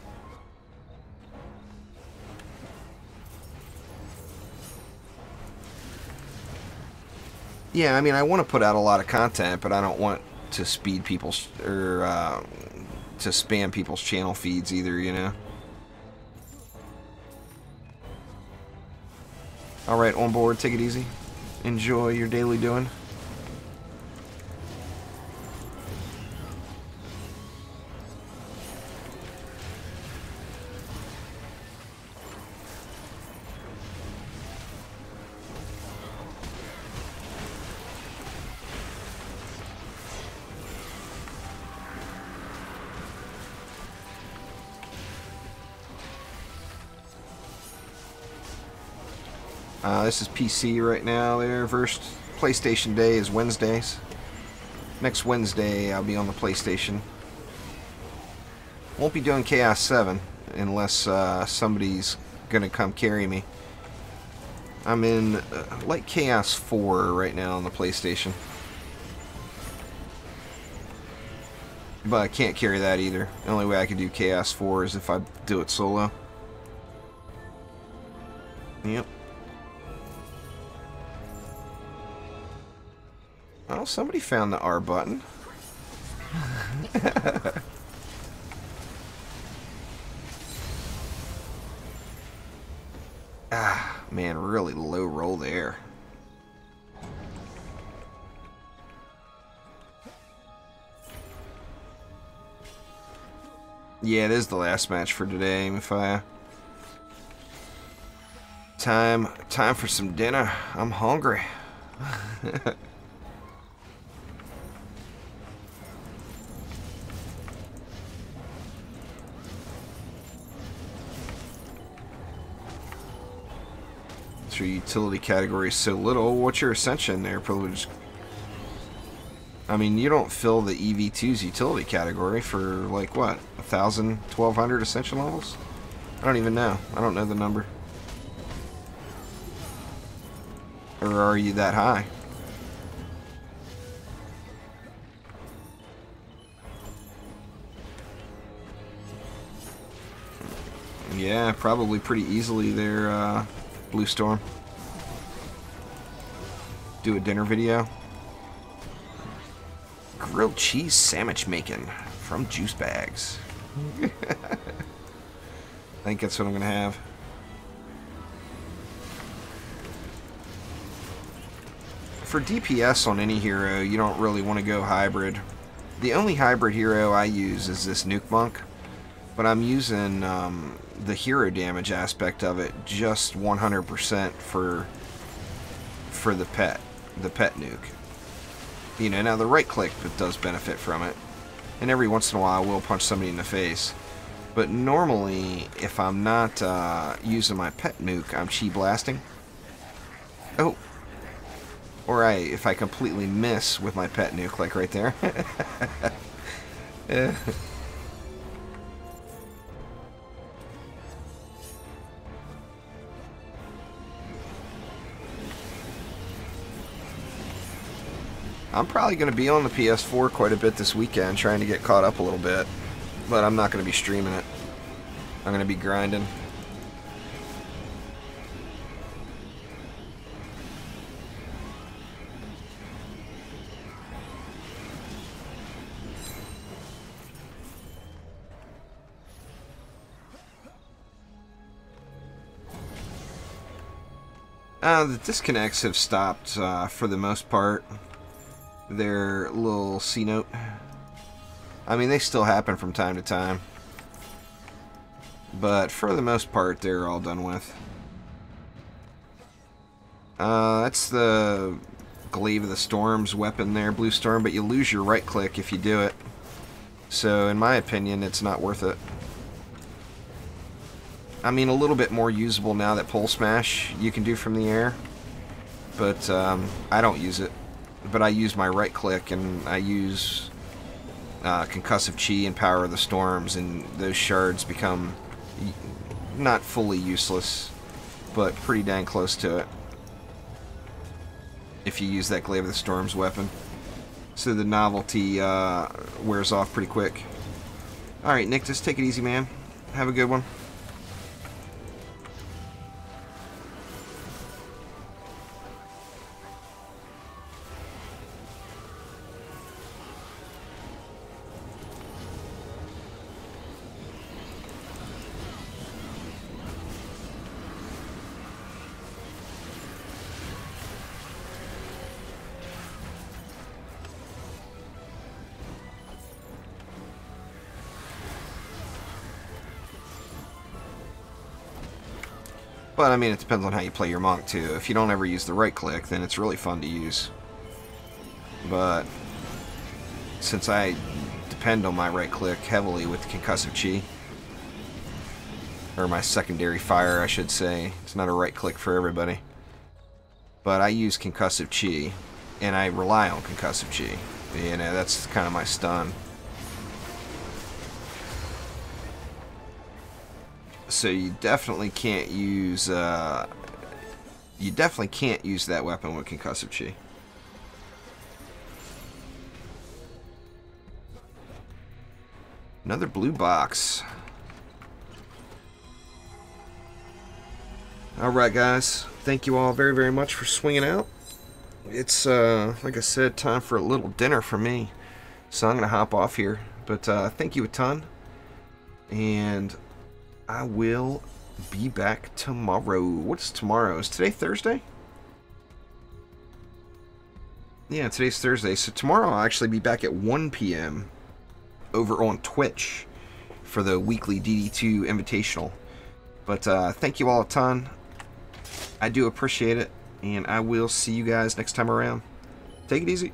Yeah, I mean, I want to put out a lot of content, but I don't want to speed people's, or to spam people's channel feeds either, you know? Alright, on board, take it easy. Enjoy your daily doing. This is PC right now there. First PlayStation Day is Wednesdays. Next Wednesday I'll be on the PlayStation. Won't be doing Chaos 7 unless somebody's gonna come carry me. I'm in like Chaos 4 right now on the PlayStation. But I can't carry that either. The only way I can do Chaos 4 is if I do it solo. Yep. Oh, somebody found the R button. Ah, man, really low roll there. Yeah, it is the last match for today, Mafia. Time for some dinner. I'm hungry. Your utility category is so little. What's your ascension there, privilege? I mean, you don't fill the EV2's utility category for like what, 1,000, 1,200 ascension levels? I don't even know. I don't know the number. Or are you that high? Yeah, probably pretty easily there, Blue Storm. Do a dinner video. Grilled cheese sandwich making from Juice Bags. I think that's what I'm gonna have. For DPS on any hero, you don't really want to go hybrid. The only hybrid hero I use is this Nuke Monk, but I'm using the hero damage aspect of it just 100% for the pet nuke. You know, now the right click does benefit from it, and every once in a while I will punch somebody in the face. But normally, if I'm not using my pet nuke, I'm chi blasting. Oh, or if I completely miss with my pet nuke, like right there. Yeah. I'm probably going to be on the PS4 quite a bit this weekend, trying to get caught up a little bit. But I'm not going to be streaming it. I'm going to be grinding. The disconnects have stopped for the most part. They're a little C-note. I mean, they still happen from time to time. But for the most part, they're all done with. That's the Glaive of the Storm's weapon there, Blue Storm, but you lose your right click if you do it. So, in my opinion, it's not worth it. I mean, a little bit more usable now that Pole Smash you can do from the air. But I don't use it. But I use my right click, and I use Concussive Chi and Power of the Storms, and those shards become not fully useless, but pretty dang close to it if you use that Glaive of the Storms weapon. So the novelty wears off pretty quick. Alright, Nick, just take it easy, man. Have a good one. But, I mean, it depends on how you play your monk, too. If you don't ever use the right click, then it's really fun to use. But, since I depend on my right click heavily with Concussive Chi, or my secondary fire, I should say. It's not a right click for everybody. But I use Concussive Chi, and I rely on Concussive Chi. You know, that's kind of my stun. So you definitely can't use that weapon with Concussive Chi. Another blue box. Alright guys, thank you all very, very much for swinging out. It's, like I said, time for a little dinner for me. So I'm going to hop off here. But thank you a ton. And I will be back tomorrow. What's tomorrow? Is today Thursday? Yeah, today's Thursday. So tomorrow I'll actually be back at 1 p.m. over on Twitch for the weekly DD2 Invitational. But thank you all a ton. I do appreciate it. And I will see you guys next time around. Take it easy.